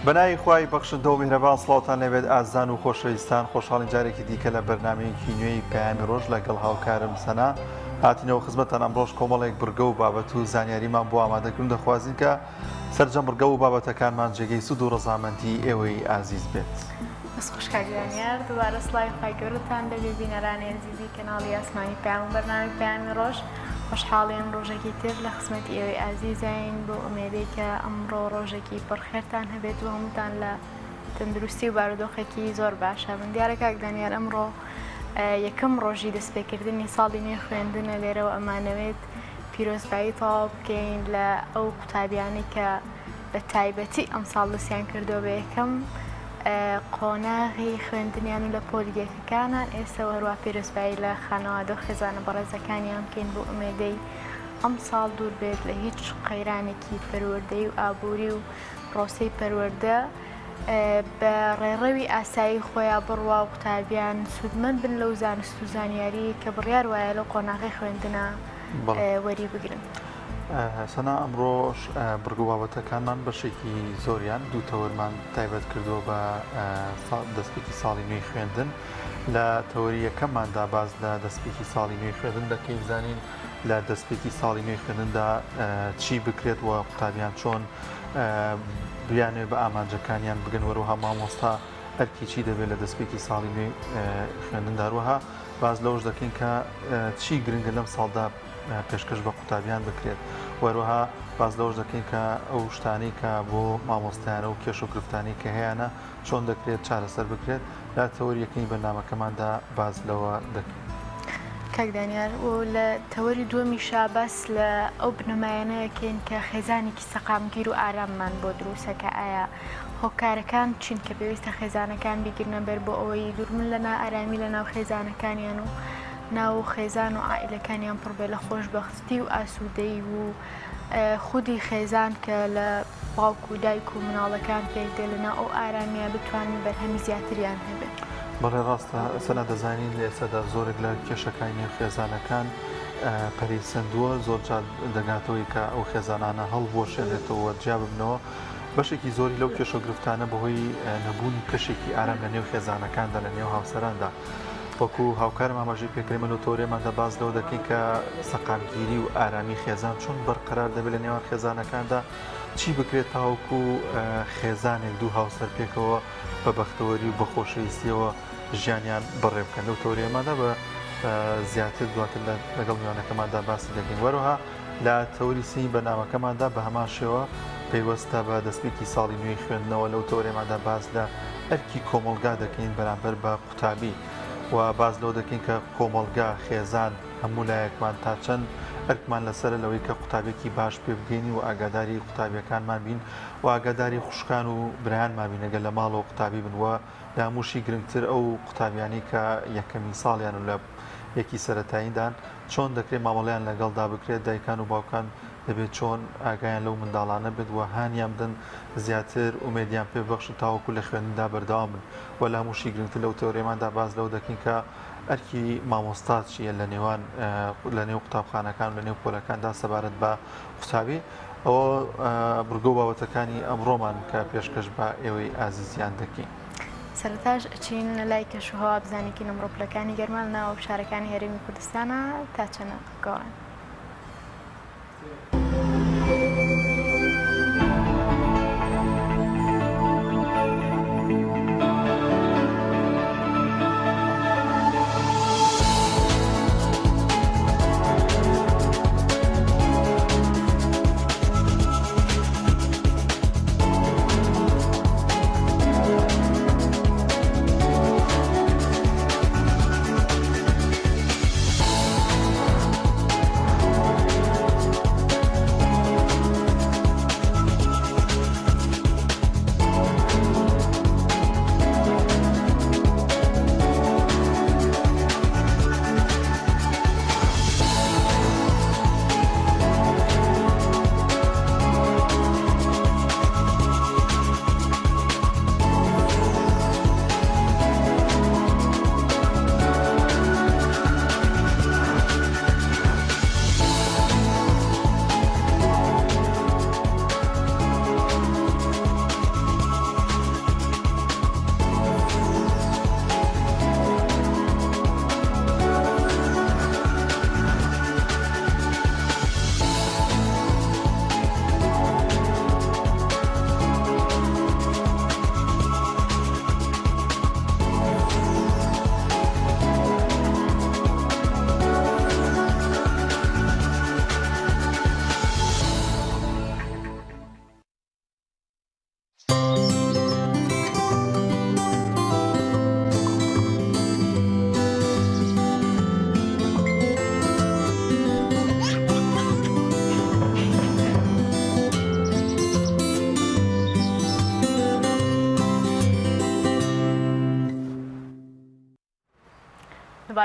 بەناوی خوای بەخشندە و میهرەبان سڵاوتان لەبێت ئازان و خۆشەویستان خۆشحاڵین جارێکی دیکە لە بەرنامەیەکی نوێی پەیامی ڕۆژ لەگەڵ هاوکارم سەنا هاتینەوە خزمەتتان ئەمڕۆژ کۆمەڵێک بڕگە و بابەت و زانیاریمان بۆ ئامادەکردن دەخوازین کە سەرجەم بڕگە و بابەتەکانمان جێگەی سود و ڕەزامەندی ئێوەی ئازیز بێت. خوشکاگیانیار دووبارە سڵاوی خوای گەورەتان دەبێ بینەرانی عزیزی کەناڵی ئاسمانی پەیام و بەرنامەی پەیامی ڕۆژ خۆشحاڵین ڕۆژێکی تر لە خزمەتی ئێوەی ئازیزین بۆ ئومێدەی کە ئەمڕۆ ڕۆژێکی پڕخێرتان هەبێت و هەمووتان لە تەندروستی و بارودۆخێکی زۆر باشە. من دیارە کاک دانیار ئەمڕۆ یەکەم ڕۆژی دەستپێکردنی ساڵی نوێ خوێندنە لێرەوە ئەمانەوێت پیرۆزبایی تەواو بکەین لە ئەو قوتابیانی کە بە تایبەتی ئەم ساڵ دەستیان کردەوە بە یەکەم قۆناغی خوێندنیان و لە پۆلیۆکەکانان ئێستا هەروە پیرۆزبایی لە خانەوادە و خێزانە بەڕێزەکانیان بکەین بۆ ئومێدەی ئەم ساڵ دوور بێت لە هیچ قەیرانێکی پەروەردەی و ئابووری و ڕۆستەی پەروەردە بە ڕێڕەوی ئاسایی خۆیان بڕوا و قوتابیان سوودمەند بن لەو زانست و زانیاری کە بڕیار وایە لە قۆناغی خوێندنە وەری بگرن. سەنا ئەمڕۆژ بڕگە بابەتەکانمان بەشێکی زۆریان دوو تەوەرمان تایبەت کردووە بە دەستپێکی ساڵی نوێی خوێندن. لە تەوەری یەکەمماندا باز لە دەستپێکی ساڵی نوێی خوێندن دەکەین زانین لە دەستپێکی ساڵی نوێی خوێندندا چی بکرێت و قوتابیان چۆن بیانێ بە ئامانجەکانیان بگەن وەروەها مامۆستا ئەرکی چی دەبێت لە دەستپێکی ساڵی نوێی خوێندنداروەها باز لەوەش دەکەین کە چی گرنگە لەم ساڵدا پێشکەش بە قوتابیان بکرێت وەروەها باز لەوەش دەکەین کە ئەو شتانی کە بۆ مامۆستایانە و کێش و گرفتانی کە هەیەە چۆن دەکرێت چارەسەر بکرێت لا تەوەریەکەی بەرنامەکەماندا باز لەوە دەکەین. کاک دانیار و لە تەوەری دووەمیشا بەس لە ئەو بنەمایانەیەکەین کە خێزانێکی سەقامگیر و ئاراممان بۆ دروستەکە ئایا هۆکارەکان چین کە پێویستە خێزانەکان بیگرنە بەر بۆ ئەوەی دوورمن لە ئارامی لە ناو خێزانەکانیان و ناو خێزان و عائیلەکانیان پڕبێ لە خۆشبەختی و ئاسوودەی و خودی خێزان کە لە باوک و دایک و مناڵەکان پێکدێ لەنا ئەو ئارامیە بتوانین بەرهەمی زیاتریان هەبێت. بەڵێ ڕاستە سەنا دەزانین لە ئێستادا زۆرێک لە کێشەکانی خێزانەکان پەریسەندووە زۆر دەگاتەوەی کە ئەو خێزانانە هەڵبۆشێنێتەوە جیا ببنەوە بەشێکی زۆری لەو کێشە گرفتانە بەهۆی نەبوونی کەشێکی ئارام لە نێو خێزانەکاندا لە نێو هاوسەراندا. وەکو هاوکارم ئاماژەی پێکرێمە و تۆرێماندا باز لەوە دەکەین کە سەقامگیری و ئارامی خێزان چۆن بەرقەرار دەبێت لە نێوان خێزانەکاندا چی بکرێت تاوەکو خێزانێک دوو هاوسەر پێکەوە بە بەختەوەری و بەخۆشەویستیەوە ژیانیان بەڕێ بکەن لەو تۆرێماندا بە زیاتر دواتر لەگەڵ میوانەکەماندا باسی دەکەین. وەروەها لە تەوەری سینی بەرنامەکەماندا بە هەمان شێوە پێیوەستە بە دەستپێکی ساڵی نوێی خوێندنەوە لەو تۆرێماندا باز لە ئەرکی کۆمەڵگا دەکەین بەرامبەر بە قوتابی و باز لەوە دەکەین کە کۆمەڵگا خێزان هەموو لایەکمان تا چەند ئەرکمان لەسەر لەوەی کە قوتابێکی باش پێ بگەینی و ئاگاداری قوتابیەکانمان بین و ئاگاداری خوشکان و برایانمان بینەگە لە ماڵەوە قوتابی بنوە لە هەمووشی گرنگتر ئەو قوتابیانی کە یەکەمی ساڵیان و لە یەکی سەرەتاییدان چۆن دەکرێت مامەڵیان لەگەڵدا بکرێت دایکان و باوکان دەبێت چۆن ئاگایان لەو منداڵانە بێت و هانیان بدەن زیاتر ئومێدیان پێ بەخش تاوەکو لە خوێندندا بەردەوام بن و لە هەمووشی گرنگتر لەو تەورێماندا باز لەو دەکەین کە ئەرکی مامۆستا چیە لە نێو قوتابخانەکان و لە نێو پۆلەکاندا سەبارەت بە قوتابی ئەوە بڕگە و بابەتەکانی ئەمڕۆمان کە پێشکەش بە ئێوەی ئازیزیان دەکەین. سەرتاش ئەچین لای کەشوهەوا بزانێکی نمڕۆپلەکانی گەرمان ناوە شارەکانی هەرێمی کوردستانە تا چەنە گەڕن.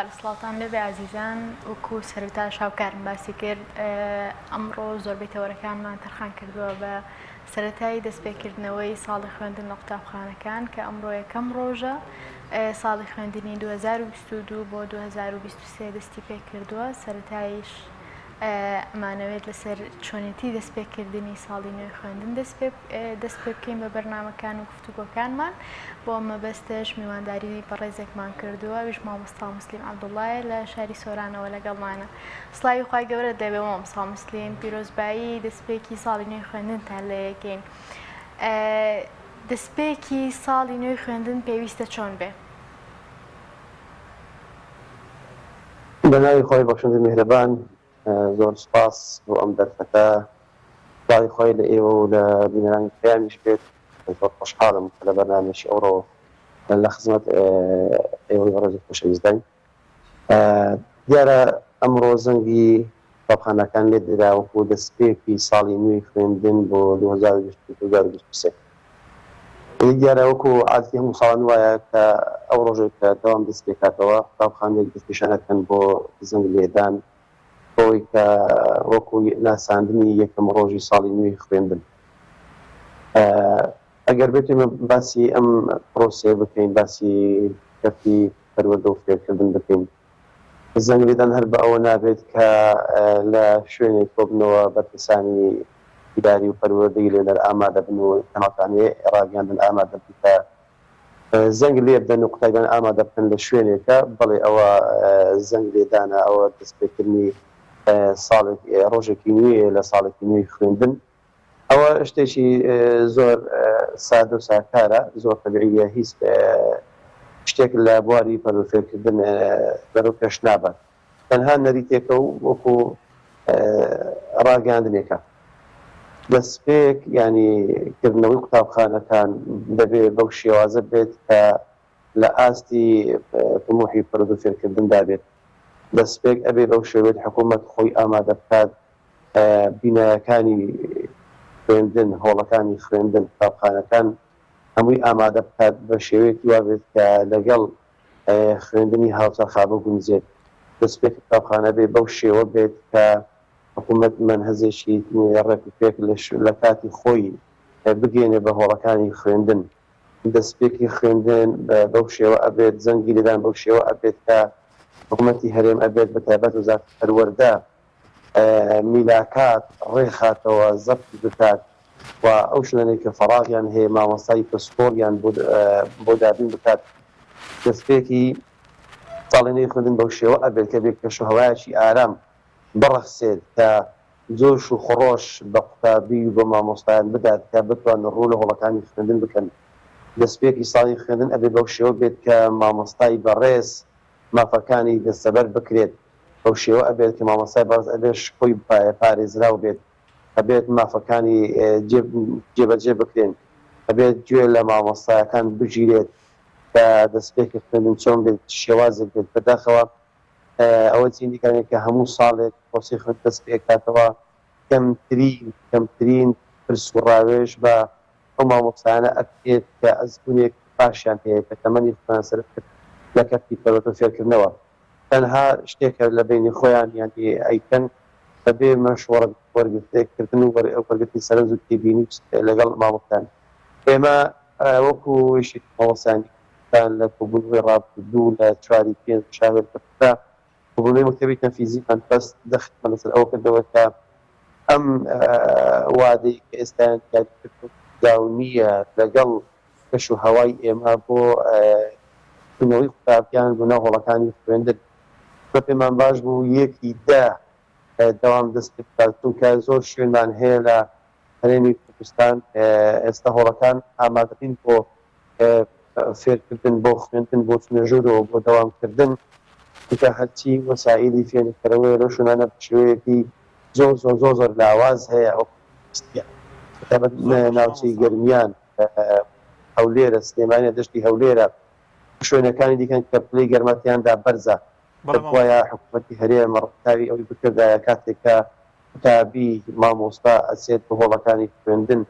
سڵاتان لێبێ ئازیزان وەکو سەرەتا شاوکارم باسی کرد ئەمڕۆ زۆربەی تەوەرەکانمان تەرخان کردووە بە سەرەتایی دەستپێکردنەوەی ساڵی خوێندن لە قوتابخانەکان کە ئەمڕۆ یەکەم ڕۆژە ساڵی خوێندنی 2022 بۆ 2023 دەستی پێ کردووە سەرەتاییش ئەمانەوێت لەسەر چۆنێتی دەستپێکردنی ساڵی نوێی خوێندن دەست پێ بکەین بە بەرنامەکان و گفتوگۆکانمان بۆ ئەمە بەستش میوانداری بەڕێزێکمان کردووە ویش مامۆستا موسلیم عەبدوڵڵایە لە شاری سۆرانەوە لەگەڵمانە. سڵاوی خوای گەورە دەبێ مامۆستا موسلیم پیرۆزبایی دەستپێکی ساڵی نوێی خوێندنتان لە یەکەین. دەستپێکی ساڵی نوێی خوێندن پێویستە چۆن بێ؟ بەناوی خۆی بەخشندەی میهرەبان زۆر سپاس بۆ ئەم دەرفەتە سڵاوی خۆی لە ئێوە و لە بینەرانی پێیانیش بێت زۆر خۆشحاڵم کە لە بەرنامەیەکی ئەوڕۆ لە خزمەت ئێوەی بەڕێزی خۆشەویستان. دیارە ئەمڕۆ زەنگی قوتابخانەکان لێ دەدا وەکو دەستپێکی ساڵی نوێی خوێندن بۆ 2023. دیارە وەکو عادەتی هەموو ساڵان وایە کە ئەو ڕۆژێک کە دەوام دەست پێ کاتەوە قوتابخانەیەک دەستپێشانەکەن بۆ زەنگ لێدان بۆی کە وەکو ناساندنی یەکەم ڕۆژی ساڵی نوێی خوێندن. ئەگەر بێتێمە باسی ئەم پرۆسێ بکەین باسی کەفی پەروەردە و فێرکردن بکەین زەنگ لێدان هەر بە ئەوە نابێت کە لە شوێنێک کۆبنەوە بەرپرسانی ئیداری و پەروەردەی لێنەر ئامادە بن و تەماتانەیە ڕاگەاندن ئامادە بن کە زەنگ لێ بدەن و قوتابیان ئامادە بکەن لە شوێنێکە بەڵێ ئەوە زەنگ لێدانە ئەوە دەستپێکردنی ڕۆژێکی نوێ لە ساڵێکی نوێی خوێندن. ئەوە شتێکی زۆر سادە و ساکارە زۆر تەبیعیە هیچ شتێک لە بواری پەروەردەکردن بەرەو پێش نابات تەنها نەریتێکە و وەکو ڕاگەاندنێکە. دەستپێک ینی کردنەوەی قوتابخانەکان دەبێت بەو شێوازە بێت کە لە ئاستی طموحی پەروەردەکردندا بێت. دەستپێک ئەبێ بەو شێوێت حکوومەت خۆی ئامادە بکات بینایەکانی خوێندن هۆڵەکانی خوێندن قوتابخانەکان هەمووی ئامادە بکات بە شێوەیەکی وا بێت کە لەگەڵ خوێندنی هاوچەرخا بگونجێت. دەستپێک قوتابخانە بێ بەو شێوە بێت کە حکوومەت منهەزێکی ڕێکوپێک لە کاتی خۆی بگەێنێ بە هۆڵەکانی خوێندن. دەستپێکی خوێندن بەو شێوە ئەبێت زەنگی لێدان بەو شێوە ئەبێت کە حکوومەتی هەرێم ئەبێت بە تایبەت وزارەتی پەروەردە میلاکات ڕێخاتەوە زەبط بکات و ئەو شوێنەی کە فەراغیان هەیە مامۆستای پسپۆریان بۆ دابین بکات. دەستپێکی ساڵی نوێی خوێندن بەو شێوە ئەبێت کە بێت کەشوهەوایەکی ئارام بڕەخسێت کە جۆش و خڕۆش بە قوتابی و بە مامۆستایان بدات کە بتوانن ڕوو لە هۆڵەکانی خوێندن بکەن. دەستپێکی ساڵی خوێندن ئەبێت بەو شێوە بێت کە مامۆستای بەڕێز مافەکانی دەستەبەر بکرێت. بەو شێوە ئەبێت کە مامۆستای بەڕێز ئەبێت خۆی پارێزراو بێت ئەبێت مافەکانی جێبەجێ بکرێن ئەبێت گوێ لە مامۆستایەکان بگیرێت کە دەستپێکی خوێندن چۆن بێت شێوازێک بێت بەداخەوە ئەوە چینیکانێک کە هەموو ساڵێک پرۆسی خوێندن دەست پێ کاتەوە کەمترین پرس و ڕاوێژ بە ئەو مامۆستایانە ئەکرێت کە ئەزمونێک پاشیان هەیە کە تەمەنی خۆیان سەر لە کەفی پەروەردە فێرکردنەوە تەنها شتێکە لە بینی خۆیان یانی ئەیکەن بەبێ مەشوەڕە وەرگرتێکردن و وەرگرتی سەرنج و تێبینی لەگەڵ مامۆستایان. ئێمە وەکو وشی مامۆستایان لە کۆبوونەوەی ڕابردوو لە 4 شاوێر کەفتا کۆبوونەوەی مەکتەبی تەنفیزیمان بەست دەختمان لەسەر ئەوە کردەوە کە ئەم وادەی کە ئێستایان داو نییە لەگەڵ کەش و هەوای ئێمە بۆ بنەوەی قوتابیان بوونە هۆڵەکانی خوێندن بە پێمان باش بوو یەکی دەوام دەست پێ بکات چونکە زۆر شوێنمان هەیە لە هەرێمی کوردستان ئێستا هۆڵەکان ئامادەبین بۆ فێرکردن بۆ خوێندن بۆ چونەژورەوە بۆ دەوامکردن کە هەرچی وەسائیلی فێرکردنەوەی لەو شوێنانە شێوەیەکی زۆر لاواز هەیە ناوچەی گەرمیان هەولێرە سلێمانیە دەشتی هەولێرە شوێنەکانی دیکەن کە پلەی گەرمەتیاندا بەرزە وایە حکوومەتی هەرێمە ڕقاوی ئەوی بکردایە کاتێکە قوتابی مامۆستا ئەچێت بە هۆڵەکانی خوێندن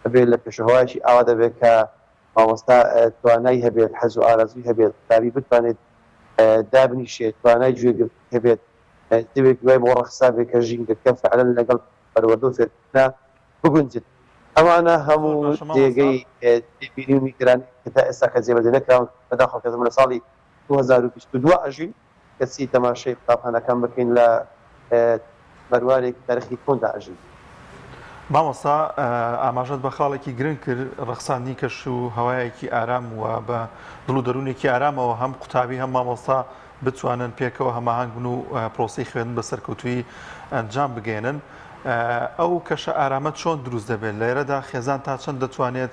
ئەبێت لە پێشەهۆیەکی ئاوا دەبێت کە مامۆستا توانای هەبێت حەز و ئارەزوی هەبێت قوتابی بتوانێت دابنیشێت توانای گوێگرت هەبێت دەوێت دوای بۆ ڕەخسابێک کە ژینگەکە فعلەن لەگەڵ پەروەردە و فێرکردنا بگونجێت ئەوانە هەموو جێگەی بینی و میگرانی کە تا ئێستا کە جێبەجێ نەکراون بەداخەوە لە ساڵی 2022 ئەژین کەسی تەماشای قوتابخانەکان بکەین لە مەروارێک تاریخی کۆندا ئەژین. مامۆستا ئاماژەت بە خاڵێکی گرنگ کرد ڕەخساندنی کەش و هەوایەکی ئارام و بە دڵ و دەروونێکی ئارامەوە هەم قوتابی هەم مامۆستا بتوانن پێکەوە هەماهنگ بن و پرۆسی خوێندن بە سەرکەوتووی ئەنجام بگێنن. ئەو کەشە ئارامەت چۆن دروست دەبێت لێرەدا خێزان تا چەند دەتوانێت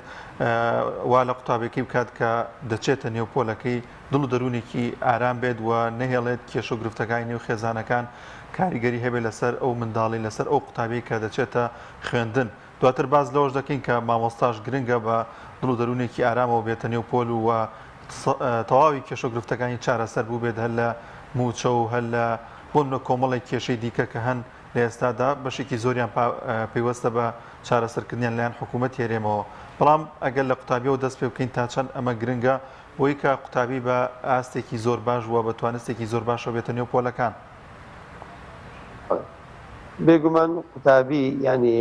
وا لە قوتابێکی بکات کە دەچێتە نێوپۆلەکەی دڵ و دەروونێکی ئارام بێت و نەهێڵێت کێش و گرفتەکانی نێو خێزانەکان کاریگەری هەبێت لەسەر ئەو منداڵی لەسەر ئەو قوتابی کە دەچێتە خوێندن. دواتر باز لەوەش دەکەین کە مامۆستاش گرنگە بە دڵ و دەروونێکی ئارامەوە بێتە نێوپۆل و تەواوی کێش و گرفتەکانی چارەسەر بوو بێت هەر لە موچە و هەر لە بۆ منە کۆمەڵێک کێشەی دیکە کە هەن لە ئێستادا بەشێکی زۆریان پێیوەستە بە چارەسەرکردنیان لایەن حکوومەت هێرێمەوە. بەڵام ئەگەر لە قوتابیەوە دەست پێ بکەین تا چەند ئەمە گرنگە بۆی کە قوتابی بە ئاستێکی زۆر باش وە بە توانستێکی زۆر باشەوە بێتە نێو پۆلەکان. بێگومان قوتابی ینی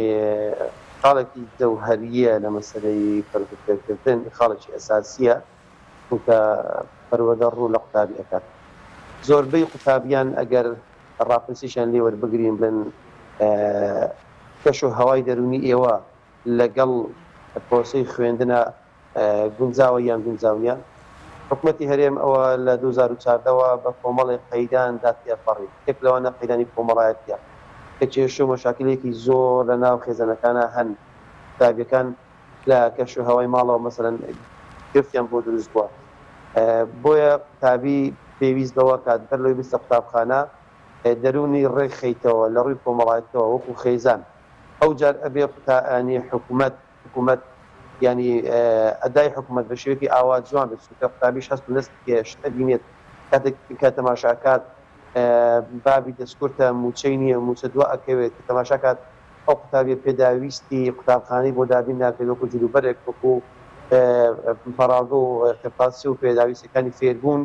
خاڵێکی جەوهەریە لە مەسەلەی پەروەردەکردن خاڵێکی ئەساسیە کە پەروەردە ڕوو لە قوتابی ئەکات. زۆربەی قوتابیان ئەگەر ڕاپرسیشان لێ وەربگرین بن کەش و هەوای دەرونی ئێوە لەگەڵ پرۆسەی خوێندنە گونجاوە یان گونجاونیان حکوومەتی هەرێم ئەوە لە 2014ەوە بە کۆمەڵی قەیدان داتیەپەڕی یەک لەوانە قەیدانی کۆمەڵایەتیە کە کێش و مەشاکلێکی زۆر لە ناو خێزانەکانە هەن قوتابیەکان لە کەش و هەوای ماڵەوە مەسەلەن گرفتیان بۆ دروست بووە بۆیە قوتابی پێویست بەوە کات بەر لەوەی بیستە قوتابخانە دەرونی ڕێک خەیتەوە لە ڕووی کۆمەڵایەتەوە وەکو خێزان ئەو جار ئەبێ قوتانی حکوومەت ینی ئەدای حکوومەت بە شێوەیەکی ئاوا جوان بێت چونکە قوتابیش هەست و دەست گەشتە بینێت کاتێک کە تەماشاکات بابی دەستکورتە موچەی نییە موچە دووە ئەکەوێت کە تەماشاکات ئەو قوتابی پێداویستی قوتابخانەی بۆ دابین ناکرێت وەکو جلوبەرێک وەکو پەراگە و قپاسی و پێداویستەکانی فێربوون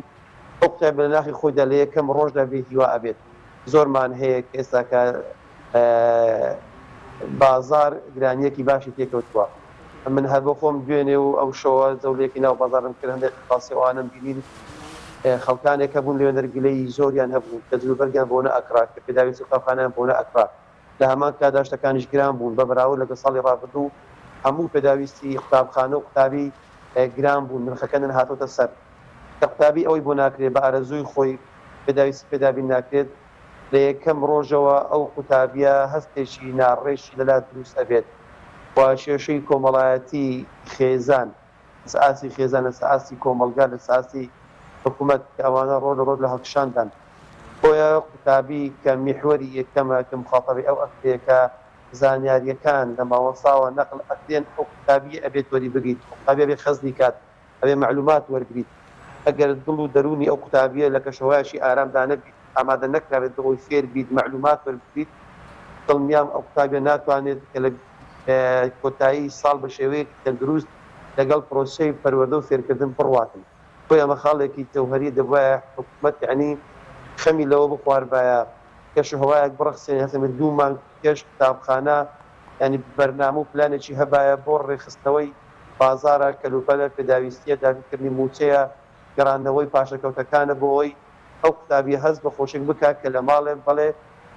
ئەو قوتابی لە ناخی خۆیدا لە یەکەم ڕۆژدا بێت هیوا ئەبێت. زۆرمان هەیە کە ئێستا کە بازار گرانیەکی باشی تێکەوتووە من هەر بۆ خۆم دوێنێ و ئەو شەوە جەولێکی ناو بازارم کرد هەندێک قاسیوانم بینین خەڵکانێکە بوون لێ نەرگلەی زۆریان هەبوون کە جلوبەرگیان بۆ نەئەکرا کە پێداویستی قوتابخانەیان بۆ نەئەکرا لە هەمان کادا شتەکانیش گران بوون بە بەراورد لەگەڵ ساڵی ڕابردوو هەموو پێداویستی قوتابخانە و قوتابی گران بوون نرخەکەن هاتۆتە سەر کە قوتابی ئەوەی بۆ ناکرێت بە ئارەزووی خۆی پێداویستی پێدابین ناکرێت لە یەکەم ڕۆژەوە ئەو قوتابیە هەستێکی ناڕێشی لەلا دروست ئەبێت و شێشەی کۆمەڵایەتی خێزان سعاسی خێزان لە سعاسی کۆمەلگا لە سعاسی حکوومەت کە ئەوانە ڕۆ لە ڕۆژ لە هەڵکشاندان بۆیە قوتابی کە میحوەری یەکەمە کە مخاڵەبی ئەو ئەکتێکە زانیاریەکان لە ماوەساوە نەقل ئەکرێن ئەو قوتابی ئەبێت وەری بگریت قوتابی ئەبێ خەزی کات ئەبێ معلومات وەرگریت ئەگەر دڵ و دەرونی ئەو قوتابیە لە کەشەوایشی ئارامدا نەبیت ئامادە نەکرێت دڵی فێر بیت معلومات وەربگریت دڵنیام ئەو قوتابیە ناتوانێت کە لە کۆتایی ساڵ بە شێوەیەکی تەندروست لەگەڵ پرۆسەی پەروەردە و فێرکردن بڕواتن بۆیە ئەمە خاڵێکی جەوهەری دەبایە حکوومەت یعنی خەمی لەوە بخواربایە کەش و هەوایەک بڕخسێن هەسەمە 2 مانگ کەش قوتابخانە ینی بەرنامە و پلانێکی هەبایە بۆ ڕێخستنەوەی بازارە کەلوپەلە پێداویستیە دابینکردنی موچەیە گەڕاندنەوەی پاشەکەوتەکانە بۆ ئەوەی ئەو قوتابی هەست بە خۆشێک بکات کە لە ماڵێ بەڵێ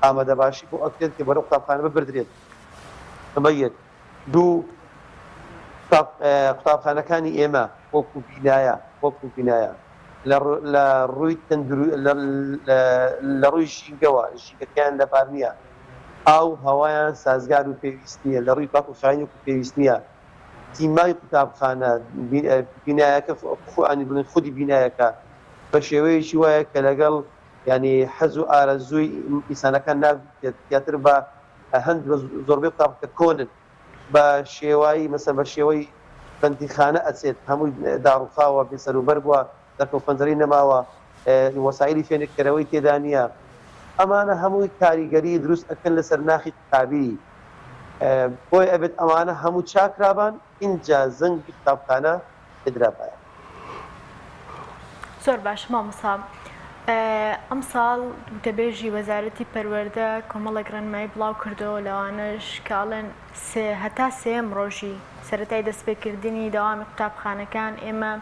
ئامادە باشی بۆ ئەکرێت کە بەرەو قوتابخانە ببردرێت. ئەمە یەک. دوو قوتابخانەکانی ئێمە وەکو بینایە لە ڕووی لە ڕووی ژینگەوە ژینگەکان لەبار نییە ئاو هەوایان سازگار و پێویست نییە لە ڕووی پاک و خاوین و پێویست نییە تیمای قوتابخانە بینایەکە خۆیان بڵێن خودی بینایەکە بە شێوەیەکی وایە کە لەگەڵ ینی حەز و ئارەزووی ئینسانەکان نابێت زیاتر بە هەند زۆربەی قوتابخانە کۆنن بە شێوایی مەسەن بە شێوەی بەندیخانە ئەچێت هەمووی داڕوخاوە بێسەروبەر بووە دەرکەوت پەنجەرەی نەماوە وەسایلی فێنکەرەوەی تێدا نییە ئەمانە هەمووی کاریگەری دروست ئەکەن لەسەر ناخی قوتابی بۆی ئەبێت ئەمانە هەموو چاکرابان اینجا زەنگی قوتابخانە پێدرابایە. زۆر باش مامۆستا ئەم ساڵ دەبێژی وەزارەتی پەروەردە کۆمەڵێک ڕێنمایی بڵاو کردەوە لەوانش کاڵێن هەتا سێم ڕۆژی سەرەتای دەستپێکردنی داوامی قوتابخانەکان ئێمە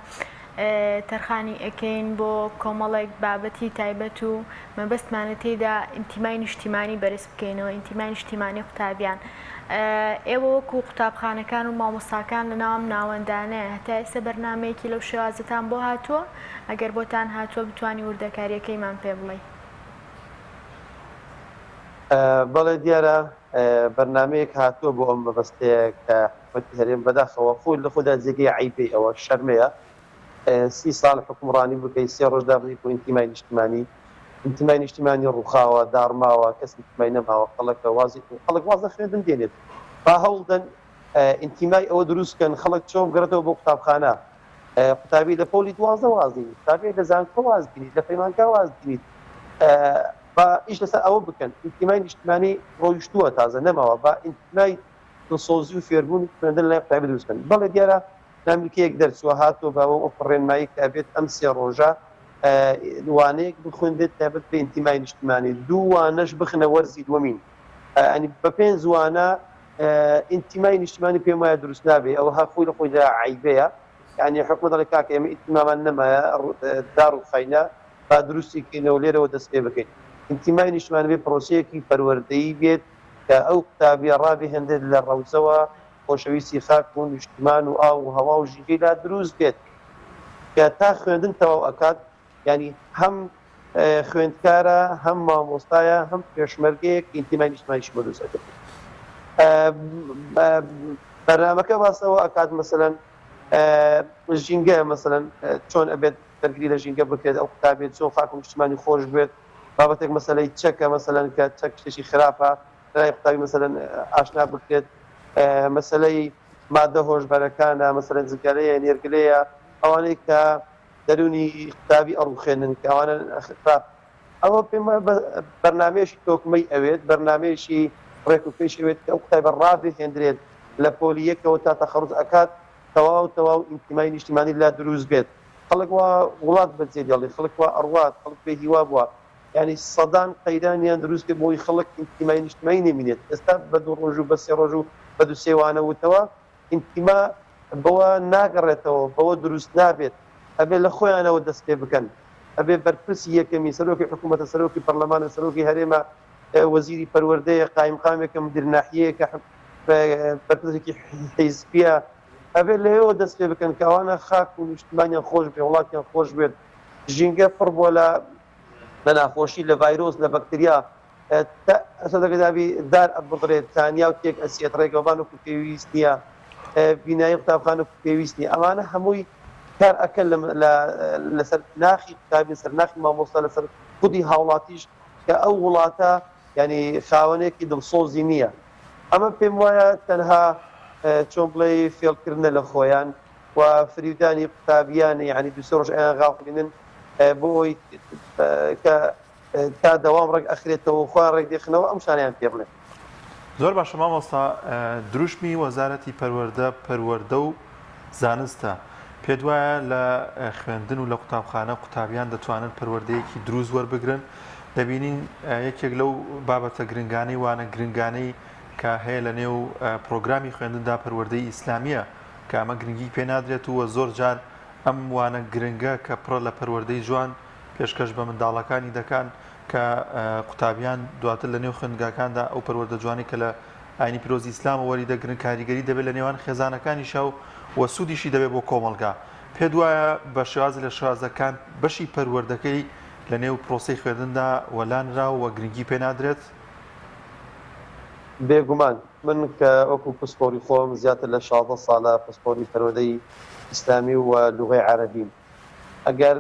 تەرخانی ئەەکەین بۆ کۆمەڵێک بابەتی تایبەت و مەبەستمانە تێدا ئینتیمای نیشتیمانی بەرز بکەینەوە ئینتیمای نیشتیمانی قوتابیان ئێوە وەکو قوتابخانەکان و مامۆستاکان لە ناوام ناوەندانەیە هەتا ئێستا بەرنامەیەکی لەو شێوازتان بۆ هاتووە ئەگەر بۆتان هاتووە بتوانی وردەکاریەکەیمان پێ بڵێ. بەڵێ دیارە بەرنمەیەک هاتووە بۆ ئەم مەبەستەیە کە حکومەتی هەرێم بەداخەوە خۆی لە خۆدا جێگەی عیبەی ئەوە شەرمەیە 30 ساڵ حکومڕانی بکەی 3 ڕۆژ دابنی بۆ ئینتیمای نیشتیمانی ڕووخاوە دارماوە کەس ئینتیمای نەماوە خەڵک وازە خوێندن دێنێت با هەوڵدەن ئینتیمای ئەوە دروستکەن خەڵک چۆن بگرێتەوە بۆ قوتابخانە قوتابی لە پۆلی 12 وازبینیت قوتابی لە زانکۆ وازبینیت لە پەیمانگا وازبینیت با ئیش لەسەر ئەوە بکەن ئینتیمای نیشتیمانی ڕۆیشتووە تازە نەماوە با ئینتیمای دڵسۆزی و فێربوونی خوێندن لە قوتابی دروستکەن بەڵێ دیارە ئەمریکەیەک دەرچووە هاتووە بە ئەو ڕێنمایی کە ئەبێت ئەم 3 ڕۆژە وانەیەک بخوێندێت تایبەت بە ئینتیمای نیشتیمانی دووانەش بخنە وەرزی دووەمین ئەنی بە 5 وانە ئینتیمای نیشتیمانی پێم وایە دروست نابێ ئەوە هەخۆی لە خۆیدا عیبەیە یعنی حکومەت دەڵێ کاکە ئێمە ئینتیمامان نەمایە دار و خەینە با دروستی کەینەوە لێرەوە دەست پێ بکەین ئینتیمای نیشتیمانی بێت پرۆسەیەکی پەروەردەیی بێت کە ئەو قوتابیە ڕابێهێنرێت لە ڕەوزەوە خۆشەویستی خاک و نیشتیمان و ئاو و هەوا و ژینگەی لا دروست بێت کە تا خوێندن تەواو ئەکات ینی هەم خوێندکارە هەم مامۆستایە هەم پێشمەرگەیەک ئینتیمای نیشتیمانیش بۆ دروست ئەکات بەرنامەکە باسەوە ئەکات مەسەلەن ژینگە مەسەلەن چۆن ئەبێت دەرگری لە ژینگە بکرێت ئەو قوتابێت چۆن خاک و نیشتیمانی خۆش بێت بابەتێک مەسەلەی چەکە مەسەلەن کە چەک شتێکی خراپە لای قوتابی مەسەلەن ئاشنا بکرێت مەسەلەی مادە هۆشبەرەکانە مەسەلەن جگەرەیە نێرگلەیە ئەوانەی کە دەرونی قوتابی ئەڕوخێنن کە ئەوانە خراپ ئەوە پێم بەرنامەیەشی تۆکمەی ئەوێت بەرنامەیەشی ڕێک و پێش ئەوێت کە ئەو قوتابە ڕابێهێنرێت لە پۆلیەکەوە تا تەخەڕوج ئەکات تەواو ئینتیمای نیشتیمانی لا دروست بێت خەڵک وا وڵات بەجێ دێڵێ خەڵک وا ئەڕوات خەڵک بێ هیوا بووە ینی سەدان قەیرانیان دروست کرد بۆی خەڵک ئینتیمای نیشتیمانی نەمینێت ئێستا بە 2 ڕۆژ و بە 3 ڕۆژ و بە 2 سێوانە وتەوە ئینتیما بەوە ناگەڕێتەوە بەوە دروست نابێت ئەبێ لە خۆیانەوە دەست پێ بکەن ئەبێ بەرپرسی یەکەمی سەرۆکی حکوومەتە سەرۆکی پەرلەمانە سەرۆکی هەرێمە وەزیری پەروەردەیە قایمقامێکە مدیر ناحیەیەکە بەرپرسێکی حیزبیە ئەبێ لەوێەوە دەست پێ بکەن کە ئەوانە خاک و نیشتیمانیان خۆش بێ وڵاتیان خۆش بێت ژینگە پڕ بۆ لە ناخۆشی لە ڤایرۆس لە بەکتریا ئەسەدەگەدابی دار بڕێت تانیا و تێک ئەسیەت ڕێگەبان و پێویست نییە بینایی قوتابخانە پێویست نیە ئەمانە هەمووی کار ئەکەن لەسەر ناخی قوتابی سەر ناخی مامۆستا لەسەر خودی هاوڵاتیش کە ئەو وڵاتە ینی خاوەنێکی دڵسۆزی نییە ئەمە پێم وایە تەنها چۆن بڵێ فێڵکردنە لە خۆیان و فریودانی قوتابیان یعنی 2 ڕۆژ ئەیان غاڵبینن بۆ ئەوی کە تا دەوام ڕێک ئەخرێتەوە خۆیان ڕێک دێخنەوە ئەم شانیان پێ بڵێن. زۆر باشە مامۆستا دروشمی وەزارەتی پەروەردە و زانستە پێت وایە لە خوێندن و لە قوتابخانە قوتابیان دەتوانن پەروەردەیەکی دروست وەربگرن دەبینین یەکێک لەو بابەتە گرنگانەی وانە گرنگانەی کە هەیە لە نێو پرۆگرامی خوێندندا پەروەردەی ئیسلامیە کە ئەمە گرنگی پێ نادرێت و زۆر جار ئەم وانە گرنگە کە پڕە لە پەروەردەی جوان پێشکەش بە منداڵەکانی دەکەن کە قوتابیان دواتر لە نێو خوێندگاکاندا ئەو پەروەردە جوانی کە لە ئاینی پیرۆزی ئیسلام وەری دەگرن کاریگەری دەبێت لە نێوان خێزانەکانیشە و سوودیشی دەبێت بۆ کۆمەلگا پێت وایە بە شێواز لە شێوازەکان بەشی پەروەردەکەی لە نێو پرۆسەی خوێندندا وەلانرا و گرنگی پێ نادرێت بێگومان من کە ئەوکو پسپۆری خۆم زیاتر لە 16 ساڵە پسپۆری پەروەردەی ئیسلامی و لوغەی عەرەبیم ئەگەر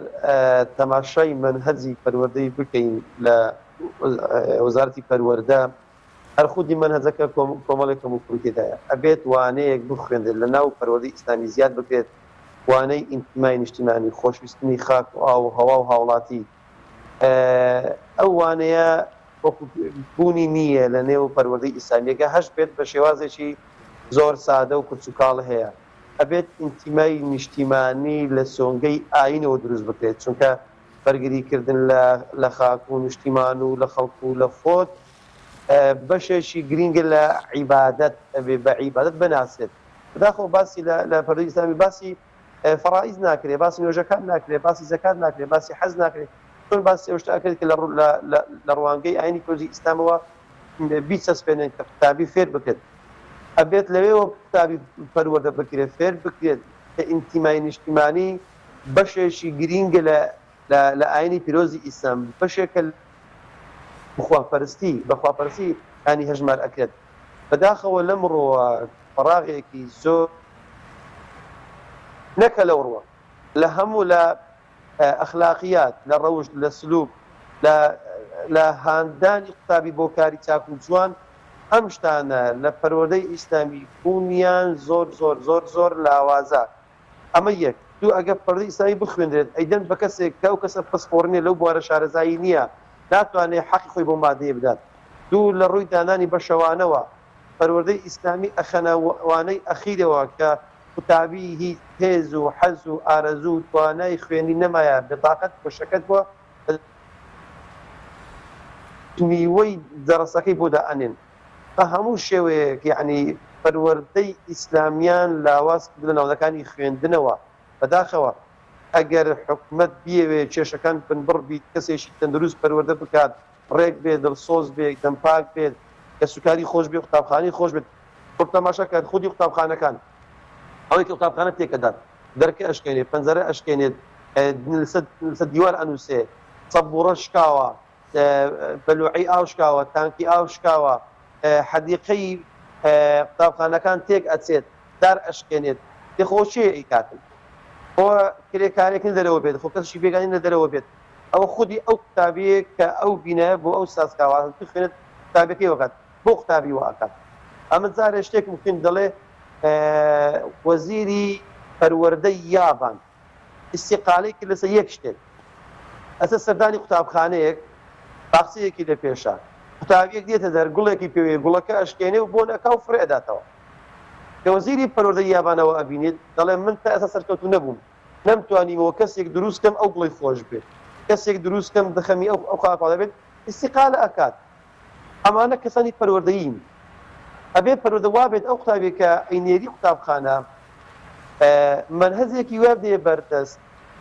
تەماشای منهەجی پەروەردەی بکەین لە وەزارەتی پەروەردە هەر خودی منهەجەکە کۆمەڵێکم و کوردیدایە ئەبێت وانەیەک بخوێندێت لە ناو پەروەردەی ئیسلامی زیاد بکرێت وانەی ئینتیمای نیشتیمانی خۆشویستنی خاک و ئاو و هەوا و هاوڵاتی ئەو وانەیە بوونی نییە لە نێو پەروەردەی ئیسلامیەکە هەش بێت بە شێوازێکی زۆر سادە و کورچوکاڵ هەیە ئەبێت ئینتیمای نیشتیمانی لە سۆنگەی ئاینەوە دروست بکرێت چونکە بەرگریکردن لە خاک و نیشتیمان و لە خەڵک و لە خۆت بەشێکی گرینگە لە عیبادەت بە عیبادەت بناسێت بەداخۆ باسی لە پەروەردەی ئیسلامی باسی فەرائیز ناکرێت باسی نوێژەکان ناکرێت باسی زەکات ناکرێت باسی حەز ناکرێت چۆن باسی ئەو شتە ئەکرێت کە لە ڕوانگەی ئاینی پەروەردەی ئیسلامەوە بیچەسپێنێت کە قوتابی فێر بکرێت ئەبێت لەوێەوە قوتابی پەروەردە بکرێت فێر بکرێت کە ئینتیمای نیشتیمانی بەشێکی گرینگە لە ئاینی پیرۆزی ئیسلام بەشێکە بەخواپەرستی ینی هەژمار ئەکرێت بەداخەوە لەمڕۆوە فەراغێکی زۆر نەکە لەوڕوە لە هەموو لە ئەخلاقیات لە ڕەوشت لە سلوک لە هاندانی قوتابی بۆ کاری چاک و جوان ئەم شتانە لە پەروەردەی ئیسلامی بوونیان زۆر لاوازە ئەمە یەک دوو ئەگە پەروەردەی ئیسلامی بخوێندرێت ئەیدەن بە کەسێک کە ئەو کەسە پسپۆڕنیە لەو بوارە شارەزایی نییە ناتوانێت حەقی خۆی بۆ مادەیە بدات دوو لە ڕووی دانانی بەشەوانەوە پەروەردەی ئیسلامی ئەخەنەوانەی ئەخیرەوە کە قوتابی هیچ هێز و حەز و ئارەزوو و توانای خوێنی نەمایە بێتاقەت کۆشەکەت بووە میوەی دەرەسەکەی بۆ دائەنێن بە هەموو شێوەیەک یعنی پەروەردەی ئیسلامیان لاواز لە ناوەکانی خوێندنەوە بەداخەوە ئەگەر حکومەت بیەوێ کێشەکان بنبڕ بیت کەسێکی تەندروست پەروەردە بکات ڕێک بێت دڵسۆز بێت دەمپاک بێت کە سوکاری خۆش بێت قوتابخانەی خۆش بێت تەماشا کرد خودی قوتابخانەکان ئەوەی کە قوتابخانە تێکەدات دەرکە ئەشکێنێت پەنجەرە ئەشکێنێت لەسەر دیوار ئەنووسێ سەبوڕە شکاوە بەلوعی ئاو شکاوە تانکی ئاو شکاوە حەدیقەی قوتابخانەکان تێک ئەچێت دار ئەشکێنێت دەخۆشیە ئیکاتن خۆ کرێکارێکن دەرەوە بێت خۆ کەسشی بێگانی لە دەرەوە بێت ئەوە خودی ئەو قوتابیە کە ئەو بینایە بۆ ئەو سازکاوان خوێنێت قوتابەکەی وەکات بۆ قوتابی واکات ئەمە جارێ شتێک ممکن دەڵێ وەزیری پەروەردەی یابان ئیستیقالەیەکی لەسەر یەک شتێک ئەسە سەردانی قوتابخانەیەک باخچەیەکی لە پێشە قوتابیەک دێتە دەر گوڵێکی پێوێ گوڵەکە ئەشکێنێ و بۆ نەکا و فرێداتەوە کە وەزیری پەروەردەی یابانەوە ئەبینێت دەڵێ من تا ئێستا سەرکەوتوو نەبووم نەمتوانیمەوە کەسێک دروستکەم ئەو گوڵی خۆش بێت کەسێک دروستکەم دەخەمی ئەو خاپاڵە بێت ئیستیقالە ئەکات ئەمانە کەسانی پەروەردەیین ئەبێ پەروەردە وابێت ئەو قوتابێک کە ئەینێری قوتابخانە منهەجێکی وێ دێ بەردەست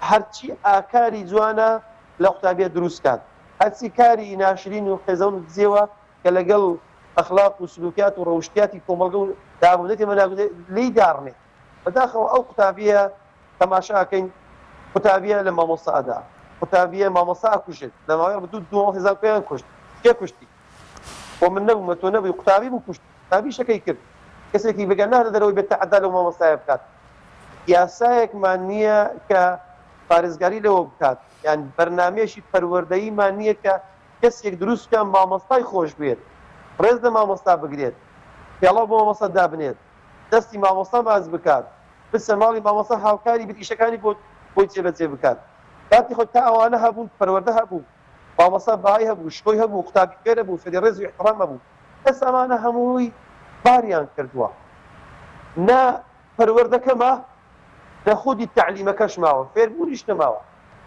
هەرچی ئاکاری جوانە لە قوتابیە دروستکات هەرچی کاری ناشرین و خێزەون و دزێوە کە لەگەڵ ئەخلاق و سلوکیات و ڕەوشتیاتی کۆمەڵگە و دابوونێتی مەناگودێ لی داڕنێت بەداخەوە ئەو قوتابیە تەماشاکەین قوتابیە لە مامۆستادا قوتابیە مامۆستا ئەکوژێت لە ماوەیە بە دوو هزار پێیان کوشت کێ کوشتی بۆ من نەبوومە تۆ نەبووی قوتابی بوو کوشت قوتابی شەکەی کرد کەسێکی بگەنە لەدەرەوەی بێت تەعەدا لەو مامۆستایە بکات یاسایەکمان نییە کە پارێزگاری لەوە بکات یان بەرنامەیەکی پەروەردەییمان نییە کە کەسێک دروستکە مامۆستای خۆش بێت ڕێز لە مامۆستا بگرێت پێڵە بۆ مامۆستا دابنێت دەستی مامۆستا باز بکات بچە ماڵی مامۆستا هاوکاری بێت ئیشەکانی بۆی جێبەجێ بکات کاتی خۆی تا ئەوانە هەبوون پەروەردە هەبوو مامۆستا بەهای هەبوو شکۆی هەبوو قوتابی فێر هەبوو فێری ڕێز و احترام هەبوو کەس ئەمانە هەمووی باریان کردووە نا پەروەردەکەمە لە خودی تەعلیمەکەش ماوە فێربوونیش نەماوە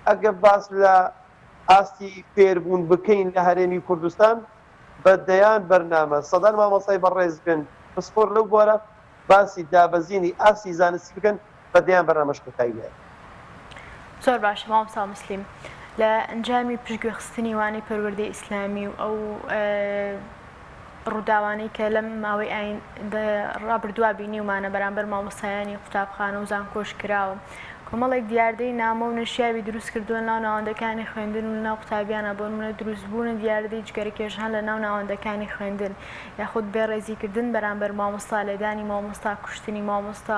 ئەگە باس لە ئاستی فێربوون بکەین لە هەرێمی کوردستان بەدەیان بەرنامە سەدان مامۆستای بەڕێز بن پسپۆر لەو بوارە باسی دابەزینی ئاستی زانستی بکەن بەدەیان بەرنامەش کۆتایی لێ زۆر باشە مامۆستا مسلیم لە ئەنجامی پشتگوێخستنی وانەی پەروەردەی ئیسلامی و ئەو ڕووداوانەی کە لەم ماوەی ئاین ڕابردووە بینیومانە بەرامبەر مامۆستایانی قوتابخانە و زانکۆش کراوە کۆمەڵێک دیاردەی نامە و نەشیاوی دروست کردووە ناو ناوەندەکانی خوێندن و ناو قوتابیانە بۆ نمونە دروستبوون دیاردەی جگەرەکێشان لە ناو ناوەندەکانی خوێندن یاخود بێڕێزیکردن بەرامبەر مامۆستا لێدانی مامۆستا کوشتنی مامۆستا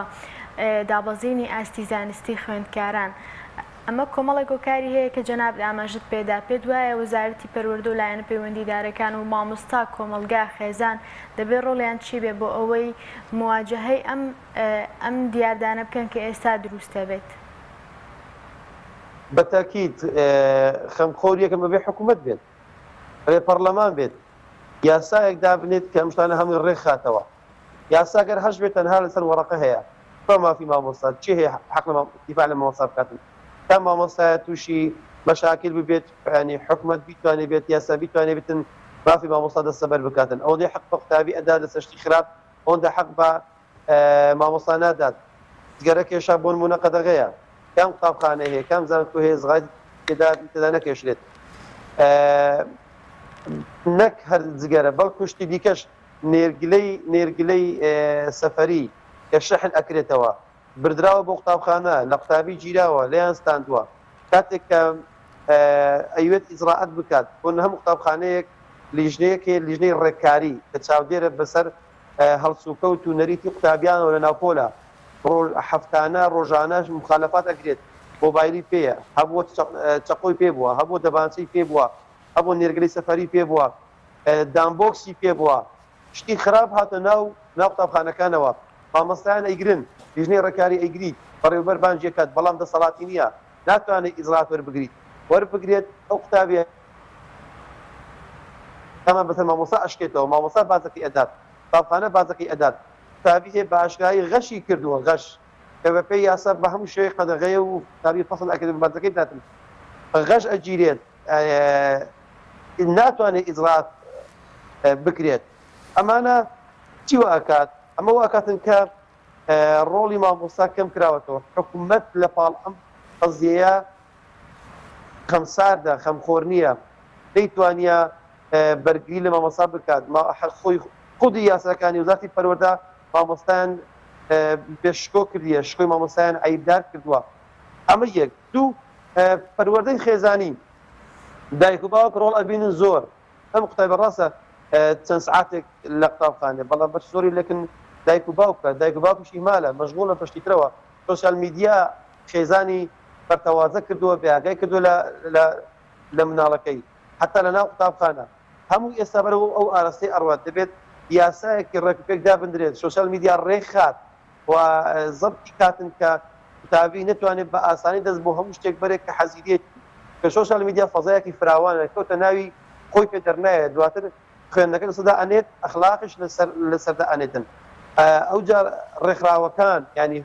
دابەزینی ئاستی زانستی خوێندکاران ئەمە کۆمەڵێک هۆکاری هەیە کە جەناب ئاماژت پێدا پێت وایە وەزارەتی پەروەردە و لایەنە پەیوەندیدارەکان و مامۆستا کۆمەلگا خێزان دەبێت ڕۆڵیان چی بێ بۆ ئەوەی مواجهەی ئەم دیاردانە بکەن کە ئێستا دروستە بێت بەتاکید خەمخۆریەکە بەبێ حکوومەت بێت بەبێ پەرلەمان بێت یاسایەک دابنێت کە ئەم شتانە هەمووی ڕێکخاتەوە یاساگەر هەش بێت تەنها لەسەر وەرەقە هەیە تۆ مافی مامۆستا چی هەیە حەق لە دیفاع لە مامۆستا بکاتن تا مامۆستایە تووشی مەشاکل ببێت ینی حکومت بیتوانێت بێت یاسا بیتوانێت بتن مافی مامۆستا دەستەبەر بکاتن ئەوەندەی حەق بە قوتابی ئەدا لە سەشتی خراپ ئەوەندە حەق بە مامۆستا نادات گەرە کێشا بۆ نمونە قەدەغەیە کام قوتابخانە هەیە کام زانکۆ هەیە زغای تێدا نەکێشرێت نەک هەر جگەرە بەڵکو شتی دیکەش نێرگلەی سەفەری کە شەحن ئەکرێتەوە بردراوە بۆ قوتابخانە لە قوتابی گیراوە لەیان ستاندووە کاتێک کە ئەوێت ئیزراعەت بکات بۆ هەموو قوتابخانەیەک لیژنەیەکێ لیژنەی ڕێککاری کە چاودێرە بەسەر هەڵسوکەوت و نەریتی قوتابیانەوە لە ناوپۆلە هەفتانە ڕۆژانەش مخالەفات ئەگرێت مۆبایلی پێیە هەبووە چەقۆی پێ بووە هەبوو دەبانچەی پێ بووە هەبوو نێرگەی سەفەری پێ بووە دامبۆکسی پێ بووە شتی خراپ هاتە ناو قوتابخانەکانەوە مامۆستایان ئەیگرن لیژنەی ڕێککاری ئەیگریت بەڕێوەبەر بانجێکات بەڵام دەسەڵاتی نییە ناتوانێت ئیزراعات وەربگرێت ئەو قوتابیە ئەمە بەسەر مامۆستا ئەشکێتەوە مامۆستا بازەکەی ئەدات قوتابخانە بازەکەی ئەدات قوتابی هەیە بە ئاشکایی غەشی کردووە غەش کە بە پێی یاسا بە هەموو شوێی قەدەغەیە و قوتابی فەسڵ ئەکرد بازەکەی بداتن غەش ئەگیرێت ناتوانێت ئیزراعات بکرێت ئەمانە چی ئەکات ئەمە ئەکاتن کە ڕۆڵی مامۆستا کەم کراوەتەوە حکوومەت لە پاڵ ئەم قەزیەیە خەمساردا خەمخۆر نییە دەیتوانە بەرگری لە مامۆستا بکات خۆی خودی یاساکانی وزارتی پەروەردە مامۆستایان پێشکۆ کردیە شکۆی مامۆستایان عیبدار کردووە ئەمە یەک دوو پەروەردەی خێزانی دایک و باوک ڕۆڵ ئەبینن زۆر ئەم قوتابی ڕاستە چەند سعاتێک لە قوتابخانە بەڵام بەش زۆری لەکن دایک و باوکیشی مالە مەشغوڵە پشتیترەوە سۆسیال میدیا خێزانی بەرتەوازە کردووە بێئاگای کردووە لە مناڵەکەی حتا لە ناو قوتابخانە هەموو ئێستا بەرەوە ئەو ئاراستەی ئەڕوات دەبێت یاسایەکی ڕێکپێک دابدرێت سۆسیال میدیا ڕێکخات و زەبتی کاتن کە قوتابی نتوانێت بە ئاسانی دەست بۆ هەموو شتێک بەرێک کە حەزیرێت کە سۆسیال میدیا فەزایەکی فراوانە کەوتە ناوی خۆی پێ دەرنایە دواتر خوێندنەکە لەسەردا ئەنێت ئەخلاقش لەسەردا ئەنێتن ئەوجار ڕێکخراوەکان ینی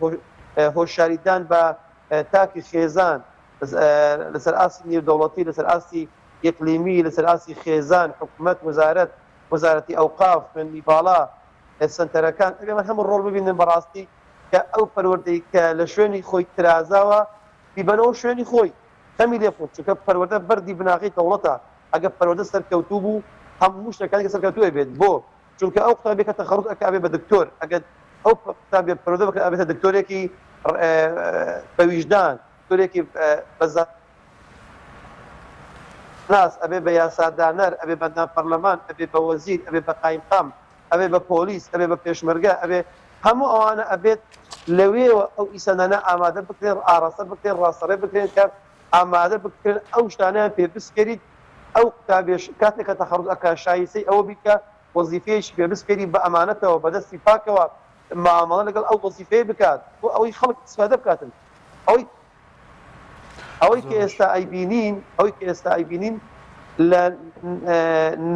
هۆشیاریدان بە تاکی خێزان لەسەر ئاسی نێودەوڵەتی لەسەر ئاسی یەکلیمی لەسەر ئاسی خێزان حکوومەت وەزارەتی ئەوقاف خوێندنی باڵا سنتەرەکان ئەبێ هەموو ڕۆڵ ببینن بەڕاستی کە ئەو پەروەردەی کە لە شوێنی خۆی ترازاوە بیبەنەوە شوێنی خۆی خەمی لێ بخۆت چونکە پەروەردە بەردی بناغی دەوڵەتە ئەگەر پەروەردە سەرکەوتوو بوو هەموو شتەکانی سەرکەوتووە بێت بۆ چونکە ئەو قوتابێکە تەخەڕوت ئەکا ئەبێ بە دکتۆر ئەگەر ئەو قوتابێ پەروەردە بکە ئەبێتە دکتۆرێکی بە ویژدان دکتۆرێکی بەزار ناس ئەبێ بە یاسادانەر ئەبێ بە ناپەرلەمان ئەبێ بە وەزیر ئەبێ بە قایمقام ئەبێ بە پۆلیس ئەبێ بە پێشمەرگە ئەبێ هەموو ئەوانە ئەبێت لەوێەوە ئەو ئیسانانە ئامادە بکرێن ئاراستە بکرێن ڕاستەڕێ بکرێن کە ئامادە بکرێن ئەو شتانیان پێ بسکەریت ئەو قوتابێش کاتێککە تەخەڕوت ئەکا شایستەی ئەوە بیکە وەزیفەیەشی پێ بسکەری بە ئەمانەتەوە بەدەستی پاکەوە معامەڵە لەگەڵ ئەو وەزیفەیە بکات بۆ ئەوەی خەڵک استفادە بکاتن ئەوەی کە ئێستا ئەیبینین لە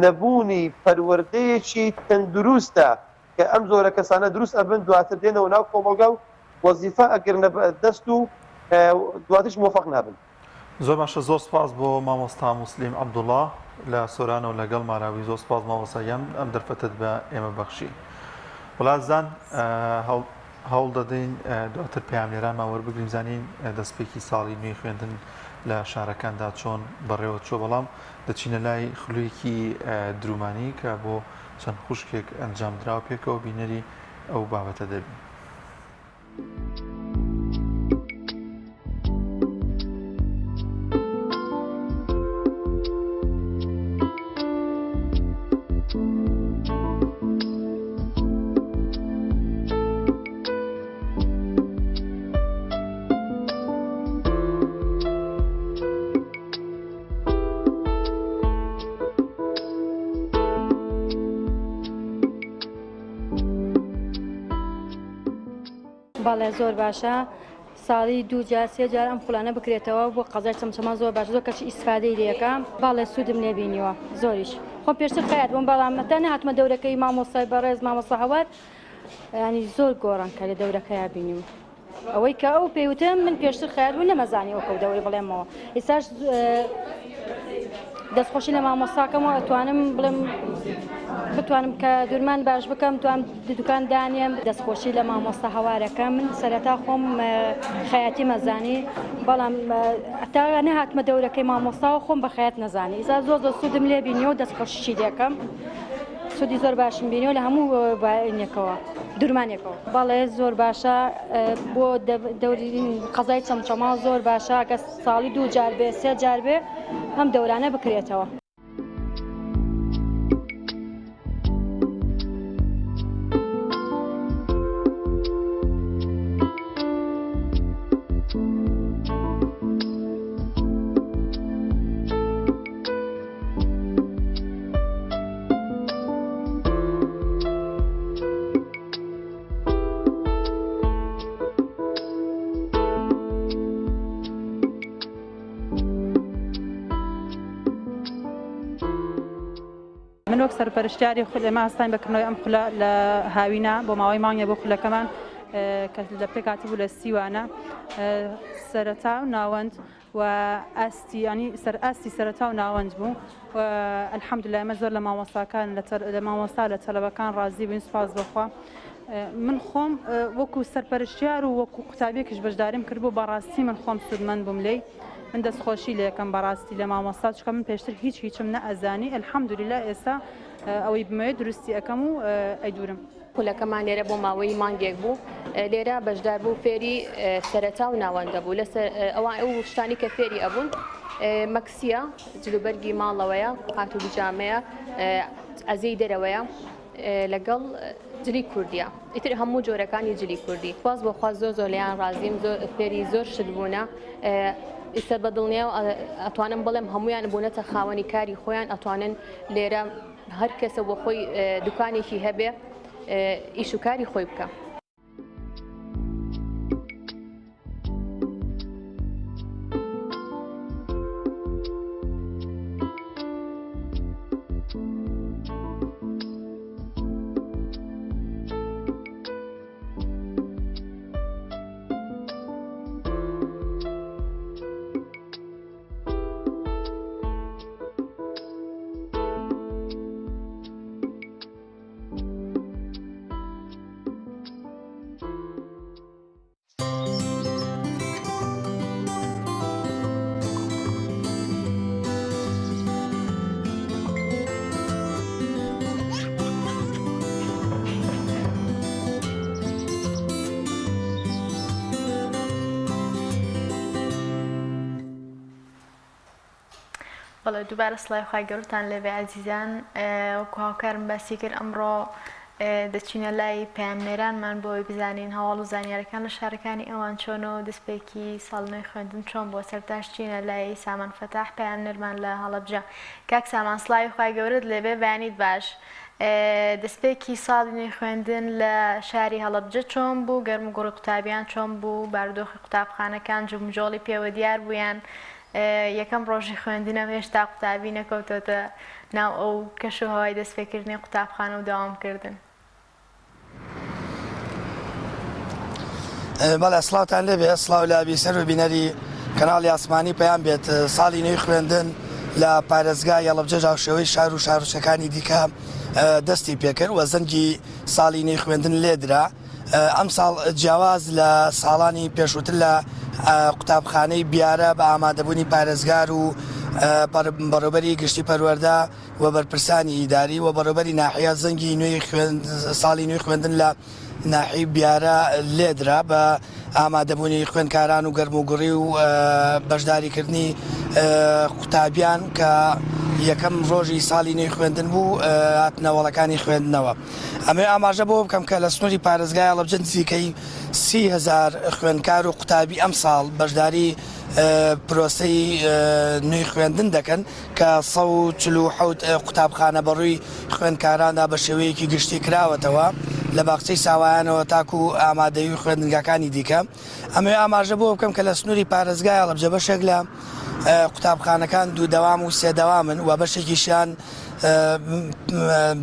نەبوونی پەروەردەیەکی تەندروستە کە ئەم زۆرە کەسانە دروست ئەبن دواتر دێنەوە ناو کۆمەلگا و وەزیفە ئەگرنە دەست و دواتش مۆفەق نابن. زۆر باشە زۆر سپاس بۆ مامۆستا موسلیم عەبدوڵڵا لە سۆرانە و لەگەڵ ماراوی زۆر سپاس مامۆستایان ئەم دەرفەتت بە ئێمە بەخشی. وڵاتزان هەوڵ دەدەین دواتر پەیامێرانمان وەربگرین زانین دەستپێکی ساڵی نوێی خوێندن لە شارەکاندا چۆن بەڕێوە چۆ بەڵام دەچینە لای خولوێکی درومانی کە بۆ چەند خوشکێک ئەنجام دراوە پێکەوە بینەری ئەو بابەتە دەبین. باڵێ زۆر باشە ساڵی دوو جار سێ جار ئەم خولانە بکرێتەوە بۆ قەزای چەمچەما زۆر باش زۆر کەچی ئیسفادەی لێەکە باڵێ سوودم لێبینیوە زۆریش خۆم پێشتر قەیات بووم بەڵام مەتەنە هاتمە دەورەکەی مامۆستای بەڕێز مامۆستا هەوار ینی زۆر گۆڕانکە لە دەورەکەیان بینیم ئەوەی کە ئەو پێوتم من پێشتر خەیار بوو نەمەزانی ئەو کەوتەوەی بڵێمەوە ئێستاش دەستخۆشی لە مامۆستاکەمەوە ئەتوانم بڵێم بتوانم کە دوورمان باش بکەم توانم دوکان دانیم دەستخۆشی لە مامۆستا هەوارەکە من سەرەتا خۆم خەیاتی مەزانی بەڵام تا نەهاتمە دەورەکەی مامۆستاوە خۆم بە خەیات نەزانی ئێستا زۆر سوودم لێ بینیەوە دەستخۆشیی دەکەم سوودی زۆر باشم بینیەوە لە هەموو باینێکەوە دوورمانێکەوە بەڵێ زۆر باشە بۆ دەوری قەزای چەمچەما زۆر باشە کە ساڵی 2 جار بێ 3 جار بێ هەم دەورانە بکرێتەوە. من وەک سەرپەرشتیاری خود ئێمە هەستاین بەکردنەوەی ئەم خولە لە هاوینە بۆ ماوەی مانگێ بۆ خولەکەمان کە لە پێ کاتی بوو لە سیوانە سەرەتا و ناوەند و ئاستی سەر ئاستی سەرەتا و ناوەند بوو و ئەلحەمدولیلا ئێمە زۆر لە مامۆستاکان لە مامۆستا لە تەلەبەکان ڕازی بووین سوپاس بەخوا. من خۆم وەکو سەرپەرشتیار و وەکو قوتابیەکیش بەشداریم کرد بوو بەڕاستی من خۆم سوودمەند بووم لێی من دەستخۆشی لێ یەکەم بەڕاستی لە مامۆستا چکە من پێشتر هیچم نەئەزانی ئەلحەمدولیلا ئێستا ئەوەی بمەوێت درستی ئەەکەم و ئەیدورم. خولەکەمان لێرە بۆ ماوەی مانگێک بوو لێرە بەشدار بوو فێری سەرەتا و ناوەندە بوو لە ئەوان ئەو شتانی کە فێری ئەبوون مەکسیە جلوبەرگی ماڵەوەیە قات و بجامەیە ئەزەی دەرەوەیە لەگەڵ جلی کوردیە ئیتر هەموو جۆرەکانی جلی کوردی باز بۆخوا زۆر لیان ڕازیم فێری زۆر شت بوونە ئێستا بەدڵنییا و ئەتوانم بڵێم هەمویان بوونەتە خاوەنی کاری خۆیان ئەتوانن لێرە هەر کەسە بۆ خۆی دوکانێکی هەبێ ئیش و کاری خۆی بکە. بەڵێ دووبارە سڵای خی گەورتان لێبێ عەزیزان وەکو هاوکارم باسی کرد ئەمڕۆ دەچینە لای پەیامنێرانمان بۆی بزانین هەواڵ و زانیارەکان لە شارەکانی ئەوان چۆنەوە دەستپێکی ساڵنەوەی خوێندن چۆن بۆ سەرتاشچینە لای سامان فەتاح پەیامنێرمان لە هەڵەبجە. کاک سامان سڵای خی گەورت لێبێ بەیانیت باش دەستپێکی ساڵی نوێی خوێندن لە شاری هەڵەبجە چۆن بوو گەرم و گوڕی قوتابیان چۆن بوو بارودۆخی قوتابخانەکان جومجۆڵی پێوە دیار بوویان یەکەم ڕۆژی خوێندنەوە هێشتا قوتابی نەکەوتۆتە ناو ئەو کەش و هەوای دەستپێکردنی قوتابخانە و داوامکردن. بەڵێ سڵاوتان لێبێ سڵاو لە بیسەر و بینەری کەناڵی ئاسمانی پێیان بێت ساڵی نوێی خوێندن لە پارێزگای هەڵەبجە ژاوشەوەی شار و شارچەکانی دیکە دەستی پێکرد و زەنگی ساڵی نوێی خوێندن لێدرا. ئەم ساڵ جیاواز لە ساڵانی پێشووتر لە قوتابخانەی بیارە بە ئامادەبوونی پارێزگار و بەڕێوەبەری گشتی پەروەردە و بەرپرسانی ئیداری و بەڕێوەبەری ناحیە زەنگی ساڵی نوێی خوێندن لە ناحی بیارە لێدرا بە ئامادەبوونی خوێندکاران و گەرموگوڕی و بەشداریکردنی قوتابیان کە یەکەم ڕۆژی ساڵی نوێی خوێندن بوو هاتنەوەڵەکانی خوێندنەوە. ئەمێ ئاماژە بۆ بکەم کە لە سنووری پارێزگای هەڵەبجە نزیکەی 30,000 خوێندکار و قوتابی ئەم ساڵ بەشداری پرۆسەی نوێی خوێندن دەکەن کە 147 قوتابخانە بەڕووی خوێندکاراندا بە شێوەیەکی گشتی کراوەتەوە لە باخچەی ساوایانەوە تاکو و ئامادەوی خوێندنگەکانی دیکە. ئەمێ ئاماژە بۆ بکەم کە لە سنووری پارێزگای هەڵەبجە بەشێک لە قوتابخانەکان 2 دەوام و 3 دەوامن و بەشێکیشیان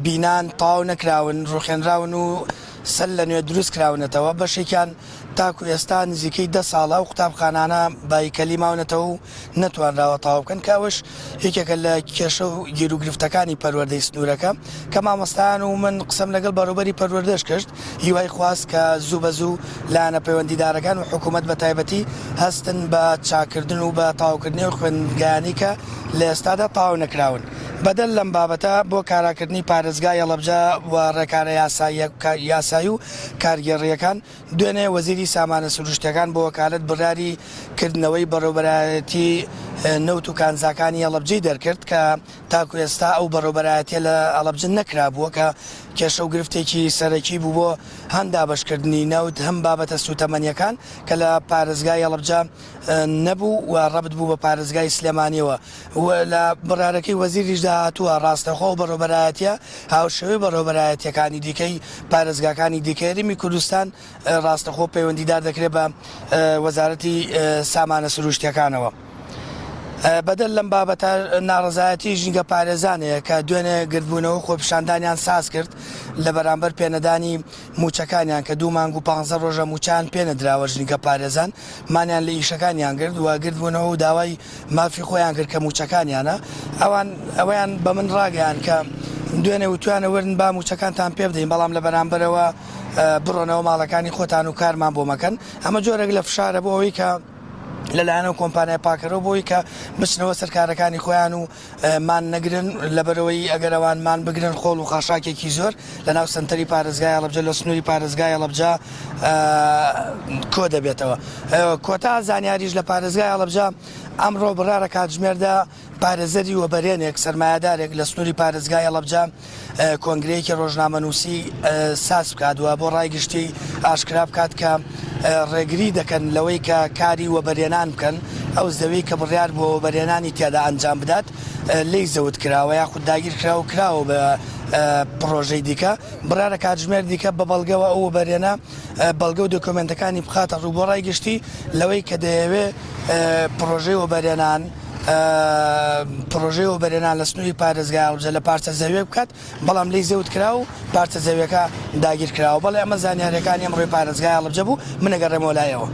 بینان تاو نەکراون ڕوخێنراون و سەر لە نوێ دروست کراونەتەوە بەشێکیان تاکو ئێستا نزیکەی 10 ساڵە و قوتابخانانە بایکەلی ماونەتەوە و نەتوانراوە تاوا بکەن کاوش یەکێکە لە کێشە و گیرروگرفتەکانی پەروەردەی سنوورەکە کە مامۆستایان و من قسەم لەگەڵ بەڕوبەری پەروەردەش کرد هیوای خواست کە زوو بە زوو لایەنە پەیوەندیدارەکان و حکوومەت بە تایبەتی هەستن بە چاکردن و بە تاوکردنی و خوێندگایانی کە لە ئێستادا تاو نەکراون. بەدەل لەم بابەتە بۆ کاراکردنی پارێزگای هەڵەبجە و ڕێکارە یاسایی و کارگێڕیەکان دوێنێ وەزیری سامانە سروشتەکان بۆ وەکالەت بڕیاری کردنەوەی بەڕێوەبەرایەتی نەوت و کانزاکانی هەڵەبجەی دەرکرد کە تاکو ئێستا ئەو بەڕێوەبەرایەتیە لە هەڵەبجە نەکرابووە کە کێشە و گرفتێکی سەرەکی بوو بۆ هەندا بەشکردنی نەوت هەم بابەتە سوتەمەنیەکان کە لە پارێزگای هەڵەبجە نەبوو و ڕەبت بوو بە پارێزگای سلێمانیەوە لە بڕارەکەی وەزیریشدا هاتووە ڕاستەخۆ و بەڕێوەبەرایەتیە هاوشێوەی بەڕێوەبەرایەتیەکانی دیکەی پارێزگاکانی دیکەریمی کوردستان ڕاستەخۆ پەیوەندیدار دەکرێت بە وەزارەتی سامانە سروشتیەکانەوە. بەدەل لەم بابەتە ناڕزایەتی ژینگە پارێزانەیە کە دوێنێ گردبوونەوە خۆپیشاندانیان ساز کرد لە بەرامبەر پێنەدانی موچەکانیان کە 2 مانگ و 15 ڕۆژە موچیان پێنەدراوە ژینگە پارێزان مانیان لە ئیشەکانیان کرد و گردبوونەوە و داوای مافی خۆیان کرد کە موچەکانیانە ئەویان بە من ڕاگەیان کە دوێنێ وتوانە ورن با موچەکانتان پێ بدەین بەڵام لە بەرامبەرەوە بڕۆنەوە ماڵەکانی خۆتان و کارمان بۆ مەکەن ئەمە جۆرێک لە فشارە بۆ ئەوەی کە لەلایەنە کۆمپانیای پاکەرەوە بۆی کە بچنەوە سەرکارەکانی خۆیان و مان نەگرن لەبەرەوەی ئەگەرەوان مان بگرن خۆڵ و خاشاکێکی زۆر لە ناو سنتەری پارێزگای هەڵەبجە لە سنووری پارێزگای هەڵەبجە کۆ دەبێتەوە. کۆتا زانیاریش لە پارێزگای هەڵەبجە ئەمڕۆ بڕارە کاتژمێردا پارێزەری وەبەرێنێک سەرمایهدارێک لە سنووری پارێزگای هەڵەبجە کۆنگرەیەکی ڕۆژنامەنووسی ساز بکاتوە بۆ ڕایگشتی ئاشکرا بکات کە ڕێگری دەکەن لەوەی کە کاری وەبەرێنان بکەن ئەو زەوەی کە بڕیار بۆ وەبەرێنانی تێدا ئەنجام بدات لی زەوت کراوە یاخود داگیر کراوە بە پرۆژەی دیکە بڕارە کاتژمێر دیکە بە بەڵگەوە ئەو وەبەرێنە بەڵگە و دۆکۆمنتەکانی بخاتە ڕوو بۆ ڕایگشتی لەوەی کە دەیەوێ پرۆژەی وەبەرێنان پرۆژەی وەبەرێنان لە سنووری پارێزگای هەڵەبجە لە پارچە زەویە بکات بەڵام لی زەوت کرا و پارچە زەویەکە داگیر کراوە بەڵێ ئەمە زانیاریەکانی ئەمڕۆی پارێزگای هەڵەبجە بوو منەگەڕێمەوە لایەوە.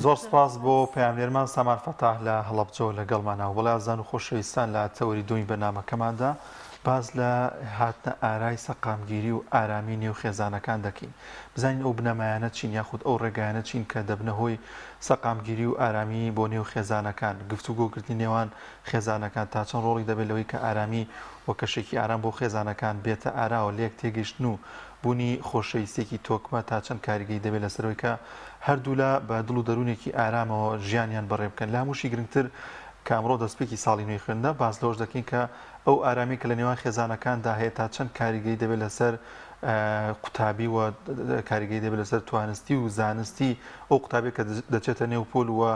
زۆر سپاس بۆ پەیامێرمان سامان فەتاح لە هەڵەبجەوە لەگەڵمانەوە وڵای ئازان و خۆشەویستان لە تەوەری دومی بەنامەکەماندا باز لە هاتنە ئارای سەقامگیری و ئارامی نێو خێزانەکان دەکەین بزانین ئەو بنەمایانە چین یاخود ئەو ڕێگایانە چین کە دەبنە هۆی سەقامگیری و ئارامی بۆ نێو خێزانەکان گفتوگۆکردنی نێوان خێزانەکان تا چەند ڕۆڵی دەبێت لەوەی کە ئارامی وە کەشێکی ئارام بۆ خێزانەکان بێتە ئاراوە لێک تێگەیشتن و بوونی خۆشەویستێکی تۆکمە تا چەند کاریگەی دەبێت لەسەرەوەی کە هەردوو لە بە دڵ و دەروونێکی ئارامەوە ژیانیان بەڕێ بکەن لە هەمووشی گرنگتر کامڕۆ دەستپێکی ساڵی نوێی خوێندە باز لەوەش دەکەین کە ئەو ئارامی کە لە نێوان خێزانەکاندا هەیە تا چەند کاریگەی دەبێت لەسەر قوتابی و کاریگەی دەبێت لەسەر توانستی و زانستی ئەو قوتابێک کە دەچێتە نێو پۆل وە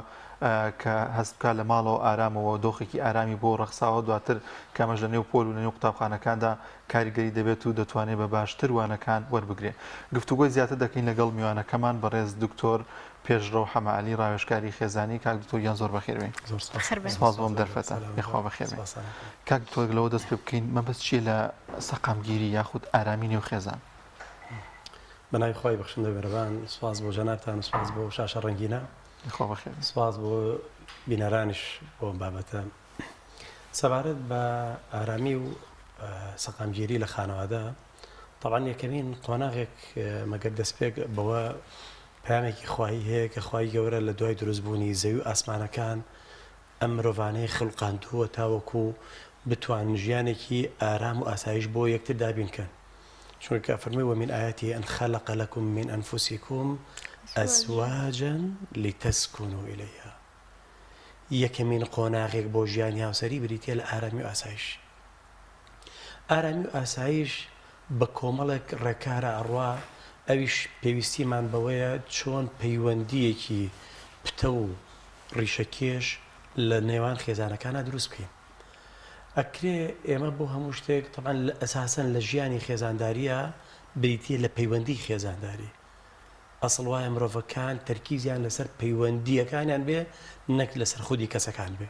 کە هەست بکات لە ماڵەوە ئارامەوە دۆخێکی ئارامی بۆ ڕەخساوە دواتر کامەش لە نێو پۆل و لە نێو قوتابخانەکاندا کاریگەری دەبێت و دەتوانێت بە باشتر وانەکان وەربگرێت. گفتوگۆی زیاتر دەکەین لەگەڵ میوانەکەمان بەڕێز دکتۆر پێشڕەو حەمەعەلی ڕاوێژکاری خێزانی کاک دکتۆر یان زۆر بەخێربێن. سپاس بۆم دەرفەتە یخوا بەخێربێن. کاک دکتۆر لەوە دەست پێ بکەین مەبەست چیە لە سەقامگیری یاخود ئارامی نێو خێزان؟ بەناوی خۆی بەخشندە بەرەبان سپاس بۆ جەنابتان سپاس بۆ شاشە ڕەنگینە سپاس بۆ بینەرانیش بۆ بابەتە سەبارەت بە ئارامی و سەقامگیری لە خانەوادە طبعاً یەکەمین قۆناغێک مەگەر دەست پێ بەوە پامێکی خوایی هەیە کە خوای گەورە لە دوای دروستبوونی زەوی و ئاسمانەکان ئەم مرۆڤانەی خلقاندووە تاوەکو بتوان ژیانێکی ئارام و ئاسایش بۆ یەکتر دابینکەن چونکە فەرمووی ومن آیاته أن خلق لكم من أنفسكم أزواجا لتسكنوا إليها یەکەمین قۆناغێک بۆ ژیانی هاوسەری بریتە لە ئارامی و ئاسایش. ئارامی و ئاسایش بە کۆمەڵێک ڕێکارە ئەڕوا ئەویش پێویستیمان بەوەیە چۆن پەیوەندیەکی پتە و ڕیشەکێش لە نێوان خێزانەکانە دروست بکەین. ئەکرێ ئێمە بۆ هەموو شتێک تەمان ئەساسەن لە ژیانی خێزانداریە بریتە لە پەیوەندی خێزانداری. ئەسڵ وایە مرۆڤەکان تەرکیزیان لەسەر پەیوەندیەکانیان بێ نەک لەسەر خودی کەسەکان بێ.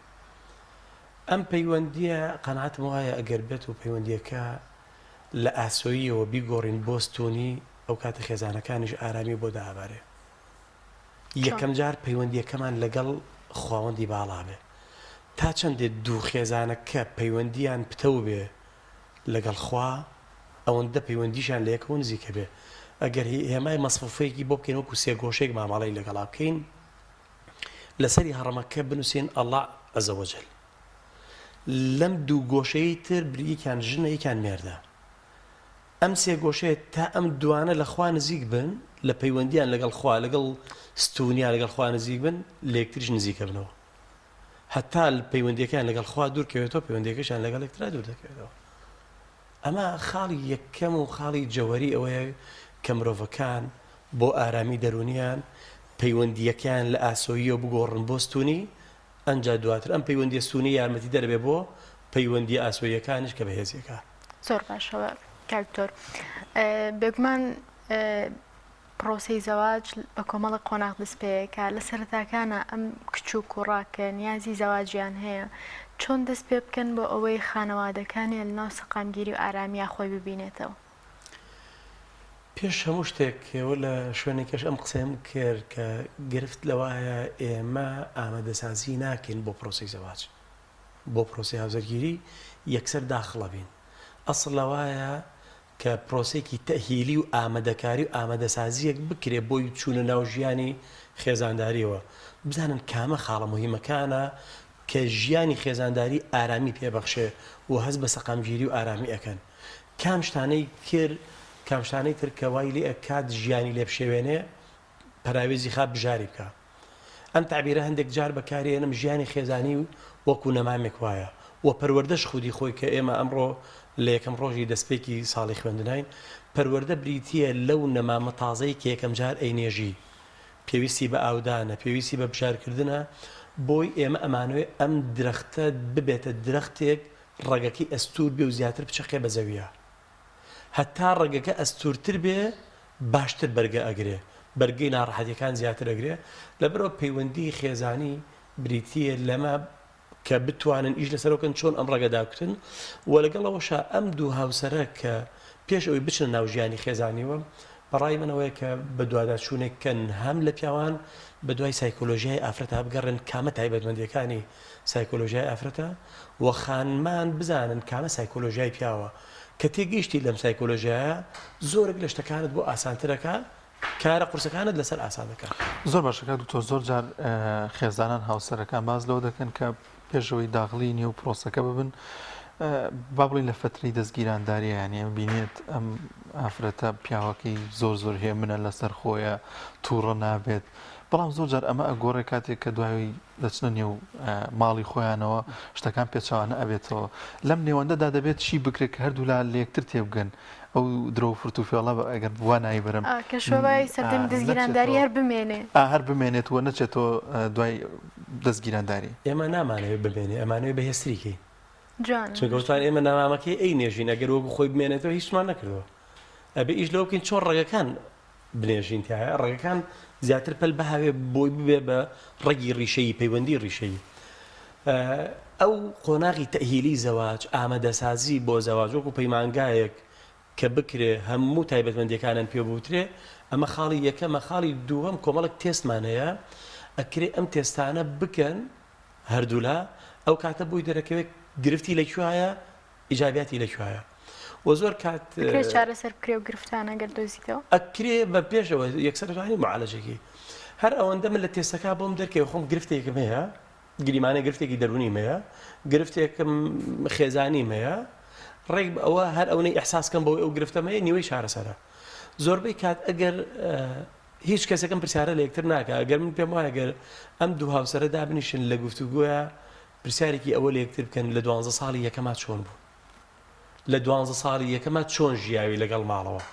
ئەم پەیوەندیە قەناعەتم وایە ئەگەر بێت و پەیوەندیەکە لە ئاسۆییەوە بیگۆڕین بۆستونی ئەو کاتە خێزانەکانیش ئارامی بۆ داهابارێ یەکەم جار پەیوەندیەکەمان لەگەڵ خواوەندی باڵا بێ تا چەندێ دوو خێزانەکە پەیوەندیان پتەو بێ لەگەڵ خوا ئەوەندە پەیوەندیشان لە یەکەوە نزیکە بێ ئەگەر هێمای مەسفوفەیەکی بۆ بکەین وەکو سێ گۆشێک ماماڵی لەگەڵا بکەین لەسەری هەڕەمەکە بنووسین ئەڵڵا عەزەوەجەل لەم دوو گۆشەی تر یەکیان ژنە یەکیان مێردە ئەم سێ گۆشەیە تا ئەم دوانە لە خوا نزیک بن لە پەیوەندیان لەگەڵ خوا لەگەڵ ستونیا لەگەڵ خوا نزیک بن لە یەکتریش نزیکە بنەوە هەتا پەیوەندیەکان لەگەڵ خوا دوورکەوێتەوە پەیوەندیەکەشیان لەگەڵ یەکترا دوور دەکەوێتەوە ئەمە خاڵی یەکەم و خاڵی جەوەری ئەوەیە کە مرۆڤەکان بۆ ئارامی دەرونیان پەیوەندیەکان لە ئاسۆییەوە بگۆڕن بۆ ستونی ئەنجا دواتر ئەم پەیوەندی ستونی یارمەتی دەربێ بۆ پەیوەندی ئاسۆیەکانش کە بەهێزیەکە زۆر باشەوە کاکتۆر بێگومان پرۆسی زەواج بە کۆمەڵی قۆناغ دەست پێیەکە لە سەرەتاکانە ئەم کچ و کوڕاکە نیازی زەواجیان هەیە چۆن دەست پێ بکەن بۆ ئەوەی خانەوادەکانی لە ناو سەقامگیری و ئارامیە خۆی ببینێتەوە پێش هەموو شتێکەوە لە شوێنێکەش ئەم قسەم کرد کە گرفت لەوایە ئێمە ئامادەسازی ناکەین بۆ پرۆسی زەواج بۆ پرۆسی هاوزەرگیری یەکسەر داخڵە بین ئەسڵ لەوایە کە پرۆسێکی تەهیلی و ئامادەکاری و ئامادەسازیەک بکرێ بۆی چوونە ناو ژیانی خێزانداریەوە بزانن کامە خاڵە مهمەکانە کە ژیانی خێزانداری ئارامی پێبەخشێ و هەست بە سەقامگیری و ئارامی ئەەکەن کام شتانەی کرد کامشتانەی تر کە وای لێ ئەکات ژیانی لێ بشێوێنێ پەراوێزی خاب بژاری بکە ئەم تعبیرە هەندێک جار بەکارێنم ژیانی خێزانی و وەکو نەمامێک وایە و پەروەردەش خودی خۆی کە ئێمە ئەمڕۆ لە یەکەم ڕۆژی دەستپێکی ساڵی خوێندنین پەروەردە بریتیە لەو نەمامە تازەی کە یەکەم جار ئەینێژی پێویستی بە ئاودانە پێویستی بە بژارکردنە بۆی ئێمە ئەمانوێ ئەم درەختە ببێتە درەختێک ڕێگەکەی ئەستور بێ و زیاتر بچەقێ بە زەویە هەتا ڕێگەکە ئەستورتر بێ باشتر بەرگە ئەگرێ بەرگەی ناڕەحەتیەکان زیاتر ئەگرێ لەبەرەوە پەیوەندی خێزانی بریتیە لەمە کە بتوانن ئیش لەسەرەوەکەن چۆن ئەم ڕێگەداکتن و لەگەڵەوەشە ئەم دوو هاوسەرە کە پێش ئەوەی بچن ناو ژیانی خێزانیوە بەڕای منەوەی کە بە دوواداچوونێککەن هەم لە پیاوان بە دوای سایکۆلۆژیای ئافرەتە بگەڕن کامە تایبەتمەندیەکانی سایکۆلۆژیای ئافرەتە و خانمان بزانن کامە سایکۆلۆژیای پیاوە کە تێگەیشتی لەم سایکۆلۆژیایە زۆرێک لە شتەکانت بۆ ئاسانترەکە کارە قورسەکانت لەسەر ئاسان دەکات زۆر باشەکە دوکتۆر زۆر جار خێزانان هاوسەرەکان باز لەوە دەکەن کە پێشەوەی داغڵی نیە و پرۆسەکە ببن با بڵین لە فتری دەستگیرانداریە یانە بینێت ئەم ئافرەتە پیاوەکەی زۆر زۆر هێمنە لەسەر خۆیە تووڕە نابێت بەڵام زۆر جار ئەمە ئەگۆڕێ کاتێک کە دوایی دەچنە نێو ماڵی خۆیانەوە شتەکان پێچوانە ئەبێتەوە لەم نێوەندەدا دەبێت چی بکرێت کە هەردوو لا لە یەکتر تێبگەن ئەو درۆ فرت و فێڵە ئەگەر بووە نایی بەرم کە شۆبای سەردەمی دەستگیرانداری هەر بمێنێ هەر بمێنێت وە نەچێتەوە دوای دەستگیرانداری ئێمە نامانەوێت بمێنێ ئەمانەوێت بەهێستریکی جوان چونکەوتان ئێمە نامامەکەی ئەی نێژین ئەگەر وەکو خۆی بمێنێتەوە هیچمان نەکردەوە ئەبێ ئیش لەو بکەین چۆن ڕێگەکان بنێژین تایە ڕێگەکان زیاتر پەل بەهاوێ بۆی ببێ بە ڕێگی ڕیشەی پەیوەندی ڕیشەی ئەو قۆناغی تەهیلی زەواج ئامادەسازی بۆ زەواج وەکو پەیمانگایەک کە بکرێ هەموو تایبەتمەندیەکانن پێ بوترێ ئەمە خاڵی یەکەمە خاڵی دووەم کۆمەڵک تێستمان هەیە ئەکرێ ئەم تێستانە بکەن هەردوولا ئەو کاتە بووی دەرەکەوێت گرفتی لەکوایە ئیجابیاتی لەکوایە و زۆر کات چارەسەر بکرێ و گرفتانە گەر دۆزیتەوە ئەکرێ بە پێشەوە یەکسەرانی معالەجێکی هەر ئەوەندە من لە تێستەکە بۆم دەرکەوە خۆم گرفتێکم هەیە گریمانە گرفتێکی دەرونیم هەیە گرفتێکم خێزانیم هەیە ڕێک ئەوە هەر ئەوەی ئەحساسکەم بۆ ئەو گرفتەمەیە نیوەی چارەسەرە زۆربەی کات ئەگەر هیچ کەسێکم پرسیارە لە یەکتر ناکە ئەگەر من پێم وایە گەر ئەم دوو هاوسەرە دابنیشن لە گفتوگۆیە پرسیارێکی ئەوە لە یەکتر بکەن لە 12 ساڵی یەکەما چۆن بوو لە 12 ساڵی یەکەما چۆن ژیاوی لەگەڵ ماڵەوە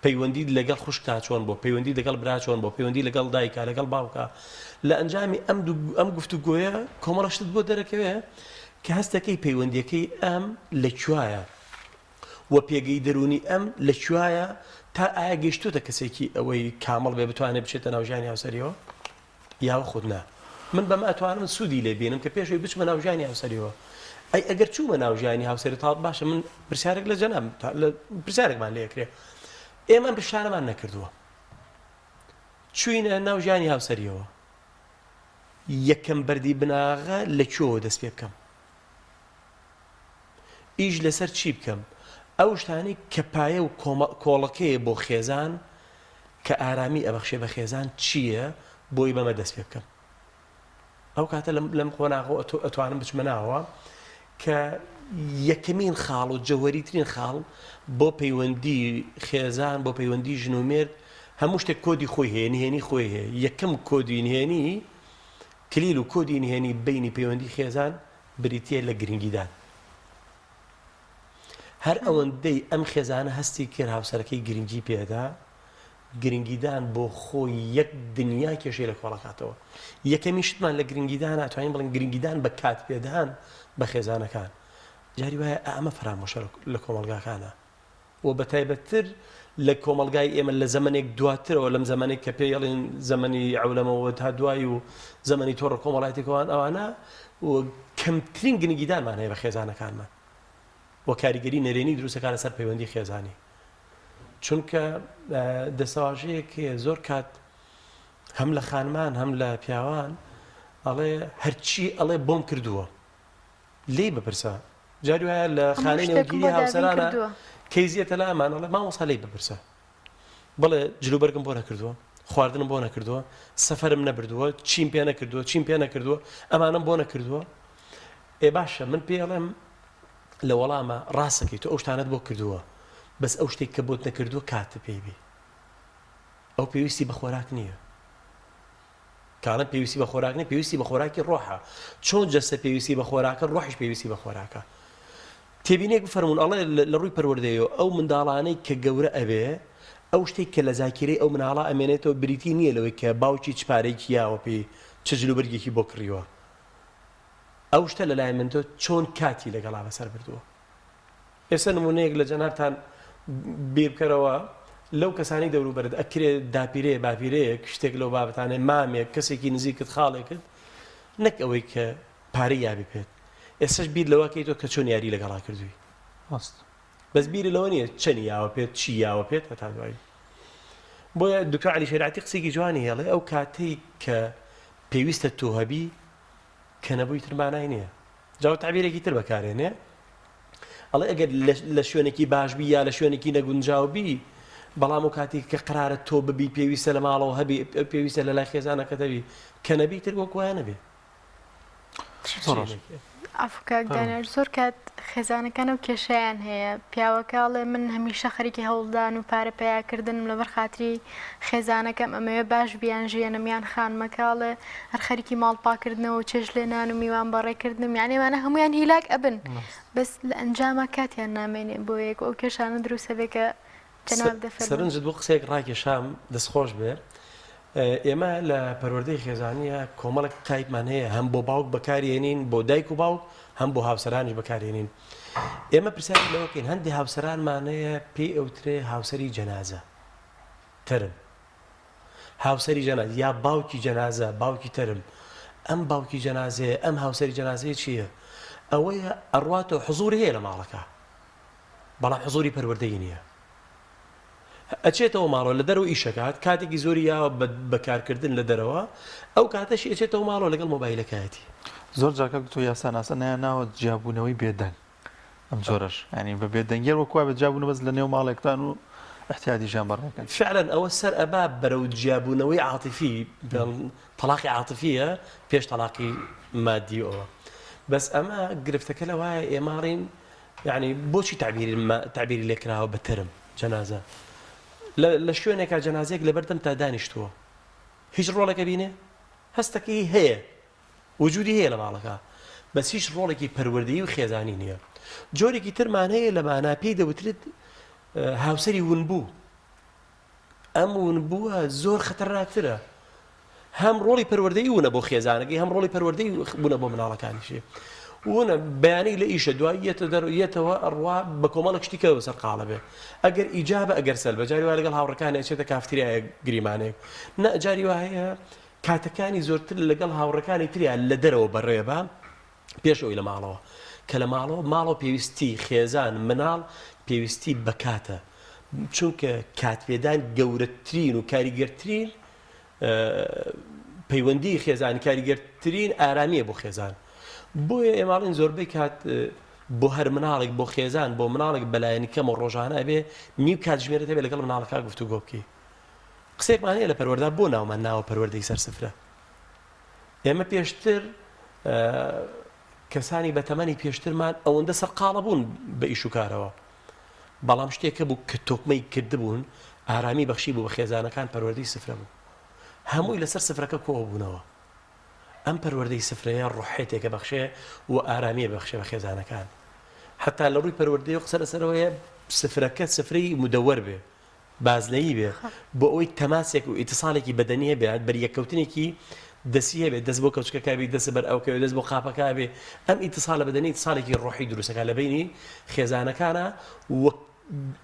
پەیوەندی لەگەڵ خوشتا چۆن بۆ پەیوەندی لەگەڵ برا چۆن بۆ پەیوەندی لەگەڵ دایکا لەگەڵ باوکە لە ئەنجامی ئەم گفتوگۆیە کۆمەڵەشت بۆ دەرەکەوێ کە هەستەکەی پەیوەندیەکەی ئەم لەکوایە و پێگەی دەرونی ئەم لەکوایە تا ئایا گەیشتوتە کەسێکی ئەوەی کامەڵ بێ بتوانێت بچێتە ناوژانی هاوسەریەوە یاوە خودنا من بەمە ئەتوانم سوودی لێ بێنم کە پێشەوەی بچمە ناوژانی هاوسەریەوە ئەی ئەگەر چوومە ناوژانی هاوسەری تا باشە من پرسیارێک لە جەناب پرسیارێکمان لێکرێ ئێمە پیشانەمان نەکردووە چوینە ناو ژیانی هاوسەریەوە یەکەم بەردی بناغە لەکوێوە دەست پێ بکەم ئیش لەسەر چی بکەم ئەو شتانی کە پایە و کۆڵەکەیە بۆ خێزان کە ئارامی ئەبەخشێ بە خێزان چییە بۆی بەمە دەست پێ بکەم ئەو کاتە لەم خۆناغۆ ئەتوانم بچمە ناوە کە یەکەمین خاڵ و جەوەریترین خاڵ بۆ پەیوەندی خێزان بۆ پەیوەندی ژن و مێرد هەموو شتێک کۆدی خۆی هەیە نهێنی خۆی هەیە یەکەم کۆدی نهێنی کلیل و کۆدی نهێنی بینی پەیوەندی خێزان بریتیە لە گرنگیدان هەر ئەوەندەی ئەم خێزانە هەستی کرد هاوسەرەکەی گرنگی پێدا گرنگیدان بۆ خۆی یەک دنیا کێشەی لە کۆڵەکاتەوە یەکەمی شتمان لە گرنگیدان ئەتوانین بڵین گرنگیدان بە کات پێدان بە خێزانەکان جاری وایە ئەمە فرامۆشە لە کۆمەلگاکانە و بە تایبەتتر لە کۆمەلگای ئێمە لە زەمانێک دواترەوە لەم زەمانێک کە پێڵێن زەمەنی عەولەمەوە تا دوای و زەمەنی تۆڕە کۆمەڵایەتێکەوەیان ئەوانە و کەمترین گرنگیدانمان هەیە بە خێزانەکانمان و کاریگەری نەرێنی دروستەکانە سەر پەیوەندی خێزانی چونکە دەسەواژەیەکێ زۆر کات هەم لە خانمان هەم لە پیاوان ئەڵێ هەرچی ئەڵێ بۆم کردووە لێی بپرسە جاری وایە لە خانەی نێوگیری هاوسەرانە کەیزیەتە لە ئەمان ئەڵێ مامۆستا لێی بپرسە بڵێ جلوبەرگم بۆ نەکردووە خواردنم بۆ نەکردووە سەفەرم نەبردووە چیم پێ نەکردووە چیم پێ نەکردووە ئەمانم بۆ نەکردووە ئێ باشە من پێڵێم لە وەڵامە ڕاستەکەی تۆ ئەو شتانت بۆ کردووە بەس ئەو شتێک کە بۆت نەکردووە کاتە پێیبی ئەو پێویستی بە خۆراک نییە کاڵم پێویستی بە خۆراک نیە پێویستی بە خۆراکی ڕۆحە چۆن جەستە پێویستی بە خۆراکە ڕۆحیش پێویستی بە خۆراکە تێبینێک بفەرمونون ئەڵێ لە ڕووی پەروەردەیەوە ئەو منداڵانەی کە گەورە ئەبێ ئەو شتێک کە لە زاکیرەی ئەو مناڵە ئەمێنێتەوە بریتی نییە لەوەی کە باوکی چپارێکی یاوە پێی چ جلوبەرگێکی بۆ کڕیوە ئەو شتە لەلای من تۆ چۆن کاتی لەگەڵا بەسەر بردووە ئێستا نمونەیەک لە جەنابتان بیر بکەرەوە لەو کەسانی دەوروبەرت ئەکرێ داپیرەیە باپیرەیەک شتێک لەو بابەتانێ مامێک کەسێکی نزیکت خاڵێکت نەک ئەوەی کە پارەی یابی پێت ئێستاش بیر لەوەکەی تۆ کە چۆن یاری لەگەڵا کردووی بەس بیری لەوە نییە چەنی یاوە پێت چی یاوە پێت هەتا دوایی بۆیە دکتۆر عەلی شێرعەتی قسێکی جوانی هێڵێ ئەو کاتەی کە پێویستە تۆ هەبی کە نەبووی ترمانای نییە جاوە تعبیرێکی تر بەکارێنێ ئەڵێ ئەگەر لە شوێنێکی باشبی یا لە شوێنێکی نەگونجاوبی بەڵام و کاتی کە قرارە تۆ ببی پێویستە لە ماڵەوە هەبی پێویستە لە لای خێزانەکەتەوی کە نەبی تر وەکوایە نەبێ ئەفکە گەنەر زۆر کات خێزانەکان و کێشیان هەیە پیاوەکەڵێ من هەمیشە خەریکی هەوڵدان و پارە پیاکردنم لەبەر خاتری خێزانەکەم ئەمەوێ باش بیان ژیانەمیان خانمەکاڵێ هەر خەریکی ماڵپاکردنەوە و چێژ لێنان و میوان بەڕێکردنم یانێمانە هەمویان هیلاک ئەبن بەس لە ئەنجامە کاتیان نامێنێ بۆ یەک ئەو کێشانە دروستە بێ کە جەناب دەفەرمێ سەرنجت بۆ قسەیەک ڕاکێشام دەستخۆش بێ ئێمە لە پەروەردەی خێزانیە کۆمەڵک تایپمان هەیە هەم بۆ باوک بەکارهێنین بۆ دایک و باوک هەم بۆ هاوسەرانیش بەکارهێنین ئێمە پرسیاری لەوەکەین هەندی هاوسەرانمانەیە پێی ئەوترێ هاوسەری جەنازە تەرم هاوسەری جەنازە یا باوکی جەنازە باوکی تەرم ئەم باوکی جەنازەیە ئەم هاوسەری جەنازەیە چییە ئەوەیە ئەڕواتەوە حزوری هەیە لە ماڵەکە بەڵام حزوری پەروەردەی نییە ئەچێتەوە ماڵەوە لە دەرەوە ئیشەکات کاتێکی زۆری یاوە بەکارکردن لە دەرەوە ئەو کاتەشی ئەچێتەوە ماڵەوە لەگەڵ مۆبایلەکەیەتی زۆر جاکە تۆ یاساناسە ناوە جیابوونەوەی بێدەنگ ئەم جۆرەش ینی بە بێدەنگێر وەکوای بە جیابوون بەس لە نێو ماڵێکتان و احتیاجی ژیان بەڕێکەکەن فعلا ئەوە سەر ئەبا بەرەو جیابوونەوەی عاتیفی تەلاقی عاتیفیە پێش تەلاقی مادیەوە بەس ئەمە گرفتەکە لەوایە ئێماڕین یعنی بۆچی تعبیری لێکراوە بە تەرم جەنازە لە شوێنێکا جەنازەیەک لەبەردەم تا دانیشتووە هیچ ڕۆڵێکە بینێ هەستەکەی هەیە وجودی هەیە لە ماڵەکە بەس هیچ ڕۆڵێکی پەروەردەیی و خێزانی نییە جۆرێکی ترمان هەیە لە ماناپێی دەوترێت هاوسەری ونبوو ئەم ونبووە زۆر خەتەرناکترە هەم ڕۆڵی پەروەردەیی وونە بۆ خێزانەکەی هەم ڕۆڵی پەروەردەیی بوونە بۆ مناڵەکانیشێ وونە بەیانی لە ئیشە دوای یەتەوە ئەڕوا بە کۆمەڵک شتیکەوە سەر قاڵە بێ ئەگەر ئیجابە ئەگەر سەلبە جاری وایە لەگەڵ هاوڕەکانی ئەچێتە کافتریایە گریمانەیە نە جاری وایە کاتەکانی زۆرتر لەگەڵ هاوڕەکانی تریان لە دەرەوە بەڕێبە پێشەوەی لە ماڵەوە کە لە ماڵەوە پێویستی خێزان مناڵ پێویستی بەکاتە چونکە کاتپێدان گەورەترین و کاریگەرترین پەیوەندی خێزان کاریگەرترین ئارامیە بۆ خێزان بۆیە ئێماڵین زۆربەی کات بۆ هەر مناڵێک بۆ خێزان بۆ مناڵێک بەلایەنی کەم و ڕۆژانە بێ نیو کاتژمێرە هەبێت لەگەڵ مناڵەکە گفتوگۆ بکەی قسێکمان هەیە لە پەروەردا بۆ ناومان ناوە پەروەردەی سەر سفرە ئێمە پێشتر کەسانی بەتەمەنی پێشترمان ئەوەندە سەرقاڵە بوون بە ئیش و کارەوە بەڵام شتێکە بوو کە تۆکمەی کردبوون ئارامی بەخشی بوو بە خێزانەکان پەروەردەی سفرە بوو هەمووی لەسەر سفرەکە کۆوە بوونەوە ئەم پەروەردەی سفرەیە ڕوحێتێکە بەخشێ و ئارامیە بەخشێ بە خێزانەکان حتا لە ڕووی پەروەردەی و قسە لەسەرەوەیە سفرەکە سفرەی مدەوەر بێ بازنەیی بێ بۆ ئەوەی تەماسێک و ئیتیساڵێکی بەدەنی هەبێ بەریەکەوتنێکی دەسی هەبێ دەست بۆ کەوچکەکە بێ دەست بەر ئەوکەوێ دەست بۆ قاپەکە بێ ئەم ئیتیساڵە بەدەنی ئیتیساڵێکی ڕۆحی دروستەکە لە بینی خێزانەکانە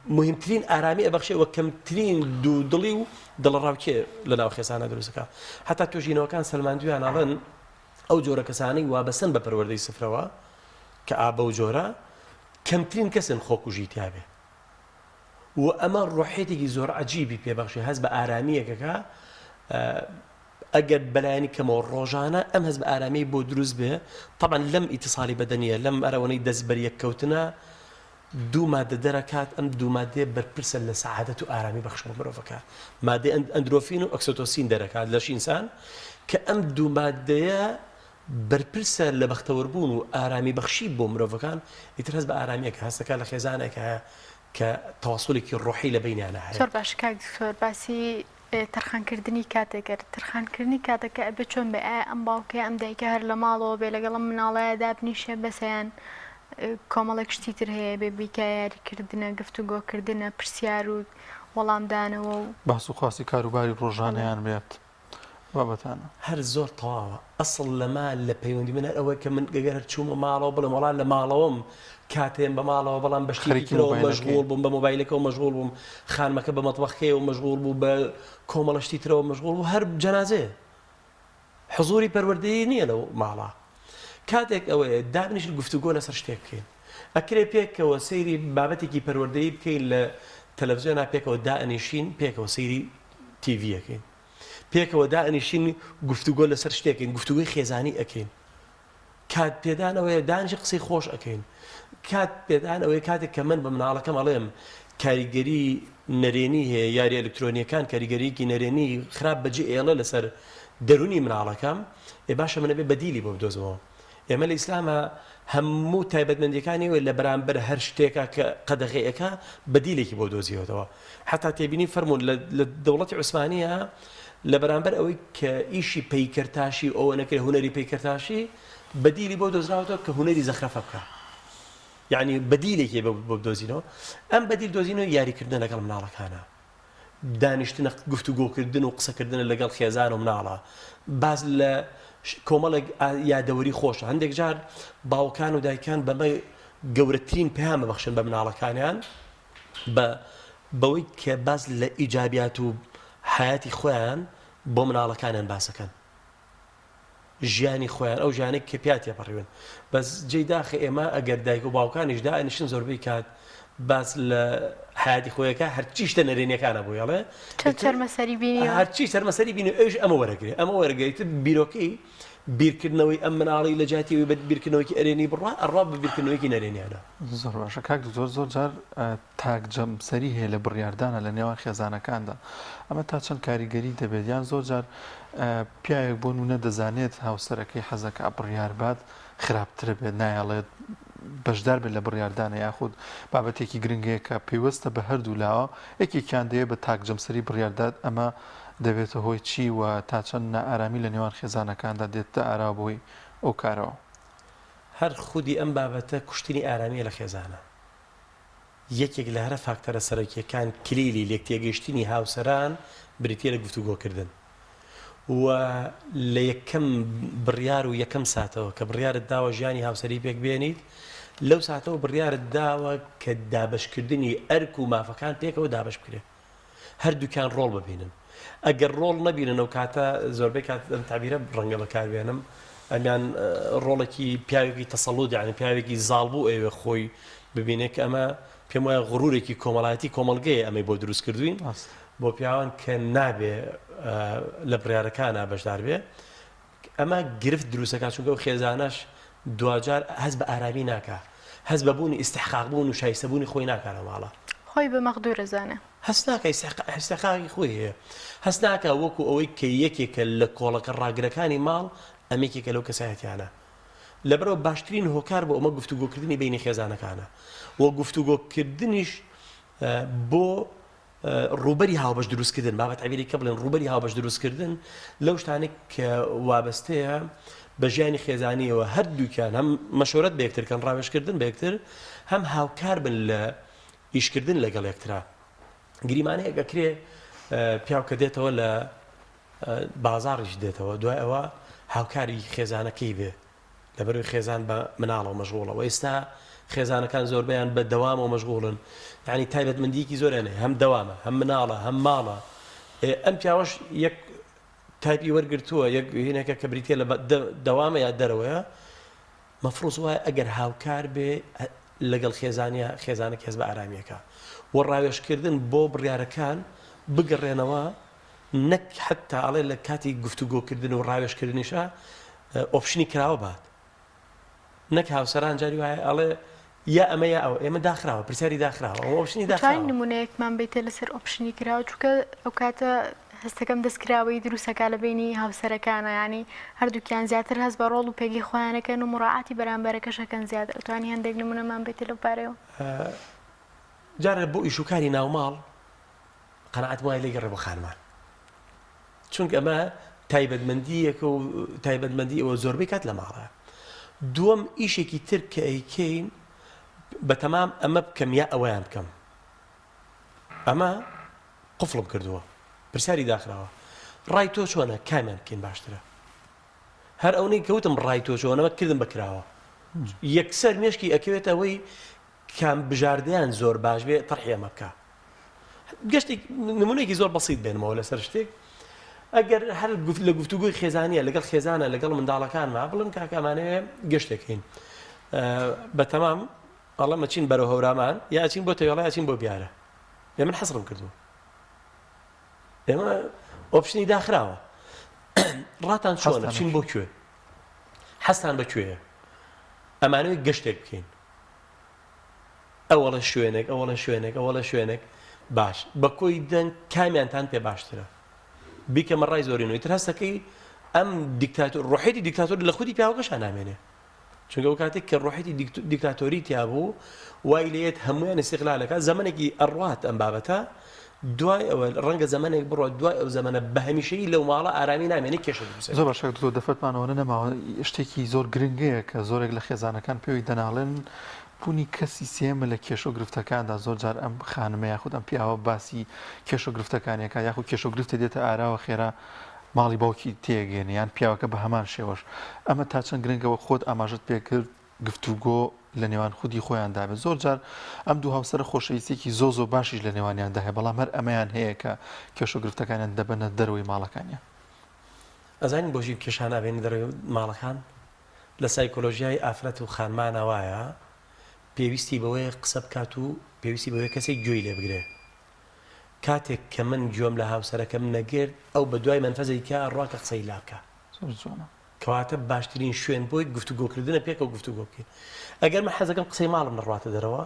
مهمترین ئارامی ئەبەخشێ وە کەمترین دوودڵی و دڵڕاوکێ لە ناو خێزانە دروستەکە حتا توێژینەوەکان سەلماندویان ئاڵن ئەو جۆرە کەسانەی وابەسن بە پەروەردەی سفرەوە کە ئابە و جۆرە کەمترین کەسن خۆکوژی تیابێ و ئەمە ڕۆحێتێکی زۆر عەجیبی پێبەخشێ هەست بە ئارامiyەکەکە ئەگەر بەلایەنی کەمەوە ڕۆژانە ئەم هەست بە ئارامی بۆ دروست بێ طبعا لەم ئیتیساڵی بەدەنیە لەم ئەرەوەنەی دەست بەریەککەوتنە دوو مادە دەرەکات ئەم دوو مادێ بەرپرسە لە سەعادەت و ئارامی بەخش بۆ مرۆڤەکە مادەی ئەندرۆفین و ئۆکسیتۆسین دەرەکات لەش ئینسان کە ئەم دوو مادەیە بەرپرسە لە بەختەوەربوون و ئارامی بەخشی بۆ مرۆڤەکان ئیتر هەست بە ئارامiyەکە هەستەکە لە خێزانێکە کە تەواصولێکی ڕۆحی لە بینیانە هەیە زۆر باش کاک دکتۆر باسی تەرخانکردنی کاتێکەر تەرخانکردنی کاتەکە ئەبێ چۆن بێ ئایا ئەم باوکەیە ئەم دایکە هەر لە ماڵەوە بێ لەگەڵم مناڵەیە دابنیشە بەسەیان کۆمەڵێک شتی تر هەیە بێ بیکە یاریکردنە گفتوگۆکردنە پرسیار و وەڵامدانەوە و باس و خواسی کاروباری ڕۆژانەیان بێت بابەتانە هەر زۆر تەواوە ئەسڵ لەما لە پەیوەندی منە ئەوەی کە من گەگەر چوومە ماڵەوە بڵێم وەڵام لە ماڵەوەم کاتێن بە ماڵەوە بەڵام بەشتێکەوە مەشغوڵ بووم بە مۆبایلەکەەوە مەشغوڵ بووم خانمەکە بە مەتبەخەکەیەوە مەشغوڵ بوو بە کۆمەڵەشتی ترەوە مەشغوڵ و هەر جەنازێ حزوری پەروەردەیی نییە لەو ماڵە کاتێک ئەوەیە دابنیش گفتوگۆ لەسەر شتێک بکەین ئەکرێ پێکەوە سەیری بابەتێکی پەروەردەیی بکەین لە تەلەڤیزیۆنا پێکەوە دائەنیشین پێکەوە سەیری تیڤیەکەین پێکەوە دائەنیشین گفتوگۆ لەسەر شتێکین گفتوگۆی خێزانی ئەکەین کات پێدانەوەی دانیش قسەی خۆش ئەەکەین کات پێدان ئەوەی کاتێک کە من بە مناڵەکەم ئەڵێم کاریگەری نەرێنی هەیە یاری ئەلکترۆنیەکان کاریگەریکی نەرێنی خراپ بەجێ ئێڵە لەسەر دەرونی مناڵەکەم ێ باشە منە بێ بەدیلی بۆ بدۆزمەوە ئێمە لە ئیسلامە هەموو تایبەتمەندیەکانی وێ لە بەرامبەر هەر شتێکە کە قەدەغەیەکە بەدیلێکی بۆ دۆزیەوەتەوە حتا تێبینی فەرمونون لە دەوڵەتی عوسمانیە لە بەرامبەر ئەوەی کە ئیشی پەیکەرتاشی ئەوە نەکرێ هونەری پەیکەرتاشی بەدیلی بۆ دۆزراوەوە کە هونەری زەخرەفە بکە یعنی بەدیلێکی بۆ بدۆزینەوە ئەم بەدیل دۆزینەوە یاریکردن لەگەڵ مناڵەکانە دانیشتنە گفتوگۆکردن و قسەکردن لەگەڵ خێزان و مناڵە باز لە کۆمەڵێک یادەوەری خۆشە هەندێک جار باوکان و دایکان بەمە گەورەترین پەیامە بەخشن بە مناڵەکانیان بەوەی کە باز لە ئیجابیات و حیاتی خۆیان بۆ مناڵەکانیان باسەکەن ژیانی خۆیان ئەو ژیانێک کە پیاتێ پەڕیون بەس جێی داخە ئێمە ئەگەر دایک و باوکانیش دائەنیشتن زۆربەی کات باس لە حیاتی خۆیەکە هەرچی شتە نەرێنیەکانە بۆ یاڵێ چەرمەسەری بینی هەرچی سەرمەسەری بینی ئەوش ئەمە وەرەگرێت ئەمە وەرەگریت بیرۆکەی بیرکردنەوەی ئەم مناڵی لە جاتیەوەی بە بیرکردنەوەی ئەرێنی بڕوا ئەڕوا بە بیرکردنەوەی نەرێنیانە زۆر باشە کاک زۆر جار تاکجەمسەری هەیە لە بڕیاردانە لە نێوان خێزانەکاندا ئەمە تا چەند کاریگەری دەبێت یان زۆر جار پیاوێک بۆ نونە دەزانێت هاوسەرەکەی حەزەکە بڕیاربات خراپترە بێت نایەڵێت بەشدار بێت لە بڕیاردانە یاخود بابەتێکی گرنگەیە کە پێوەستە بە هەردوو لاوە یەکێکیان دەیە بە تاکجەمسەری بڕیاردات ئەمە دەبێتە هۆی چی و تا چەند نائارامی لە نێوان خێزانەکاندا دێتە ئارابووی ئەو کارەوە هەر خودی ئەم بابەتە کوشتنی ئارامیە لە خێزانە یەکێک لە هەرە فاکتەرە سەرەکیەکان کلیلی لێکتێگەیشتنی هاوسەران بریتە لە گفتوگۆکردن و لە یەکەم بڕیار و یەکەم ساتەوە کە بڕیارت داوە ژیانی هاوسەری پێک بێنیت لەو ساتەوە بڕیارت داوە کە دابشکردنی ئەرک و مافەکان پێکەوە دابش بکرێت هەردووکیان ڕۆڵ ببینن ئەگەر ڕۆڵ نەبینن و کاتە زۆربەی کات تابیرە ڕەنگە بەکاربێنم ئەمیان ڕۆڵێکی پیاوێکی تەسەڵود یعنی پیاوێکی زاڵبوو ئێوە خۆی ببینێت کە ئەمە پێم وایە غڕورێکی کۆمەڵایەتی کۆمەڵگەیە ئەمەی بۆ دروست کردوین بۆ پیاوان کە نابێ لە بڕیارەکانە بەشدار بێ ئەمە گرفت دروستەکە چونکە و خێزانەش دوجار هەست بە ئارامی ناکە هەست بەبوونی ئیستحقاق بوون و شایستەبوونی خۆی ناکە لە ماڵە خۆی بە مەقدورە زانە هەست ناکە ئیستحقاقی خۆی هەیە هەست ناکە وەکو ئەوەی کە یەکێکە لە کۆڵەکە ڕاگرەکانی ماڵ ئەمێکێکە لەو کەسایەتیانە لەبەرەوە باشترین هۆکار بۆ ئەمە گفتوگۆکردنی بینی خێزانەکانە و گفتوگۆکردنیش بۆ ڕوبەری هاوبەش دروستکردن بابەت عبیری کە بڵێن ڕوبەری هاوبەش دروستکردن لەو شتانێک کە وابەستەیە بە ژیانی خێزانیەوە هەردووکیان هەم مەشورەت بە یەکترکەن ڕاوێژکردن بە یەکتر هەم هاوکار بن لە ئیشکردن لەگەڵ یەکترا گریمانەیە گەکرێ پیاو کە دێتەوە لە بازاڕیش دێتەوە دوای ئەوە هاوکاری خێزانەکەی بێ لەبەروی خێزان بە مناڵەوە مەشغوڵەوە ئێستا خێزانەکان زۆربیان بە دەوامەوە مەشغوڵن یعنی تایبەتمەندیەکی زۆرێنێ هەم دەوامە هەم مناڵە هەم ماڵە ئەم پیاوەش یەک تایپی وەرگرتووە یەک هینێکە کە بریتە لە دەوامە یا دەرەوەیە مەفروض وایە ئەگەر هاوکار بێ لەگەڵ خێزانە کەس بە ئارامیەکە و ڕاوێژکردن بۆ بڕیارەکان بگەڕێنەوە نەک حتا ئەڵێ لە کاتی گفتوگۆکردن و ڕاوێژکردنیشە ئۆپشنی کراوە بات نەک هاوسەران جاری وایە ئەڵێ یا ئەمە یا ئەو ئێمە داخراوە پرسیاری داخراوە ئۆپشنی داخراوە نمونەیەکمان بیتە لەسەر ئۆپشنی کراوە چونکە ئەو کاتە هەستەکەم دەستکراوەی دروستەکە لە بینی هاوسەرەکانە ینی هەردووکیان زیاتر هەست بە ڕۆڵ و پێگی خۆیانەکەن و مڕاعاتی بەرامبەرەکەشەکەن زیاتر ئەتوانی هەندێک نمونەمان بێتە لەو پارەوە جارە بۆ ئیشوکاری ناوماڵ قەنەعەت وایە لێگەڕێ بۆ خانمان چونکە ئەمە تایبەتمەندیەکە و تایبەتمەندی ئەوە زۆربەی کات لە ماڵە دووەم ئیشێکی تر کە ئەیکەین بە تەمام ئەمە بکەم یا ئەوەیان بکەم ئەمە قفڵم کردووە پرسیاری داخراوە ڕای تۆ چۆنە کامیان بکەین باشترە هەر ئەوەی کەوتم ڕای تۆ چۆنەمە کردم بەکراوە یەکسەر مێشکی ئەکەوێت ئەوەی کام بژاردەیان زۆر باش بێ تەرحی ئەمە بکە گەشتێک نمونەیەکی زۆر بەسیط بێنمەوە لەسەر شتێک ئەگەر هەر لە گفتوگوی خێزانیە لەگەڵ خێزانە لەگەڵ منداڵەکانمە بڵم کاکەمانەیە گەشتێکین بە تەمام ئەڵە مەچین بەرەو هەورامان یا ئەچین بۆ تەوێڵە ئەچین بۆ بیارە من حەسڕم کردو ئێمە ئۆپشنی داخراوە ڕاتان چۆنە بچین بۆ کوێ حەستان بەکوێیە ئەمانەوەی گەشتێک بکەین ئەوەڵە شوێنێک ئەوەڵە شوێنێک ئەوەڵە شوێنێک باش بە کۆی دەنگ کامیانتان پێ باشترە بیکەمە ڕای زۆرینەوەی تر هەستەکەی ئەم دیکتاتۆر ڕۆحێتی دیکتاتۆر لە خودی پیاوەکەشان نامێنێ چونکە ئەو کاتێک کە ڕۆحێتی دیکتاتۆری تیا بوو وای لێت هەمویان استیقلالەکە زەمانێکی ئەڕوات ئەم بابەتە دوای ئەوە ڕەنگە زەمانێک بڕۆ دوای ئەو زەمانە بە هەمیشەیی لەو ماڵە ئارامی نامێنێ کێشە دروست زۆر باشە تۆ دەفەتمانەوە نەماوە شتێکی زۆر گرنگەیە کە زۆرێک لە خێزانەکان پێوی دەناڵێن بوونی کەسی سێمە لە کێش و گرفتەکاندا زۆر جار ئەم خانمە یاخود ئەم پیاوە باسی کێش و گرفتەکانیەکە یاخود کێش و گرفتە دێتە ئاراوە خێرا ماڵی باوکی تێگەێنی یان پیاوەکە بە هەمان شێوەش ئەمە تا چەند گرنگەوە خۆت ئاماژت پێکرد گفتوگۆ لە نێوان خودی خۆیان دابێت زۆر جار ئەم دوو هاوسەرە خۆشەویستێکی زۆ باشیش لە نێوانیان داهەیە بەڵام هەر ئەمەیان هەیە کە کێش و گرفتەکانیان دەبنە دەروی ماڵەکانیان ئەزانین بۆژی کێشان نابێنی دەروی ماڵەکان لە سایکۆلۆژیای ئافرەت و خانمانەوایە پێویستی بەوەی قسە بکات و پێویستی بەوەی کەسێک گوێی لێ بگرێ کاتێک کە من گوێم لە هاوسەرەکەم نەگرت ئەو بە دوای منفەزەی کە ڕواکە قسەی لا بکە کەواتە باشترین شوێن بۆی گفتوگۆکردنە پێکە و گفتوگۆ بکەین ئەگەر من حەزەکەم قسەی ماڵم نەڕاتە دەرەوە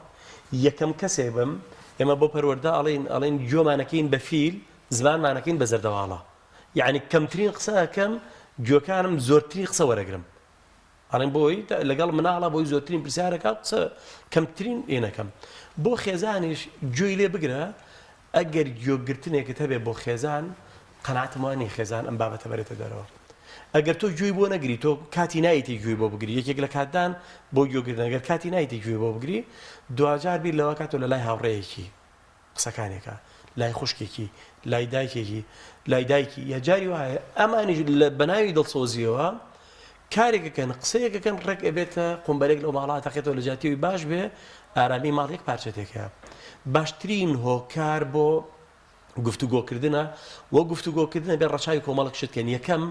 یەکەم کەسێ بم ئێمە بۆ پەروەردە ئەڵێن گوێمانەکەین بە فیل زمانمانەکەین بە زەردەواڵە یعنی کەمترین قسەکەم گوێکانم زۆرترین قسە وەرەگرم ئەڵێن بۆی لەگەڵ مناڵە بۆی زۆرترین پرسیارەکە قسە کەمترین ئێنەکەم بۆ خێزانیش گوێی لێ بگرە ئەگەر گوێگرتنێکت هەبێ بۆ خێزان قەناعەتم وانە خێزان ئەم بابەتە بەرێتە دەرەوە ئەگەر تۆ گوێی بۆ نەگری تۆ کاتی نایەتی گوێی بۆ بگری یەکێک لە کاتدان بۆ گوێگرتن ئەگەر کاتی نایەتی گوێی بۆ بگری دوجار بیر لەوە کاتۆ لە لای هاوڕێیەکی قسەکانێکە لای خوشکێکی لای دایکێکی لای دایکی یا جاری وایە ئەمانیش بەناوی دڵسۆزیەوە کارێکەکەن قسەیەکەکەن ڕێک ئەبێتە قومبەرێک لەو ماڵات تاقێتەوە لە جاتیەوەی باش بێ ئارامی ماڵێک پارچەتێکە باشترین هۆکار بۆ گفتوگۆکردنە وە گفتوگۆکردنە بێ ڕەچاوی کۆمەڵک شتکەن یەکەم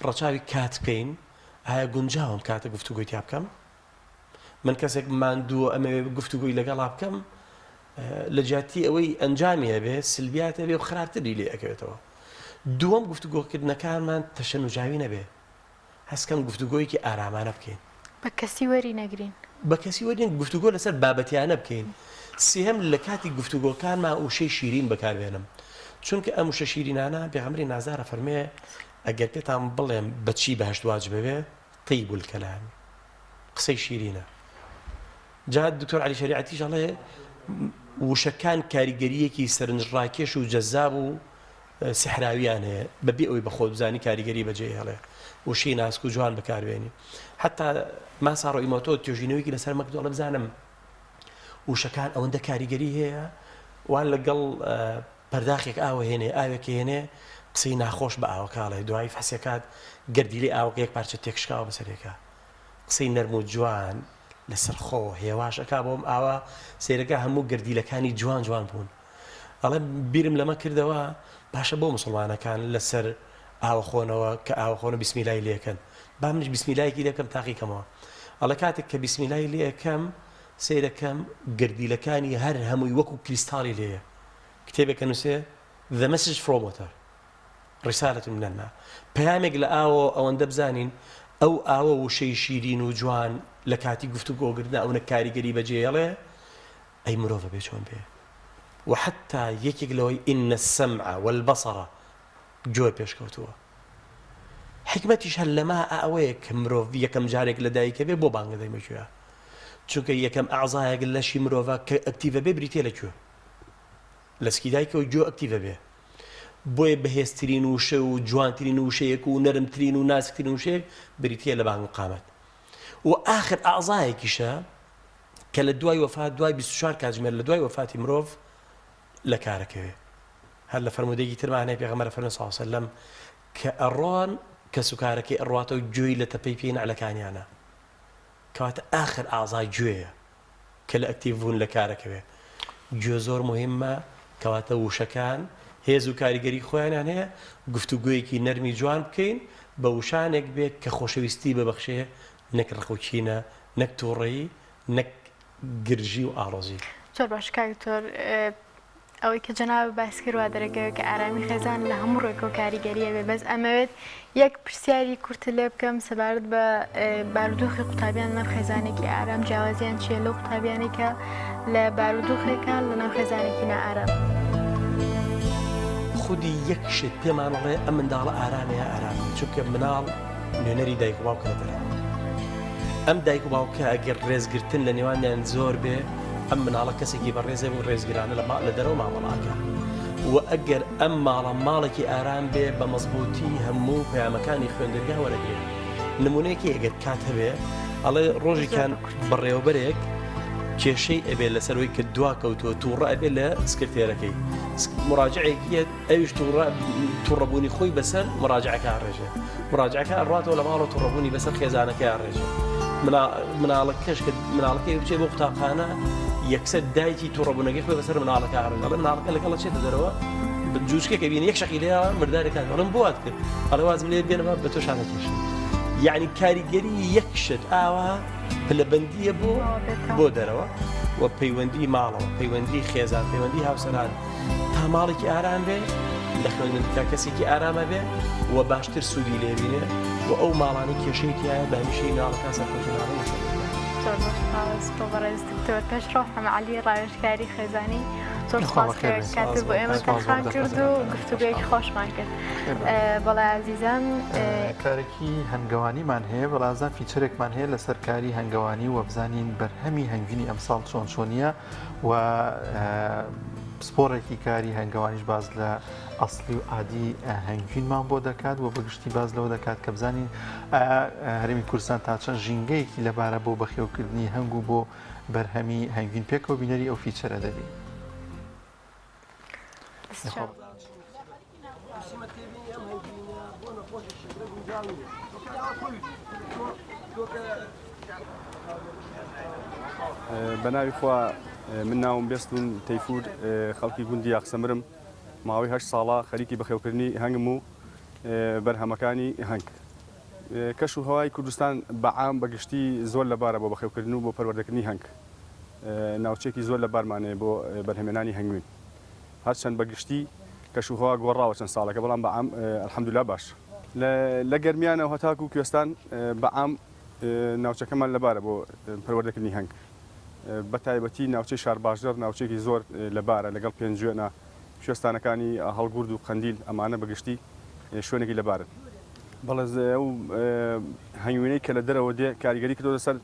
ڕەچاوی کات بکەین ئایا گونجاوم کاتە گفتوگۆی تیا بکەم من کەسێک ماندووە ئەمە گفتوگۆی لەگەڵا بکەم لە جیاتی ئەوەی ئەنجامی هەبێ سلبیاتە بێ و خراپتری لێ ئەکەوێتەوە. دووەم گفتوگۆکردنەکانمان تەشەن و جاوی نەبێ، هەستکەم گفتوگۆیەکی ئارامانە بکەین، بە کەسی وەری نەگرین، بە کەسی وەرین گفتوگۆ لەسەر بابەتیانە بکەین. سێهەم لە کاتی گفتوگۆکانمان وشەی شیرین بەکاربێنم، چونکە ئەم وشە شیرینانە پێغەمبەری نازارە فەرمێ ئەگەر پێتان بڵێم بەچی بەهشت واجب بێ طیب الکەلام، قسەی شیرینە. جا دکتۆر عەلی شەریعەتیش ئەڵێ وشەکان کاریگەریەکی سەرنجڕاکێش و جەذاب و سحراویان هەیە، بەبێ ئەوەی بە خۆت بزانی کاریگەری بەجێ هێڵێ، وشەی ناسک و جوان بەکاربێنی. حتا ماسا ڕۆیمەتۆ توێژینەوەیکی لەسەر مەکردووە بزانم وشەکان ئەوەندە کاریگەری هەیە، وان لەگەڵ پەرداخێک ئاوە هێنێ ئاوێکی هێنێ قسەی ناخۆش بە ئاوەکاڵێ، دوای فەسیەکات گەردیلەی ئاوەکە یەک پارچە تێکشکاوە بەسەرێکە، قسەی نەرم و جوان لەسەر خۆ هێواشەکە بۆم ئاوا سێرەکە هەموو گەردیلەکانی جوان جوان بوون. ئەڵێ بیرم لەمە کردەوە باشە بۆ مسلمانەکان لەسەر ئاوەخۆنەوە کە ئاوەخۆنە بیسمیلای لێکەن، با منش بیسمیلایەکی لێکەم تاقیکەمەوە. ئەڵێ کاتێک کە بیسمیلای لێکەم سیرەکەم گردیلەکانی هەر هەمووی وەکو کریستاڵی لێیە. کتێبێکە نووسێ The Message from Water، ڕیسالەت منەنە، پەیامێک لە ئاوە ئەوەندە بزانین ئەو ئاوە وشەی شیرین و جوان لە کاتی گفتوگۆکردن ئەوە کاریگەری بەجێهێڵێ ئەی مرۆڤە بێ چۆن بێ. وحتى یەکێک لەوەی ئین السەمع والبەصر گوێ پێشکەوتووە. حکمەتیش هەر لەما ئەوەیە کە مرۆڤ یەکەم جارێک لە دایکە بێ بۆ بانگە دەیمەگوێ، چونکە یەکەم ئەعزایەک لەشی مرۆڤە کە ئەکتیڤە بێ بریتێ لەکوێ، لەسکی دایکەوە گوێ ئەکتیڤە بێ. بۆیە بەهێزترین وشە و جوانترین وشەیەک و نەرمترین و نازکترین وشەیەک بریتێ لە بانگ قامەت. و ئاخر ئەعزایەکیشە کە لە دوای وەفات دوای 24 کاتژمێر لە دوای وەفاتی مرۆڤ لە کارەکەوێ. هەر لە فەرمودەیەکی ترمانەیە پێغەمبەر فەرمووی صلی الله علیه وسلم کە ئەڕۆن کە سوکارەکەی ئەڕواتەوە گوێی لە تەپەی پێی نەعلەکانیانە، کەواتە ئاخر ئاعزای گوێیە کە لە ئەکتیڤ بوون لە کارەکەوێ. گوێ زۆر مهمە، کەواتە وشەکان هێز و کاریگەری خۆیانیان هەیە، گفتوگویەکی نەرمی جوان بکەین بە وشانێک بێت کە خۆشەویستی ببەخشێ، نەک ڕقوچینە، نەک تووڕەیی، نەک گرژی و ئاڵۆزی. زۆر باش کاکتۆر، ئەوەی کە جەناب باس کردووە دەرەگەوێت کە ئارامی خێزان لە هەموو ڕێک و کاریگەریە بێ، بەس ئەمەوێت یەک پرسیاری کورتتر لێ بکەم سەبارەت بە بارودۆخی قوتابیان لەناو خێزانێکی ئارام، جیاوازیان چیە لەو قوتابیانێکە لە بارودۆخێکان لەناو خێزانێکی نائارام؟ خودی یەک شت پێمانڵێ ئەم منداڵە ئارامەیە ئارامە، چونکە مناڵ نوێنەری دایک و باوکە دەرە. ئەم دایک و باوکە ئەگەر ڕێزگرتن لە نێوانیان زۆر بێ، ئەم مناڵە کەسێکی بەڕێزێ و ڕێزگرانە لە دەرەوە ماوەڵاکە. و ئەگەر ئەم ماڵە ماڵێکی ئارام بێ بە مەزبوطی هەموو پەیامەکانی خوێندەرگا وەرەگرێت. نمونەیەکی ئەگەر کات هەبێ ئەڵێ ڕۆژێکیان بەڕێوەبەرێک کێشەی ئەبێ لەسەرەوەی کە دوا کەوتووە تووڕە ئەبێ لە سکرتێرەکەی، مراجعێکیە ئەویش تووڕەبوونی خۆی بەسەر مراجعەکە ڕێژێ، مراجعەکە ئەڕاتەوە لە ماڵە تووڕەبوونی بەسەر خێزانەکەی ڕێژێ. مناڵەکەش کە مناڵەکەی بچێ بۆ قوتابخانە یەکسەر دایکی تووڕەبوونەکەی خۆی بەسەر مناڵەکە ڕێژێ، ئەڵێ مناڵەکە لەگەڵە چێتە دەرەوە جوچکێکە بینی یەک شەقی لێ مردارێکات، ئەڵێم بۆ وات کرد، ئەڵێ وازم لێ بێنەوە بە تۆ شانەکێش. یعنی کاریگەری یەک شت ئاوا پلەبەندیە بۆ دەرەوە و پەیوەندی ماڵەوە، پەیوەندی خێزان، پەیوەندی هاوسەران تا ماڵێکی ئارام بێ لە خوێندنگا کەسێکی ئارامە بێ و باشتر سوودی لێبینێ و ئەو ماڵانی کێشەی تایە بە هەمیشەی ناڵەکان سەرکەوتناڵی زۆر باش بۆ بەڕێز دکتۆر پێشڕۆ حەمەعەلی ڕاوێژکاری خێزانی زۆر سپاس کاتت بۆ ئێمە تەنخان کرد و گفتوگویەکی خۆشمان کرد. بەڵێ عەزیزان، کارێکی هەنگەوانیمان هەیە، بەڵازان فیچەرێکمان هەیە لەسەر کاری هەنگەوانی و بزانین بەرهەمی هەنگوینی ئەمساڵ چۆن چۆنیە و سپۆڕێکی کاری هەنگەوانیش باز لە ئەسڵی و عادی هەنگوینمان بۆ دەکات و بەگشتی باز لەوە دەکات کە بزانین هەرێمی کوردستان تا چەند ژینگەیەکی لەبارە بۆ بەخێوکردنی هەنگ و بۆ بەرهەمی هەنگوین پێکەوە بینەری ئەو فیچەرە دەبی. بەناوی خوا من ناوم بێستون تەیفور، خەڵکی گوندی یاخسەمرم، ماوەی 8 ساڵە خەریکی بەخێوکردنی هەنگم و بەرهەمەکانی هەنگ. کەش و هەوای کوردستان بەعام بەگشتی زۆر لەبارە بۆ بەخێوکردن و بۆ پەروەردەکردنی هەنگ. ناوچێکی زۆر لە بارمانەیە بۆ بەرهێمێنانی هەنگوین هەرچەند بەگشتی کەشوهوا گۆڕاوە چەند ساڵەکە بەڵام بەعام ئەلحەمدولیلا باش لە گەرمیانەوە هەتاکو و کوێستان بەعام ناوچەکەمان لەبارە بۆ پەروەردەکردنی هەنگ بە تایبەتی ناوچەی شار باشدەر ناوچێکی زۆر لەبارە لەگەڵ پێنجوێنە کوێستانەکانی هەڵگورد و قەندیل ئەمانە بەگشتی شوێنێکی لەبارن بەڵێ ئەو هەنگوینەی کە لە دەرەوە دێ کاریگەری کردۆ سەر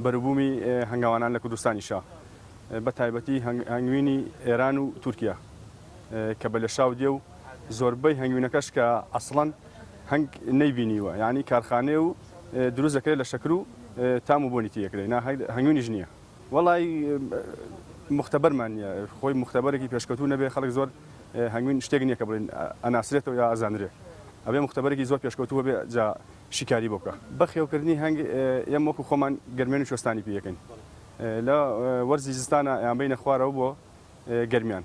بەروبوومی هەنگاوانان لە کوردستانیشا بە تایبەتی هەنگوینی ئێران و تورکیا کە بە لە شاو دێ و زۆربەی هەنگوینەکەش کە ئەسڵەن هەنگ نەیبینیوە یعنی کارخانێ و دروست دەکرێت لە شەکر و تام و بۆنیتی یەکرێت هەنگوینیش نییە وەڵی مختبەرمان نیە خۆی مختبەرێکی پێشکەوتوو نەبێ خەڵک زۆر هەنگوین شتێک نییە کە بڵێن ئەناسرێتەوە یا ئازانرێت ئەبێ مختبەرێکی زۆر پێشکەوتووە بێ جا شیکاری بۆ بکە بەخێوکردنی هەنگ ئێم وەکو خۆمان گەرمێن و شۆستانی پێەکەین لە وەرزی زستانە یان بینە خوارەوە بۆ گەرمیان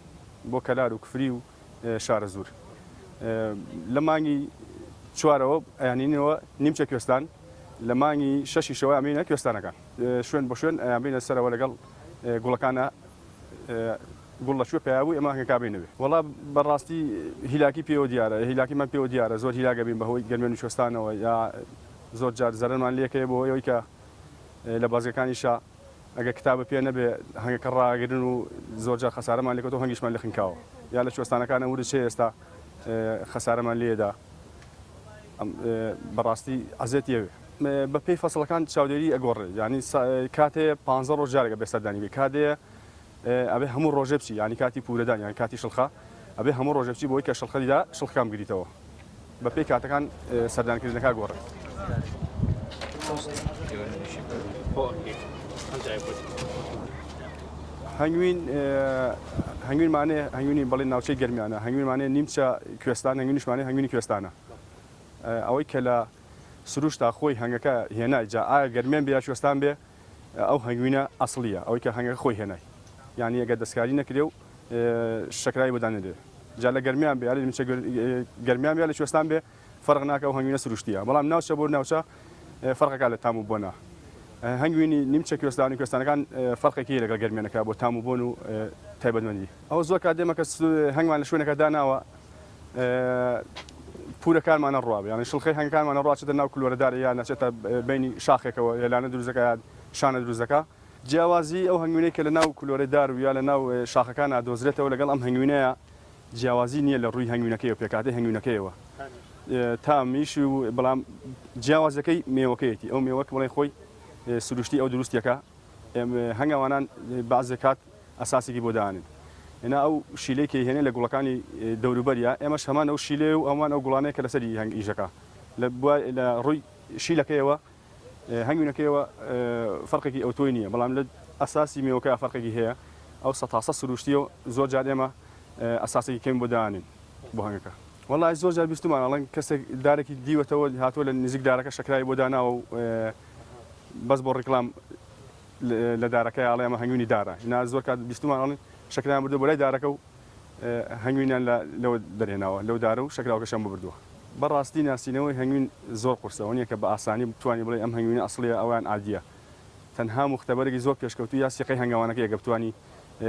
بۆ کەلار و کفری و شارە زور لە مانگی چوارەوە ئەیانینەوە نیمچە کوێستان لە مانگی شەشی شەوە ئەمینە کوێستانەکان شوێن بە شوێن ئەیانبینە سەرەوە لەگەڵ گوڵەکانە گوڵ لە شوێ پیاوی ئەمە هەنگکابینەوێ وەڵا بەڕاستی هیلاکی پێوە دیارە هیلاکیمان پێوە دیارە زۆر هیلاگەبین بەهۆی گەرمێن و شۆستانەوە یا زۆر جار زەرمان لێکەیە بۆ ئەوەی کە لە بازگەکانیشا ئەگە کتابە پێ نەبێ هەنگەکە ڕاگرن و زۆر جار خەسارەمان لێکەوە هەنگیشمان لە خنکاوە یا لە شۆستانەکانە ورد چێ ئێستا خەسارەمان لێدا بەڕاستی ئەزێتیەوێ بە پێی فەسڵەکان چاودێری ئەگۆڕێ ینی کاتێ 15 ڕۆژ جارێکە بێسەردانی بێ کاتێ ئەبێ هەموو ڕۆژێ بچی ینی کاتی پورەدان یان کاتی شڵخە ئەبێ هەموو ڕۆژێ بچی بۆی کە شڵخەیدا شڵخەکان بگریتەوە بە پێی کاتەکان سەردانکردنەکە گۆڕێ هەنگوینمانێ هەنگوینی بەڵێ ناوچەی گەرمیانە هەنگوینمانێ نیمچە کوێستان هەنگوینیشمانێ هەنگوینی کوێستانە ئەوەی کە لە سروشتا خۆی هەنگەکە هێنای جا ئایا گەرمیان بێ یا کوێستان بێ ئەو هەنگوینە ئەسڵیە ئەوەی کە هەنگەکە خۆی هێنای یعنی ئەگە دەستکاری نەکرێ و شەکرای بەدانێدێ جا لە گەرمیان بێ یا نیمچە گەرمیان بێ لە کوێستان بێ فەرق ناکە و هەنگوینە سروشتیە بەڵام ناوچە بۆ ناوچە فەرقەکە لە تام و بۆنا هەنگوینی نیمچە کوێستانی کوێستانەکان فەرقێکی لەگەڵ گەرمێنەکە بۆ تام و بۆن و تایبەتمەندی ئەو زۆر کات دێمە کە هەنگمان لە شوێنەکە داناوە پورەکانمانە ڕوا یانی شڵخەی هەنگەکانمانە ڕاچێتە ناو کلۆرەدار یان ناچێتە بینی شاخێکەوە لەلانە دروستەکە شانە دروستەکە جیاوازی ئەو هەنگوینەی کە لە ناو کلۆرەدار و یا لە ناو شاخەکان ئادۆزرێتەوە لەگەڵ ئەم هەنگوینەیە جیاوازی نییە لە ڕووی هەنگوینەکەی و پێکاتی هەنگوینەکەیەوە تا میش و بەڵام جیاوازەکەی مێوەکەیەتی ئەو مێوەک بڵێ خۆی سروشتی ئەو دروستیەکە هەنگاوانان بەعزێ کات ئەساسێکی بۆ دانن هێنا ئەو شیلەیەکی هێنێ لە گوڵەکانی دەوروبەریە ئێمەش هەمان ئەو شیلێ و ئەومان ئەو گوڵانەیە کە لەسەری هەنگ ئیژەکە لە ڕووی شیلەکەیەوە هەنگوینەکەیەوە فەرقێکی ئەو تۆی نییە بەڵام لە ئەساسی مێوەکە فەرقێکی هەیە ئەو سەتاسە سروشتی و زۆر جار ئێمە ئەساسێکی کەم بۆ دانین بۆ هەنگەکە وەڵای زۆر جار بیستمان ئەڵەن کەسێک دارێکی دیوەتەوە هاتووە لە نزیک دارەکە شەکرای بۆ داناوە و بەس بۆ ڕیکلام لە دارەکەی ئاڵێ ئەمە هەنگوینی دارە هینا زۆر کات بیستمان ئەڵێن شەکرایان بردو بۆ لای دارەکە و هەنگوینیان لەوە دەرهێناوە لەو دارە و شەکراوەکەشیان بردووە بەڕاستی ناسینەوەی هەنگوین زۆر قورسەوە نییە کە بە ئاسانی بتوانانی بڵێ ئەم هەنگوینە ئەسڵیە ئەویان عادیە تەنها مختبەرێکی زۆر پێشکەوتو یا سیقەی هەنگاوانەکە یەکە بتوانی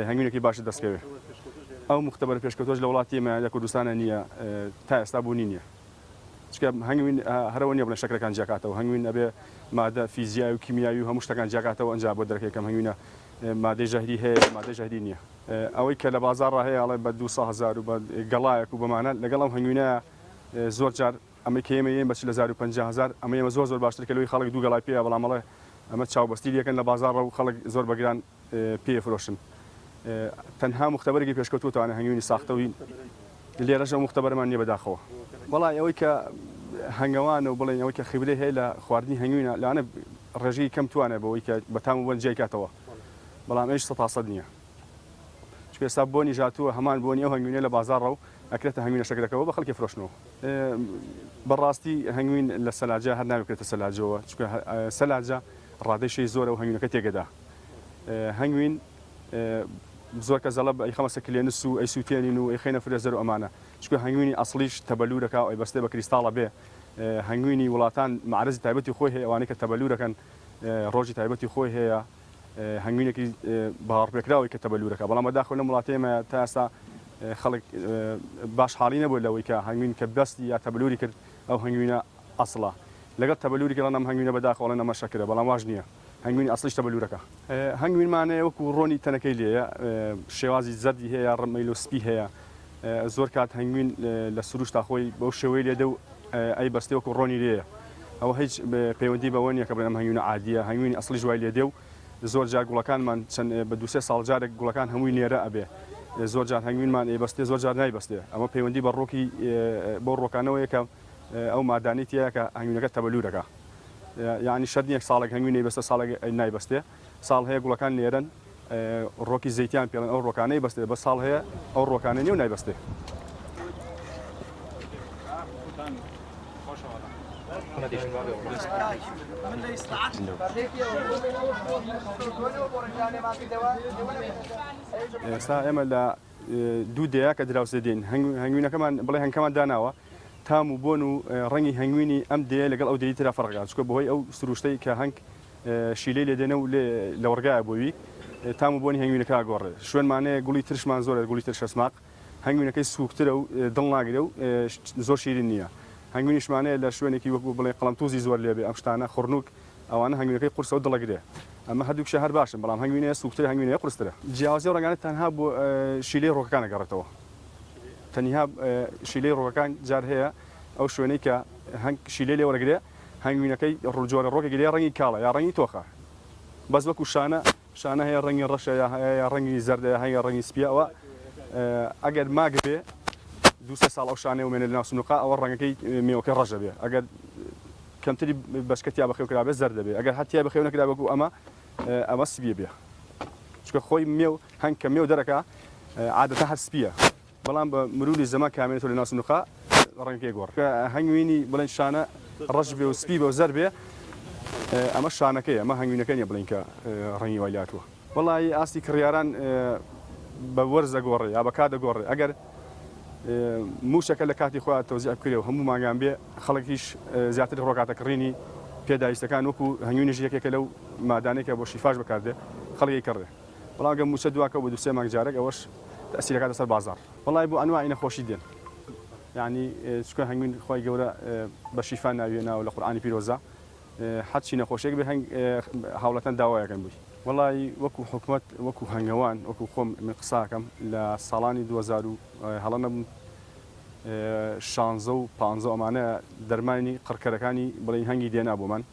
هەنگوینێکی باشە دەستکەوێت ئەو مختبەر پێشکەوتۆش لە وڵاتی ئێمە لە کوردستانە نییە تا ئێستا بوونی نییە چکە هەنگوین هەرەوە نییە بڵێن شەکرەکان جیاکاتەوە هەنگوین ئەبێ مادە فیزیایی و کیمیایی و هەموو شتەکان جیاکاتەوە ئەنجا بۆ دەرەکەم هەنگوینە مادەی ژەهری هەیە مادەی ژەهری نییە ئەوەی کە لە بازار هەیە ئەڵێ بە 200,000 و بە گەڵایەک و بەمانە لەگەڵ ئەم هەنگوینە زۆر جار ئەمە کە ئێمە بەچ لە 150,000 ئەمە ئێمە زۆر باشتر کە لەوەی خەڵک دوو گەڵای پێە بەڵام ئەڵێ ئەمە چاوبەستی یەکەن لە بازارڕە و خەڵک زۆر بەگران پێفرۆشن تەنها مختبەرێکی پێشکەوتوتوانە هەنگوینی ساختەوەی لێرەش مختبەرمان نییە بەداخەوە وەڵای ئەوەی کە هەنگەوانە و بڵێن ئەوەی کە خیبرەی هەیە لە خواردنی هەنگوینە لەوانە ڕێژەی کەم توانێت بەوەی کە بەتام و بەنجێ کاتەوە بەڵام ئێش 100% نییە چکە ئێستا بۆنی ژاتووە هەمان بۆنی ئەو هەنگوینە لە بازارڕە و ئەکرێتە هەنگوینە شەکرەکەەوە بە خەڵکی فرۆشنەوە بەڕاستی هەنگوین لە سەلاجە هەر ناوێتێتە سەلاجەوە چکە سەلاجە ڕادەی شەی زۆرە و هەنگوینەکە تێگەدا هەنگوین زۆر کە زەڵە ئەی خەمە سەکلێنس و ئەی سووتێنین و ئەی خێنە فرێزەر و ئەمانە چکە هەنگوینی ئەسڵیش تەبەلورەکە و ئەی بەستێ بە کریستاڵە بێ هەنگوینی وڵاتان معرزی تایبەتی خۆی هەیە ئەوانەی کە تەبەلورەکەن ڕۆژی تایبەتی خۆی هەیە هەنگوینێکی باڕپێکراوی کە تەبەلورەکە بەڵام بەداخۆ لە وڵاتێمە تا ئێستا خەڵک باش حاڵی نەبوو لەوەی کە هەنگوین کە بەستی یا تەبەلوری کرد ئەو هەنگوینە ئەسڵە لەگەڵ تەبەلوری کە لەنام هەنگوینە بەداخۆڵە نەمە شەکرە بەڵام واژ نییە هەنگوینی ئەسڵیش تەبەلورەکە هەنگوینمانەیە وەکو ڕۆنی تەنەکەی لێیە شێوازی زەردی هەیە ڕمەیل و سپی هەیە زۆر کات هەنگوین لە سروشتا خۆی بەو شێوەی لێدە و ئەی بەستێ وەکو ڕۆنی لێیە ئەوە هیچ پەیوەندی بەوە نیە کە بڵێم هەنگوینە عادیە هەنگوینی ئەسڵی جوای لێدێ و زۆر جار گوڵەکانمان چەند بە دوسێ ساڵ جارێک گوڵەکان هەمووی نێرە ئەبێ زۆر جار هەنگوینمان ئێبەستێ زۆر جار نایبەستێ ئەمە پەیوەندی بە ڕۆکی بۆ ڕۆکانەوەیە کە ئەو مادانیتیە کە هەنگوینەکە تەبەلورەکە یعنی شەرت نیەک ساڵێک هەنگوینی بەستە ساڵێک نایبەستێ ساڵ هەیە گوڵەکان نێرن ڕۆکی زەیتیان پێڵن ئەو ڕۆکانەی بەستێ بە ساڵ هەیە ئەو ڕۆکانە نیو نایبەستێ ئێستا ئێمە لە دوو دەیە کە دراوسێ دێن هەنگوینەکەمان بڵێ هەنگەمان داناوە تام و بۆن و ڕەنگی هەنگوینی ئەم دەیە لەگەڵ ئەو دەی ترا فەرقات چکە بەهۆی ئەو سروشتەی کە هەنگ شیلەی لێ دێنە و لە وەرگایە بۆوی تام و بۆنی هەنگوینەکە گۆڕێ شوێنمانەیە گوڵی ترشمان زۆرە گوڵی تر شەسماق هەنگوینەکەی سووکترە و دڵ ناگرێ و زۆر شیرین نییە هەنگوینیشمانەیە لە شوێنێکی وەکو بڵێ قەڵەمتوزی زۆر لێبێ ئەم شتانە خوڕنوک ئەوانە هەنگوینەکەی قورسە و دڵەگرێ ئەمە هەردووکشە هەر باشن بەڵام هەنگوینەیە سووکتر هەنگوینەیە قورسترە جیاوازی ڕۆگانە تەنها بۆ شیلەی ڕۆکەکانە گەڕێتەوە تەنها شیلەی ڕۆکەکان جار هەیە ئەو شوێنەی کە هەنگ شیلەی لێ وەرەگرێ هەنگوینەکەی ڕووجۆرە ڕۆکێکی لێ ڕەنگی کاڵە یا ڕەنگی تۆخە بەس وەکو شانە هەیە ڕەنگی ڕەشە یا ڕەنگی زەردە هەیە ڕەنگی سپیەوە ئەگەر ماگ بێ دوسێ ساڵ ئەو شانێ ومێنە لە ناوسنوقا ئەوە ڕەنگەکەی مێوەکەی ڕەژە بێ ئەگەر کەمتری بەشکەتیا بەخێو کرابێت زەر دەبێ ئەگەر هەتیا بەخێو نەکرا بەکو ئەمە سپیە بێ چکە خۆی مێو هەنگ کە مێو دەرەکە عادەتە هەر سپیە بەڵام بە مروری زەمان کامێنێتەوە لە ناوسنوقا ڕەنگەکەی گۆڕ هەنگوینی بڵێن شانە ڕەش بێ و سپی بە و زەر بێ ئەمە شانەکەی ئەمە هەنگوینەکە نیە بڵین کە ڕەنگی وایلاتوە وەڵی ئاستی کڕیاران بە وەرزە گۆڕێ یا بە کات دەگۆڕێ ئەگەر موشەکە لە کاتی خۆیان تەوزیع بکرێ و هەموو ماگان بێ خەڵکیش زیاتر ڕۆکاتەکڕینی پێداویستەکان وەکو هەنگوینیش یەکێکە لەو مادانێکە بۆ شیفاش بەکاردێ خەڵکی کڕێ بەڵام گە موچە دواکە بۆ دوسێ مانگ جارێک ئەوەش تەسیرەکاتە سەر بازار وەڵی بۆ ئەنواعی نەخۆشی دێن یعنی چکە هەنگوین خۆی گەورە بە شیفا ناوێناوە لە قورئانی پیرۆزە حەچی نەخۆشیێک بێ هەنگ هاوڵەتەن داوایەکەن بووی وەڵی وەکو حکومەت وەکو هەنگەوان وەکو خۆم من قساکەم لە ساڵانی 2000 هەڵە نەبوون 16 و 15 ئەمانە دەرمانی قڕکەرەکانی بڵین هەنگی دێنا بۆمان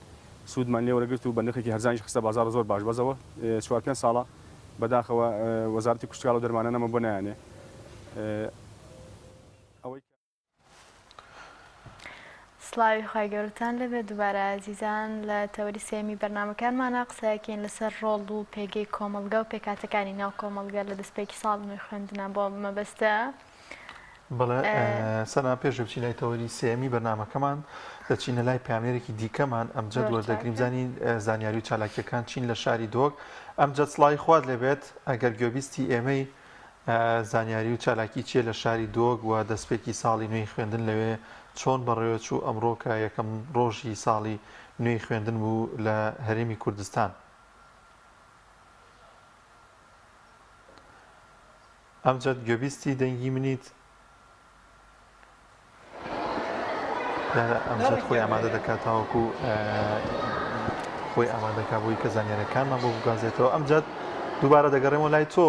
سوودمان لێ وەرەگرت و بە نرخێکی هەرزانیش خستە بازار زۆر باش بەزەوە 4-5 ساڵە بەداخەوە وەزارەتی کوشتکار و دەرمانە نەمە بۆ نایانێ سڵاوی خی گەورتان لەبێت دووبارە ئازیزان لە تەوەری سێمی بەرنامەکانمانە قسەکەین لەسەر ڕۆڵ و پێگەی کۆمەڵگە و پێکاتەکانی ناو کۆمەڵگە لە دەستپێکی ساڵ نوێی خوێندنە بۆ مەبەستە بڵێ سەنا پێش بچینای تەوەری سێمی بەرنامەکەمان دەچینە لای پامێرێکی دیکەمان ئەمجد وەردەگریم زانی زانیاری و چالاکیەکان چین لە شاری دۆک ئەمجد سڵاوی خوارد لێبێت ئەگەر گوێبیستی ئێمەی زانیاری و چالاکی چیە لە شاری دۆک و دەستپێکی ساڵی نوێی خوێندن لەوێ چۆن بەڕێوە چوو ئەمڕۆکە یەکەم ڕۆژی ساڵی نوێی خوێندن بوو لە هەرێمی کوردستان ئەمجد گوێبیستی دەنگی منیت ئەمجد خۆی ئامادە دەکات تاوەکو خۆی ئامادەکا بووی کە زانیاریەکانمان بۆ بگازێتەوە ئەمجد دووبارە دەگەڕێمەوە لای تۆ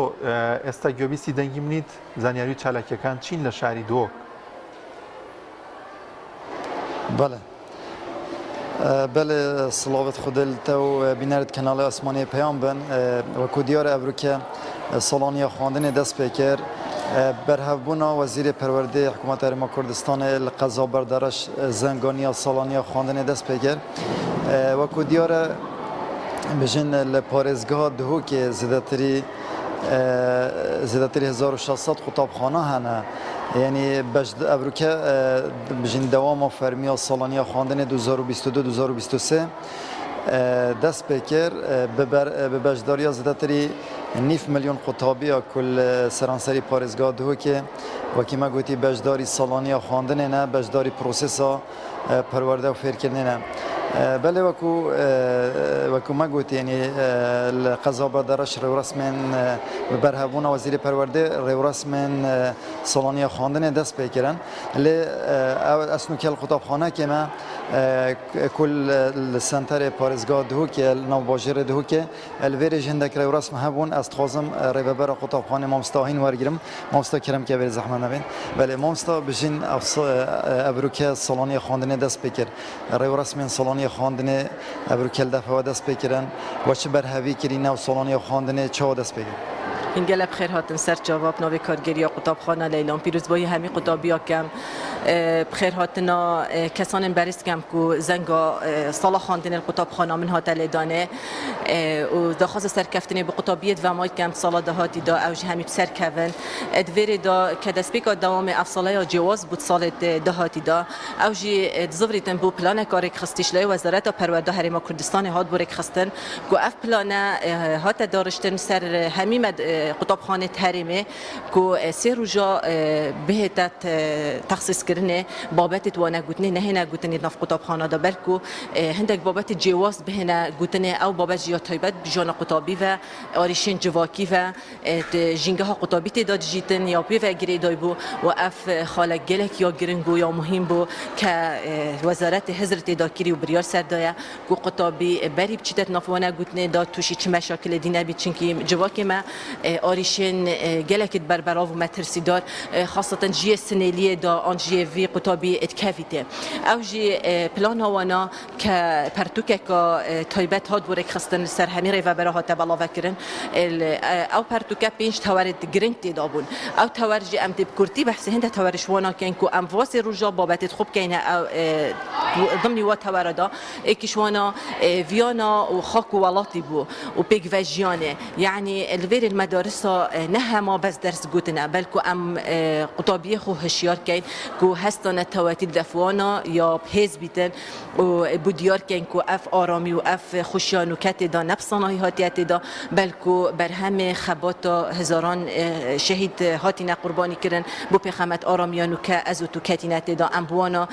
ئێستا گوێبیستی دەنگی منیت زانیاری و چالاکیەکان چین لە شاری دۆک بله بله صلوات خودلت و بینرد کانال آسمانی پیام بن و کودیار ابروکه سالانی خواندن دست پیکر برهبونا وزیر پرورده حکومت ارما کردستان القضا بردارش زنگانی سالانی خواندن دست پیکر و کودیار بجن لپارزگاه دهو که زیادتری 1600 خطابخانه هنه یعنی بجد ابروکه بجن دوام فرمی سالانی خواندن 2022-2023 دست بکر به بجداری زیادتری 9 میلیون خطابی کل سرانسری پارزگاه دهو که وکی ما گویی بجداری سالانی خواندن نه بجداری پروسسا پرورده و فیر کردن نه بله وکو ما گوت یعنی القضا درش رسمن برهبون وزیر پرورده رسمن سالانه خواندن دست بکرن لی اسنو کل کتابخانه که ما کل سنتر پارزگاه دهو که نو باجر دهو که الویر جندک رسم هبون از خازم رببر کتابخانه مامستاهین ورگرم مامستا کرم که بر زحمت نبین بله مامستا بجین ابروکه سالانه خواندن دست بکر رسمن سالانه خواندن ابروکل دفعه دست بکرن و چه برهوی کرینه و سالانه خواندن چه دست بکرن این گله بخیر هاتن سر جواب نوی کارگری قطابخانه لیلان پیروزبایی همی قطابیا کم بخیر هاتنا کسان بریست کم که زنگا سال خواندن القطابخانه من هات لیدانه و دخواست سرکفتنی به قطابیت و مای کم سال دهاتی دا اوج همی بسر کون ادویر دا که دست بیکا دوام افصاله یا جواز بود سال دهاتی دا اوجی زوریتن بو پلان کارک خستیش لی وزارت پرورده حریم کردستان هات بورک خستن که اف پلان هات دارشتن سر همی قطابخانه تحریمه که سه روزا بهتت تخصیص کردن بابت توانه گوتنی نه نه گوتنی نف قطابخانه دا بلکو هندک بابت جواز بهنه گوتنی او بابت جیا تایبت بجان قطابی و آریشین جواکی و جنگه ها قطابی تعداد جیتن یا بی و گری دای بو و اف خالق گلک یا گرنگو یا مهم بو که وزارت حضرت داکری و بریار سردایا که قطابی بری بچیت نفوانه گوتنی دا توشی چه مشاکل دینه بی چنکی جواکی ما آریشین گلکت بربراو مترسی دار خاصتا جی سنیلی دا آن جی وی قطابی اتکافیته او جی پلان هوانا که پرتوکه که تایبت هاد بورک خستن سر همی و برای هات بلا وکرن او پرتوکه پینج توارد گرنگ تدابون او توارجی ام تب کرتی بحث هنده توارش وانا کن که ام واس روجا بابت خوب کنه او ضمنی و تواردا اکیشوانا ویانا و خاک و ولاتی بو و پیگ وجیانه یعنی الویر المدارس نه ما بس درس گوتنا بلکو ام قطابیه خو هشیار کن کو هستن تواتي دفوانا یا بهز بیتن و بودیار کن کو اف آرامی و اف خوشیان و کت دا نفسانایی هاتیت دا بلکو بر همه خبات هزاران شهید هاتینا قربانی کردن بو پیغمبر آرامیانو که از تو کتینت دا ام بوانا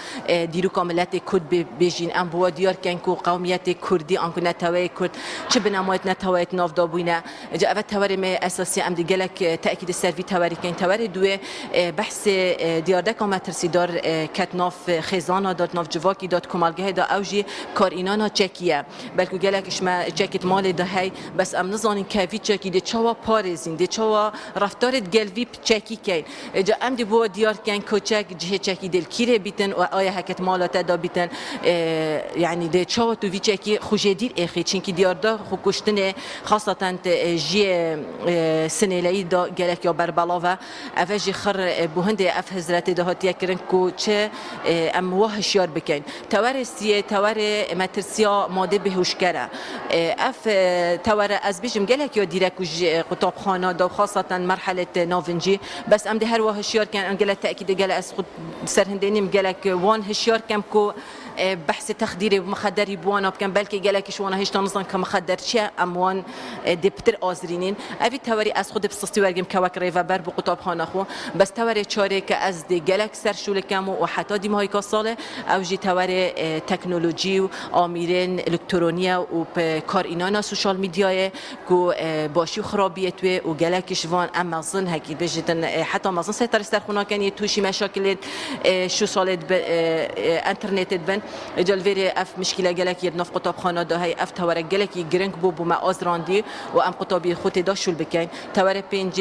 دیرو کاملت کرد بیجین ام بوا دیار کن کو قومیت کردی آنکو نتوای کرد چه بنمایت نتوایت ناف دا بوینا جا اول توارم اساسی ام دیگلک تأکید سروی تواری کن توار دوه بحث دیارده کام ترسی دار کت ناف خزانه داد ناف جواکی داد کمالگه دا اوجی کار اینانا چکیه بلکه گلک اشما چکت مال ده هی بس ام نزانین کافی چکی ده چوا پارزین ده چوا رفتارت گلوی چکی کن جا ام دی بو دیار کن کوچک جه چکی دل کیره بیتن و آیا حکت مالات دا بیتن یعنی ده چوا تو وی چکی خوشدیر اخی چنکی دیارده خو کشتن خاصتا جی سنیلی دا گلک یا بربلا و افجی خر بوهنده اف حضرت دهاتی کردن کو چه ام وحشیار بکن توارسیه توار مترسیا ماده بهوشکره اف توار از بیشم گلک یا دیرک قطابخانه دا خاصتا مرحله ناونجی بس ام ده هر وحشیار کن ام گلک تأکید گلک از خود سرهندینیم گلک وان هشیار کم کو بحث تخديري ومخدري بوانا بكن بلكي جالكش وانا هيش تنظن كمخدر شيء اموان دبتر آزرينين افي تواري از خود بسستي ورگم كواك ريفا بر بقطاب خانه خو بس تواري چاره که از دي جالك سر شول كم و حتى دي ماهي كساله او جي تواري تكنولوژي و آميرين الكترونيه و كار اینانا سوشال ميديا كو باشي خرابيت و جالكش وان امازون هكي بجدن حتى امازون سيطر استرخونا كان يتوشي مشاكل شو صالت انترنت بن جلوی اف مشکل گلک یه نف قطابخانه ده های اف توار گلکی گرنگ بو ما آزراندی و ام قطابی خود داشول بکن توار پنج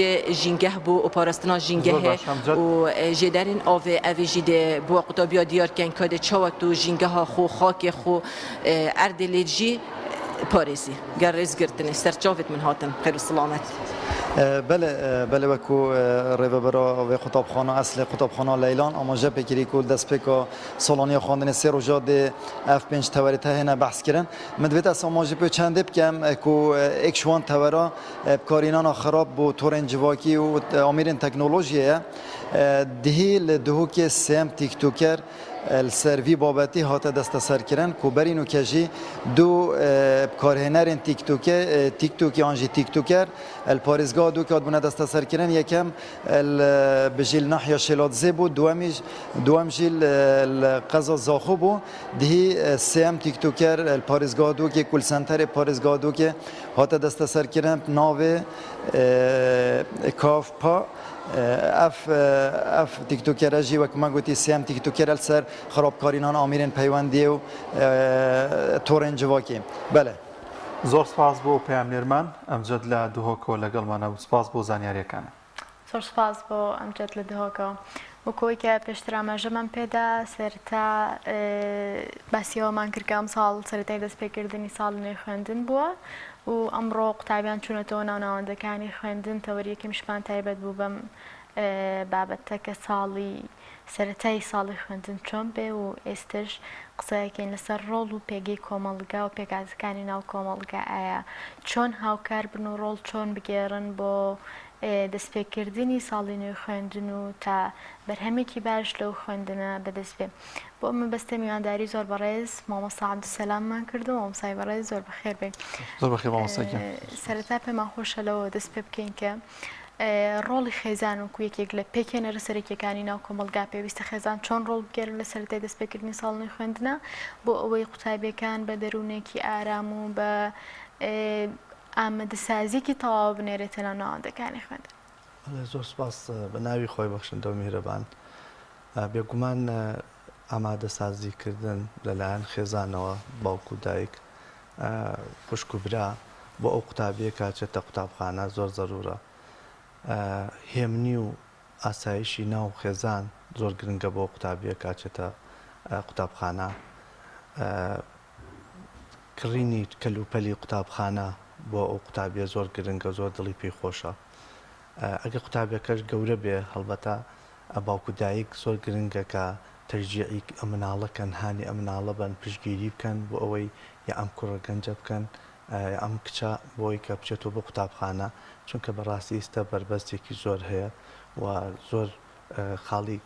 جنگه بو و پارستنا جنگه و جدارن آو اویجیده بو قطابی دیار کن کد چواتو جنگه ها خو خاک خو اردلیجی پاریسی گرز گرتنی سرچاوت من هاتن خیر و سلامت بله وکو ریوبرا و قطابخانه اصل قطابخانه لیلان اما جبه کری کل دست پکا سالانی خواندن سه روزا ده اف پنج تواری ته نه بحث کردن مدویت از اما جبه چند بکم کو یک شوان توارا کارینان خراب بو تورن جواکی و آمیرین تکنولوژیه دهی لدهو که سیم تیک توکر السروی بابتی هات دست سر کردن کوبرین و کجی دو کارهنرین تیک توکی آنجی تیک توکر الپارزگاه دو که بنا دست سر کردن یکم بجیل ناحیه شلات زبو دوام جیل القضا زاخو بو دهی سیم تیک توکر الپارزگاه دو که کل سنتر پارزگاه دو که هات دست سر کردن ناو کاف پا اف تیک توکر جی وک ما گویی سیم تیک توکر سر خرابکارینان آمیرین پیوندی و تورنج واکی بله زۆر سپاس بۆ پەیامنێرمان ئەمجد لە دوهۆکەوە لەگەڵمانە و سپاس بۆ زانیاریەکانە زۆر سپاس بۆ ئەمجد لە دهۆکەوە وەکەوەی کە پێشتر ئاماژەمان پێدا سەرتا باسیەوەمان کرد کە ئەم ساڵ سەرەتای دەستپێکردنی ساڵی نوێی خوێندن بووە و ئەمڕۆ قوتابیان چوونەتەوە ناوناوەندەکانی خوێندن تەوەریەکەمیشمان تایبەت بوو بەم بابەتە کە ساڵی سەرەتای ساڵی خوێندن چۆن بێ و ئێستش قسەیەکەین لەسەر ڕۆڵ و پێگەی کۆمەڵگا و پێکاتەکانی ناو کۆمەڵگا ئایا چۆن هاوکار بن و ڕۆڵ چۆن بگێڕن بۆ دەستپێکردنی ساڵی نوێی خوێندن و تا بەرهەمێکی باش لەو خوێندنە بەدەست بێ بۆ ئەمە بەستە میوانداری زۆر بەڕێز مامۆستا عەبدولسەلاممان کردەوە مامۆستای بەڕێز زۆر بەخێر بێ زۆر بەخێر مامۆستاگیان سەرەتا پێمان خۆشە لەوە دەست پێ بکەین کە ڕۆڵی خێزان و یەکێک لە پێکێنەرە سەرەکیەکانی ناو کۆمەڵگا پێویستە خێزان چۆن ڕۆڵ بگێرن لە سەرەتای دەستپێکردنی ساڵی خوێندنە بۆ ئەوەی قوتابیەکان بە دەروونێکی ئارام و بە ئامادەسازیێکی تەواو بنێرێتە ناو ناوەندەکانی خوێندن. زۆر سپاس بە ناوی خۆی بەخشندە و میهرەبان بێگومان ئامادەسازیکردن لەلایەن خێزانەوە باوکو و دایک خوشک و برا بۆ ئەو قوتابیە کاچێتە قوتابخانە زۆر زەرورە. هێمنی و ئاسایشی ناو خێزان زۆر گرنگە بۆ قوتابیە کاچێتە قوتابخانە. کڕینی کەلوپەلی قوتابخانە بۆ ئەو قوتابیە زۆر گرنگە زۆر دڵی پێی خۆشە. ئەگە قوتابیەکەش گەورە بێ هەڵبەتە باوکو دایک زۆر گرنگە کە تەرجیعی ئەم مناڵەکەن هانی ئەم مناڵە بن پشتگیری بکەن بۆ ئەوەی یا ئەم کوڕە گەنجە بکەن ئەم کچە بۆی کە بچێتەوە بە قوتابخانە چونکە بەڕاستی ئێستا بربەستێکی زۆر هەیە و زۆر خاڵی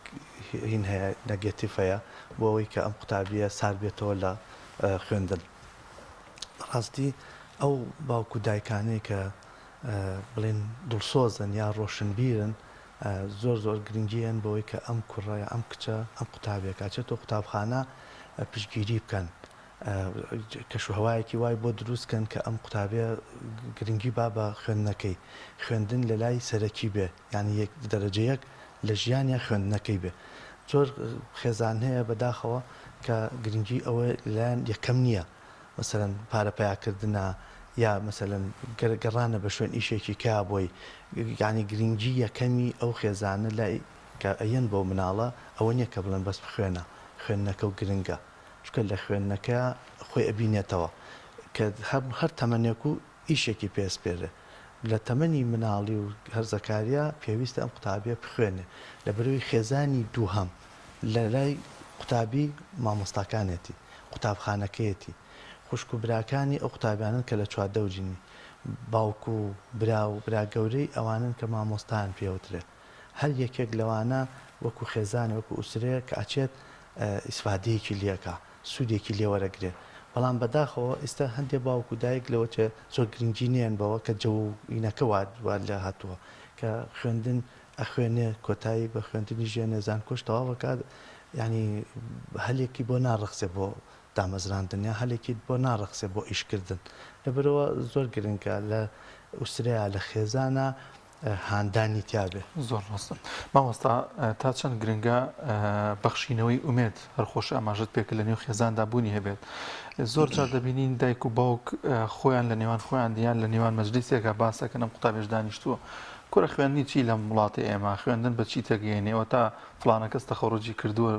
هین هەیە نەگەتیڤ هەیە بۆ ئەوەی کە ئەم قوتابیە سار بێتەوە لە خوێندن. ڕاستی ئەو باوکو دایکانەی کە بڵێن دڵسۆزن یا ڕۆشنبیرن زۆر زۆر گرنگیان بەوەی کە ئەم کوڕە ئەم کچە ئەم قوتابێک چێتەوە قوتابخانە پشتگیری بکەن کەشوهەوایەکی وای بۆ دروستکەن کە ئەم قوتابێ گرنگی با بە خوێندنەکەی خوێندن لە لای سەرەکی بێ یعنی یەک دەرەجەیەک لە ژیانیا خوێندنەکەی بێ. زۆر خێزان هەیە بەداخەوە کە گرنگی ئەوە لایەن یەکەم نییە مەسەرەن پارە پیاکردنە یا مەسەلەن گەڕانە بە شوێن ئیشێکی کا بۆی یعنی گرنگی یەکەمی ئەو خێزانە لای کە ئەیەن بۆ مناڵە ئەوە نییە کە بڵێن بەس خوێنە خوێندنەکە و گرنگە چکە لە خوێندنەکە خۆی ئەبینێتەوە کە هەر تەمەنێک و ئیشێکی پێسپێرێ لە تەمەنی مناڵی و هەرزەکاریە پێویستە ئەم قوتابیە بخوێنێ لە بەرەوەی خێزانی دووهەم لە لای قوتابی مامۆستاکانێتی قوتابخانەکەیەتی خوشک و براکانی ئەو قوتابیانن کە لە چواردەوجینی باوکو و برا و برا گەورەی ئەوانن کە مامۆستان پێوترێ هەر یەکێک لەوانە وەکو خێزان وەکو ئوسرەیە کە ئاچێت ئیسفادەیەکی لێکە سوودێکی لێوەرەگرێت بەڵام بەداخەوە ئێستا هەندێک باوکو دایک لەوە زۆر گرنگی نیان بەوە کە جەوینەکە وات لە هاتووە کە خوێندن ئەخوێنێ کۆتایی بە خوێندنی ژێنێ زانکۆش تەواوەکات ینی هەلێکی بۆ ناڕەخسێ بۆ دامەزراندنیا هەلێکی بۆ ناڕەخسێ بۆ ئیشکردن لەبەرەوە زۆر گرنگە لە ئوسرەیە لە خێزانە هاندانی تیاابێ زۆر ڕاستن مامۆستا تا چەند گرنگە بەخشینەوەی ئومێد هەرخۆش ئاماژت پێکە لە نێو خێزاندا بوونی هەبێت زۆر جار دەبینین دایک و باوک خۆیان لە نێوان خۆیان دییان لە نێوان مەجلیسێکە باسەکەن ئەم قوتابێش دانیشتووە کورە خوێندنی چی لە وڵاتی ئێمە خوێندن بە چی تەگەێنەوە تا فلانە کەس تەخەڕۆجی کردووە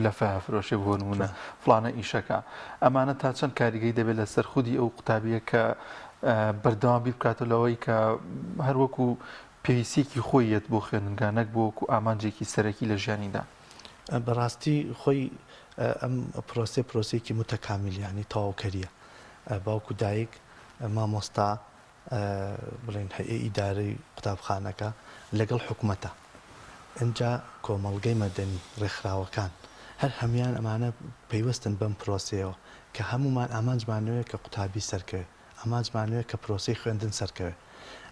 لە فافرۆشێ بۆ نمونە فلانە ئیشەکە ئەمانە تا چەند کاریگەی دەبێت لە سەر خودی ئەو قوتابیە کە بەردەوامی بکاتە لەوەی کە هەروەکو پێویستێکی خۆیەت بۆ خوێندنگانەک بۆ وەکو ئامانجێکی سەرەکی لە ژیانیدا بەڕاستی خۆی ئەم پرۆسێکی متەکامیلیانی تەواوکەریە باوکو دایک مامۆستا بڵێن هەیە ئیدارەی قوتابخانەکە لەگەڵ حکوومەتە ئەجا کۆمەڵگەی مەدەنی ڕێکخراوەکان هەر هەمان ئەمانە پەیوەستن بەم پرۆسەیەوە کە هەمومان ئامانجمانەوەی کە قوتابی سەرکەوێ ئامانجمانەوەی کە پرۆسی خوێندن سەرکەوێ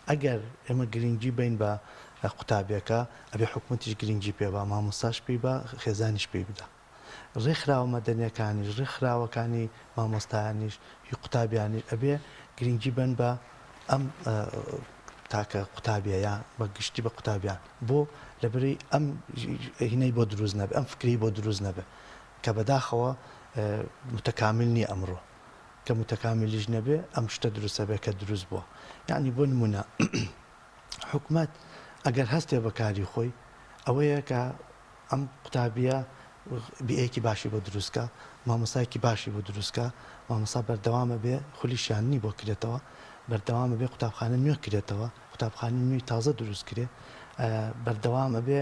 ئەگەر ئێمە گرنگجی بین بە قوتابیەکە ئەبێ حکوومەتیش گرنگجی پێ بە مامۆستاش پێی بە خێزانیش پێی بدە ڕێکخراوە مەدەنیەکانیش ڕێکخراوەکانی مامۆستایانیش هی قوتابیانیش ئەبێ گرنگجی بن بە ئەم تاکە قوتابیە بە گشتی بە قوتابیان بۆ لەبەری ئەم هینەی بۆ دروست نەبێ ئەم فکری بۆ دروست نەبێ کە بەداخەوە متەکامل نییە ئەمڕۆ کە متەکاملیش نەبێ ئەم شتە دروستە بێ کە دروست بووە یعنی بۆ نمونە حکوومەت ئەگەر هەستێ بەکاری خۆی ئەوەیە کە ئەم قوتابیە بیئەیەکی باشی بۆ دروستکە مامۆستایەکی باشی بۆ دروستکە مامۆستا بەردەوامە بێ خولیشیاننی بۆ کرێتەوە بەردەوامە بێ قوتابخانە نوێ کرێتەوە قوتابخانی نوێی تازە دروست کرێ بەردەوامە بێ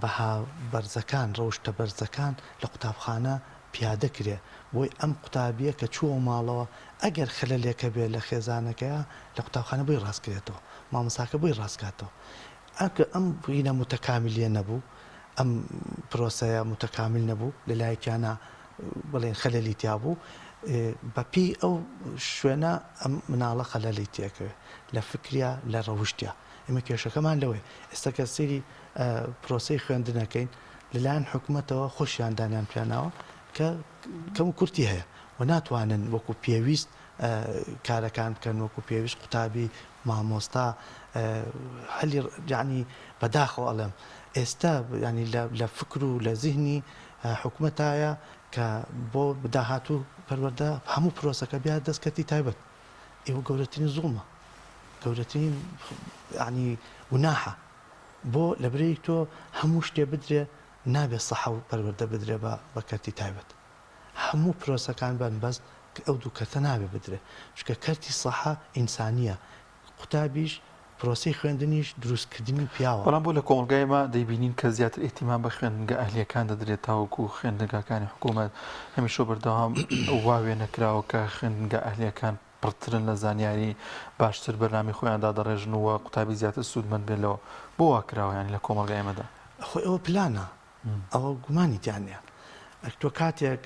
بەها بەرزەکان ڕەوشتە بەرزەکان لە قوتابخانە پیادە کرێ بۆی ئەم قوتابیە کە چووە ماڵەوە ئەگەر خەلەلێکە بێ لە خێزانەکەیە لە قوتابخانە بۆی ڕاستکرێتەوە مامۆستاکە بۆی ڕاستکاتەوە ئەگە ئەم بووینە متەکامیلیە نەبوو ئەم پرۆسەیە متەکامل نەبوو لە لایەکیانە بڵێن خەلەلی تیا بوو بەپی ئەو شوێنە ئەم مناڵە خەلەلی تێکەوێ لە فکریا لە ڕەوشتیا ئێمە کێشەکەمان لەوەی ئێستا کە سەیری پرۆسەی خوێندنەکەین لەلایەن حکوومەتەوە خۆشیاندانیان پیاناوە کە کەم کورتی هەیە و ناتوانن وەکو پێویست کارەکان بکەن وەکو پێویست قوتابی مامۆستا هەلی یعنی بەداخەوە ئەڵێم ئێستا ینی لە فکر و لە زیهنی حکوومەتایە کە بۆ بداهاتوو پەروەردە هەموو پرۆسەکە بیا دەستکەتی تایبەت ئێوە گەورەترین زوڵمە گەورەترین ینی وناحە بۆ لەبرەیەک تۆ هەموو شتێ بدرێ نابێت سەحە و پەروەردە بدرێ بە کەرتی تایبەت هەموو پرۆسەکان بن بەس ئەو دوو کەرتە نابێ بدرێ چکە کەرتی سەحە ئینسانیە قوتابیش پرۆسی خوێندنیش دروستکردنی پیاوە بەڵام بۆ لە کۆمەلگایمە دەیبینین کە زیاتر ئێتیمان بە خوێندنگە ئەهلیەکان دەدرێت تاوەکو خوێندنگەکانی حکوومەت هەمیشە بەردەوام واوێ نەکراوە کە خوێندنگە ئەهلیەکان پڕترن لە زانیاری باشتر بەرنامی خۆیاندا دەڕێژنەوە قوتابی زیاتر سوودمەند بێنەوە بۆ واکراوە ینی لە کۆمەلگایمەدا خۆی ئەوە پلانە ئەوە گومانی تیانە تۆ کاتێک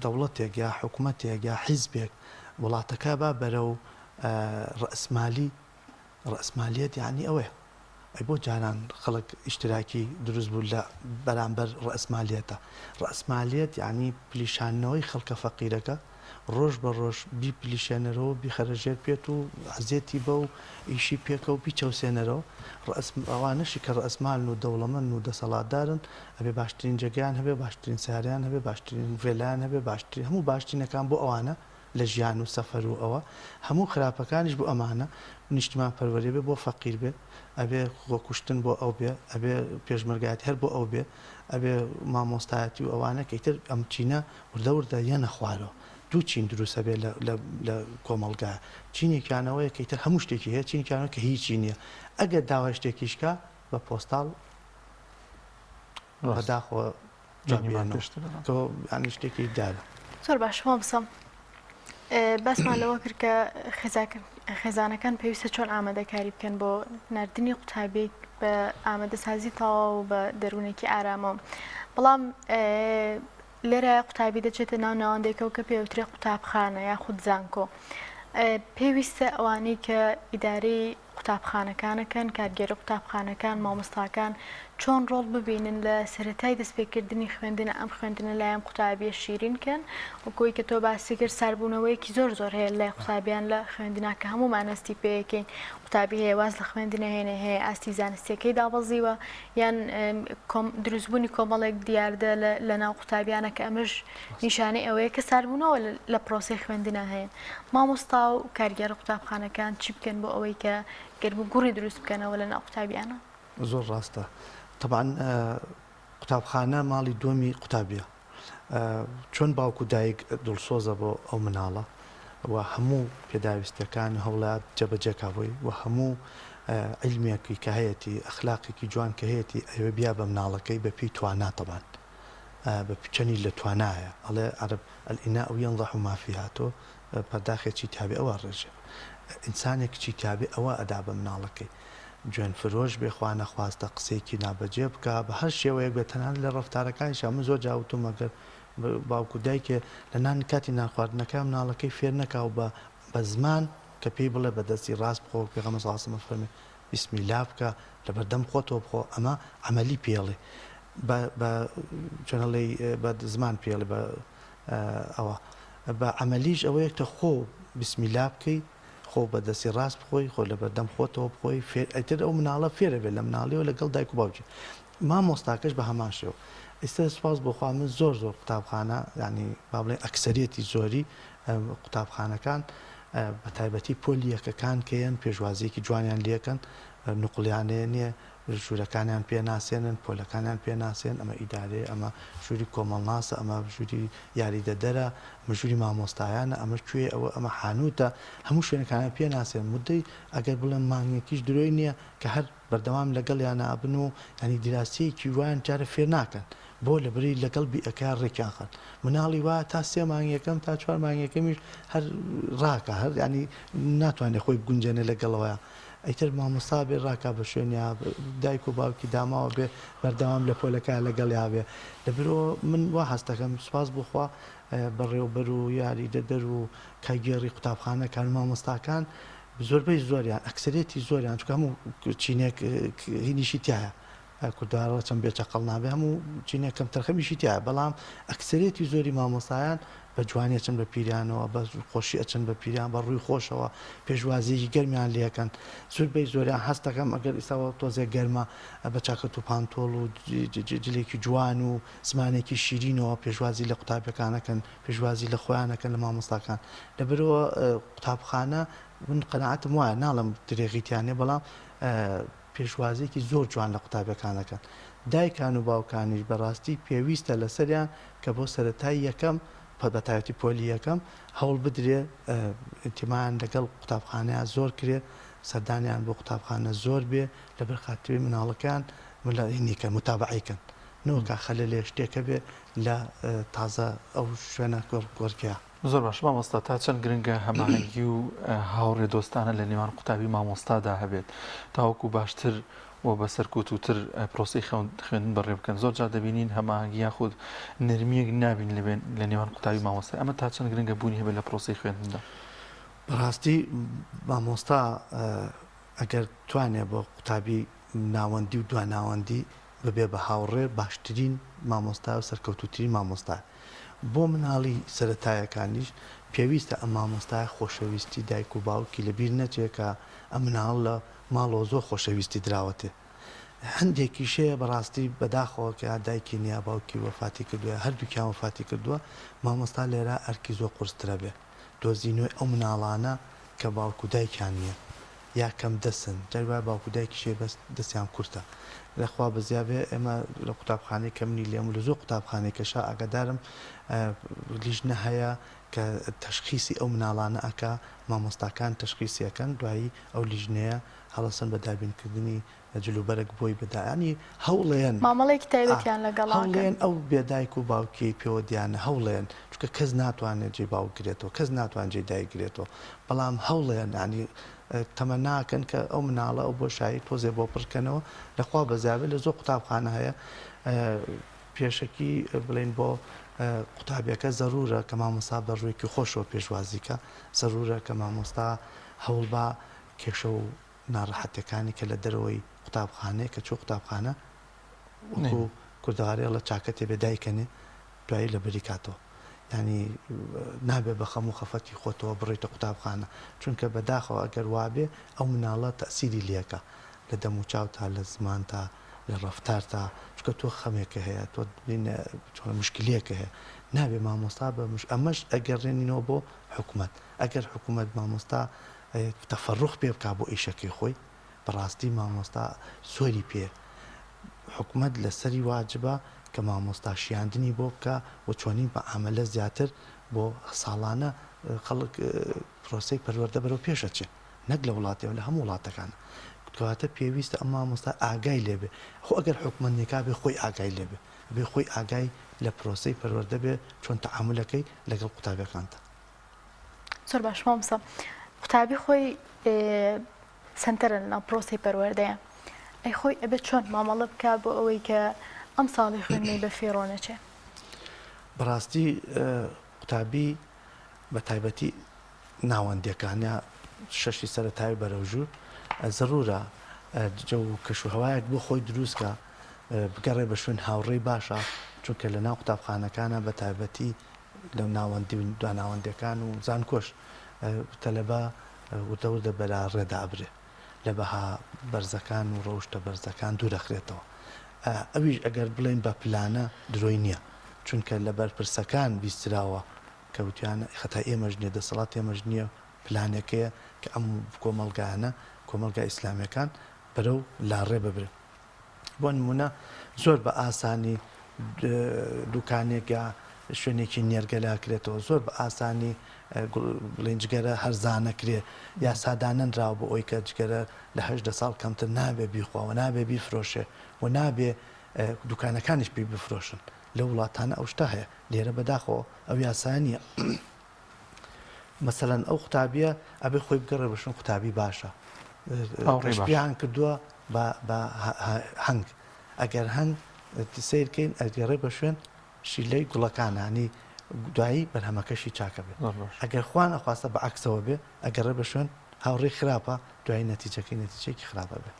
دەوڵەتێک یا حکوومەتێک یا حیزبێک وڵاتەکە با بەرەو ڕەسمالیەت یعنی ئەوەیە ئەی بۆ جاران خەڵک ئیشتراکی دروست بوو لە بەرامبەر ڕەسمالیەتە ڕەسمالیەت یعنی پلیشانەوەی خەڵکە فەقیرەکە ڕۆژ بە ڕۆژ بی پلیشێنەرەوە بیخەرەژێت پێت و عزیێتی بە و ئیشی پێکە و بیچەوسێنەرەوە ئەوانەشی کە ڕەسمالن و دەوڵەمەند و دەسەڵاتدارن ئەبێ باشترین جێگەیان هەبێ باشترین ساریان هەبێ باشترین ڤێلایان هەبێ باشترین هەموو باشترینەکان بۆ ئەوانە لە ژیان و سەفەر و ئەوە هەموو خراپەکانیش بۆ ئەمانە نیشتمان پەروەری بێ بۆ فەقیر بێ ئەبێ خۆکوشتن بۆ ئەو بێ ئەبێ پێشمەرگایەتی هەر بۆ ئەو بێ ئەبێ مامۆستایەتی و ئەوانە کەیتر ئەم چینە وردە وردە یەنە خوارەوە دوو چین دروستە بێ لە کۆمەلگا چینێکیانەوەی کەیتر هەموو شتێکی هەیە چینێکیانەوە کە هیچی نییە ئەگەر داوای شتێکیشکە بە پۆستاڵ بەداخەوە ینی شتێکی دارە زۆر باش شما بسەم بەسمان لەوە کرد کە خێزانەکان پێویستە چۆن ئامادەکاری بکەن بۆ نردنی قوتابی بە ئامادەسازی تەواو و بە دەروونێکی ئارامەوە بەڵام لێرە قوتابی دەچێتە ناو ناوەندێکەوە کە پێوترێ قوتابخانە یا خود زانکۆ پێویستە ئەوانەی کە ئیدارەی قوتابخانەکانەکەن کارگێرە قوتابخانەکان مامۆستاکان چۆن ڕۆڵ ببینن لە سەرەتای دەستپێکردنی خوێندنە ئەم خوێندنە لایەن قوتابیە شیرینکەن وەکۆی کە تۆ باسی کرد ساربوونەوەیەکی زۆر زۆر هەیە لای قوتابیان لە خوێندنا کە هەموو مانەستی پێیەکەین قوتابی هەیە واز لە خوێندنە هێنە هەیە ئاستی زانستیەکەی دابەزیوە یان دروستبوونی کۆمەڵێک دیاردە لە ناو قوتابیانە کە ئەمەش نیشانەی ئەوەیە کە ساربوونەوە لە پرۆسی خوێندنە هەیە مامۆستا و کارگێرە قوتابخانەکان چی بکەن بۆ ئەوەی کە گەربوو گوڕی دروست بکەنەوە لە ناو قوتابیانە زۆر ڕاستە طبعا قوتابخانە ماڵی دومی قوتابیە چۆن باوکو دایک دڵسۆزە بۆ ئەو مناڵە و هەموو پێداویستەکان هەوڵات جەبەجێکاوی و هەموو علمێکی کە هەیەی ئەخلاقێکی جوان کە هەیەی ئەوێ بیا بە مناڵەکەی بە پێی توانات طبعا بە پچەنی لە توانایە ئەڵێ عەرب الئیناء ينضح ما فيها تۆ پەرداخێکی تابێ ئەوە ڕێژێ ئینسانێکی تابێ ئەوە ئەدا بە مناڵەکەی جوێن فرۆش بێ خوا نەخواستە قسێکی نابەجێ بکە بە هەر شێوەیەک بێت تەنان لە ڕفتارەکانیش من زۆر جاوتم ئەگەر باوکو دایکێ لە نان کاتی نانخواردنەکە مناڵەکەی فێر نەکاو بە زمان کە پێی بڵێ بەدەستی ڕاست بخۆ پێغەمبەر صلی الله علیه و سلم فەرمێ بسمیلا بکە لە بەردەم خۆتەوە بخۆ ئەمە عەمەلی پێڵێ بە چۆنەڵێ بە زمان پێڵێ بە ئەوە بە عەمەلیش ئەوەیە کە خۆ بسمیلا بکەی خۆ بەدەستی ڕاست بخۆی خۆ لە بەردەم خۆتەوە بخۆی ئەتر ئەو مناڵە فێرە بێت لە مناڵیەوە لەگەڵ دایک و باوکی مامۆستاکەش بە هەمان شێوە ئێستا سپاس بۆخوا من زۆر قوتابخانە ینی با بڵێ ئەکسەریەتی زۆری قوتابخانەکان بە تایبەتی پۆلی یەکەکان کەیەن پێشوازیەکی جوانیان لێکن نوقلیانەیە نییە ژوورەکانیان پێ ناسێنن پۆلەکانیان پێ ناسێن ئەمە ئیدارێ ئەمە ژووری کۆمەڵناسە ئەمە ژووری یاریدەدەرە مژووری مامۆستایانە ئەمە کوێ ئەوە ئەمە حانوتە هەموو شوێنەکانە پێ ناسێن مدەی ئەگەر بڵێن مانگێکیش درۆی نییە کە هەر بەردەوام لەگەڵ یان ئابن و ینی دیراسەیەکی وایان جارە فێر ناکەن بۆ لەبەری لەگەڵ بیئەکە ڕێکیان خەن مناڵی وا تا سێ مانگیەکەم تا چوار مانگیەکەمیش هەر ڕاکە هەر ینی ناتوانێت خۆی بگونجێنێ لەگەڵەوەیە ئەیتر مامۆستا بێ ڕاکە بە شوێنیا دایک و باوکی داماوە بێ بەردەوام لە پۆلەکە لەگەڵ یاوێ لەبرەوە من وا هەستەکەم سوپاس بخوا بەڕێوەبەر و یاری دەدەر و کاگێڕی قوتابخانەکان مامۆستاکان زۆربەی زۆریان ئەکسەرێتی زۆریان چکە هەموو چینێک هینیشی تایە کوردارە چەند بێچەقەڵ نابێ هەموو چینێکم تەرخەمیشی تایە بەڵام ئەکسەرێتی زۆری مامۆستایان بە جوانی ئەچن بە پیرانەوە بە خۆشی ئەچن بە پیران بە ڕووی خۆشەوە پێشوازیەکی گەرمیان لەکەن زۆربەی زۆریان هەستەکەم ئەگەر ئێستاوە تۆزێ گەرمە بە چاکەت و پانتۆڵ و جلێکی جوان و زمانێکی شیرینەوە پێشوازی لە قوتابەکانەکەن پێشوازی لە خۆیانەکەن لە مامۆستاکان لەبەرەوە قوتابخانە من قەنەعەتم وایە ناڵم درێغیتیانێ بەڵام پێشوازێکی زۆر جوان لە قوتابەکانەکەن دایکان و باوکانیش بەڕاستی پێویستە لەسەریان کە بۆ سەرەتای یەکەم بەتایەتی پۆلی یەکەم هەوڵ بدرێ ئیتیمان لەگەڵ قوتابخانەیە زۆر کرێ سەردانیان بۆ قوتابخانە زۆر بێ لەبەر خاتری مناڵەکان هینیکە متابعیکەن نەوەکە خەلە لێ شتێکە بێ لە تازە ئەو شوێنە گۆرکەیە زۆر باش مامۆستا تا چەند گرنگە هەماهەنگی و هاوڕێ دۆستانە لە نێوان قوتابی مامۆستادا هەبێت تاوەکو باشتر و بەسەر کووتوتر پرۆسی خوێندن بەڕێ بکەن زۆر جار دەبینین هەماهەنگی یاخود نرمیەک نابین لە نێوان قوتابی مامۆستا ئەمە تا چەند گرنگە بوونی هەبێت لە پرۆسی خوێندندا بەڕاستی مامۆستا ئەگەر توانێت بۆ قوتابی ناوەندی و دواناوەندی ببێ بە هاوڕێ باشترین مامۆستا و سەرکەوتوترین مامۆستا بۆ مناڵی سەرەتایەکانیش پێویستە ئەم مامۆستای خۆشەویستی دایک و باوکی لەبیر نەچێکە ئەم مناڵ لە ماڵەوە زۆر خۆشەویستی دراوەتێ هەندێکی شەیە بەڕاستی بەداخەوە کە دایکی نییە باوکی وەفاتی کردووە هەردووکیان وەفاتی کردووە مامۆستا لێرە ئەرکی زۆر قورسترە بێ دۆزینەوەی ئەو مناڵانە کە باوکو دایکیان نییە یا کەم دەسن جاروای باوکو دایکی شێ بەس دەستیان کورتە لەخوا بەزیابێ ئێمە لە قوتابخانەی کە منی لێم لە زۆر قوتابخانێکەشا ئاگادارم لیژنە هەیە کە تەشخیصی ئەو مناڵانە ئەکا مامۆستاکان تەشخیصیەکەن دوایی ئەو لیژنەیە هەڵەسن بە دابینکردنی جلوبەرێک بۆی بەدایانی هەوڵێن مامەڵێکی تایبەتیان لەگەڵ ئەو بێدایک و باوکی پێوە دیانە هەوڵێن چکە کەس ناتوانێت جێ باوگرێتەوە کەس ناتوان جێ دایگرێتەوە بەڵام هەوڵێن ینی تەمە ناکەن کە ئەو مناڵە ئەو بۆشایی تۆزێ بۆ پڕکەنەوە لەخوا بەزیابێت لە زۆر قوتابخانە هەیە پێشەکی بڵێن بۆ قوتابیەکە زەرورە کە مامۆستا بە ڕوویەکی خۆشەوە پێشوازیکە زەرورە کە مامۆستا هەوڵ بە کێشە و ناڕەحەتەکانی کە لە دەرەوەی قوتابخانەیە کە چۆ قوتابخانە وەکو کوردەوارەیە لە چاکەتێ بێ دایکەنێ دوایی لە بەریکاتەوە ینی نابێ بە خەم و خەفەتی خۆتەوە بڕێتە قوتابخانە چونکە بەداخەوە ئەگەر وابێ ئەو مناڵە تەسیری لێکە لە دەم و چاو تا لە زمان تا لە ڕەفتار تا چکە تۆ خەمێکە هەیە تۆ مشکلەکە هەیە نابێ مامۆستا بە ئەمەش ئەگەڕێنینەوە بۆ حکوومەت ئەگەر حکوومەت مامۆستا تەفەڕوخ پێ بکا بۆ ئیشەکەی خۆی بەڕاستی مامۆستا سۆری پێ حکوومەت لەسەری واجبە کە مامۆستا شیاندنی بۆ بکە و چۆنی بە ئامەلە زیاتر بۆ ساڵانە خەڵک پرۆسەی پەروەردە بەرەو پێشەچێ نەک لە وڵاتیەوە لە هەموو وڵاتەکانە کەواتە پێویستە ئەم مامۆستا ئاگای لێبێ خۆ ئەگەر حکوومەتێکا بێ خۆی ئاگای لێبێ بێ خۆی ئاگای لە پرۆسەی پەروەردە بێ چۆن تەعاملەکەی لەگەڵ قوتابیەکانتە زۆر باش مامۆستا قوتابی خۆی سنتەرە لەناو پرۆسی پەروەردەیە ئەی خۆی ئەبێت چۆن مامەڵە بکە بۆ ئەوەی کە ئەم ساڵی خوێندنەی بە فێڕۆ نەچێ بەڕاستی قوتابی بە تایبەتی ناوەندیەکانە شەشی سەرەتایی بەرەوژوو زەرورە جە و کەشوهەوایەک بۆ خۆی دروستکە بگەڕێ بە شوێن هاوڕێی باشە چونکە لە ناو قوتابخانەکانە بە تایبەتی لە ناوەندی و داناوەندەکان و زانکۆش تەلەبە وتەوردە بەلا ڕێدابرێ لە بەها بەرزەکان و ڕەوشتە بەرزەکان دوورەخرێتەوە ئەویش ئەگەر بڵێن بە پلانە درۆی نییە چونکە لە بەرپرسەکان بیستراوە کەوتیانە خەتا ئێمەش نیە دەسەڵات ئێمەش نییە پلانەکەیە کە ئەم کۆمەلگایانە کۆمەلگای ئیسلامیەکان بەرەو لاڕێ ببرێت بۆ نمونە زۆر بە ئاسانی دوکانێکە شوێنێکی نێرگەلاکرێتەوە زۆر بە ئاسانی بڵێنجگەرە هەرزانەکرێ یا سادانەنراوە بۆ ئەوی کە جگەرە لە 18 ساڵ کەمتر نابێ بیخواوە نابێ بیفرۆشێ و نابێ دوکانەکانیش پێی بفرۆشن لە وڵاتانە ئەو شتا هەیە لێرە بەداخەوە ئەو یاسانیە مەسەلەن ئەو قوتابیە ئەبێ خۆی بگەڕێ بەشن قوتابی باشە پێیان کردووە بە هەنگ ئەگەر هەنگ سیرکەین ئەگەڕێ بە شوێن شیلەی گوڵەکانانی دوایی بەرهەمەکەشی چاکە بێت ئەگەر خوان ئەخواستە بە عکسەوە بێ ئەگەڕێ بە شوێن هاوڕێی خراپە دوایی نەتیجەکەی نەتیجەیەکی خراپە بێت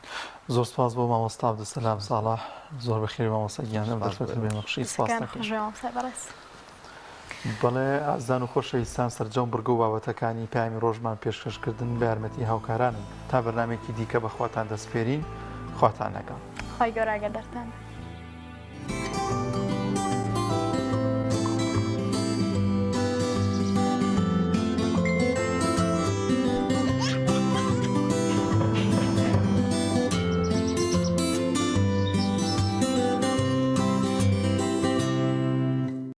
زۆر سپاس بۆ مامۆستا عەبدولسەلام ساڵح زۆر بەخێری مامۆستا گیانم دەرفەت بێمەخشی سپاس بەڵێ ئازان و خۆشەویستان سەرجەم بڕگە و بابەتەکانی پامی ڕۆژمان پێشکەشکردن بە یارمەتی هاوکارانن تا بەرنامێکی دیکە بەخواتان دەستپێرین خواتان لەگەڵ خی گەۆراگە دەرتان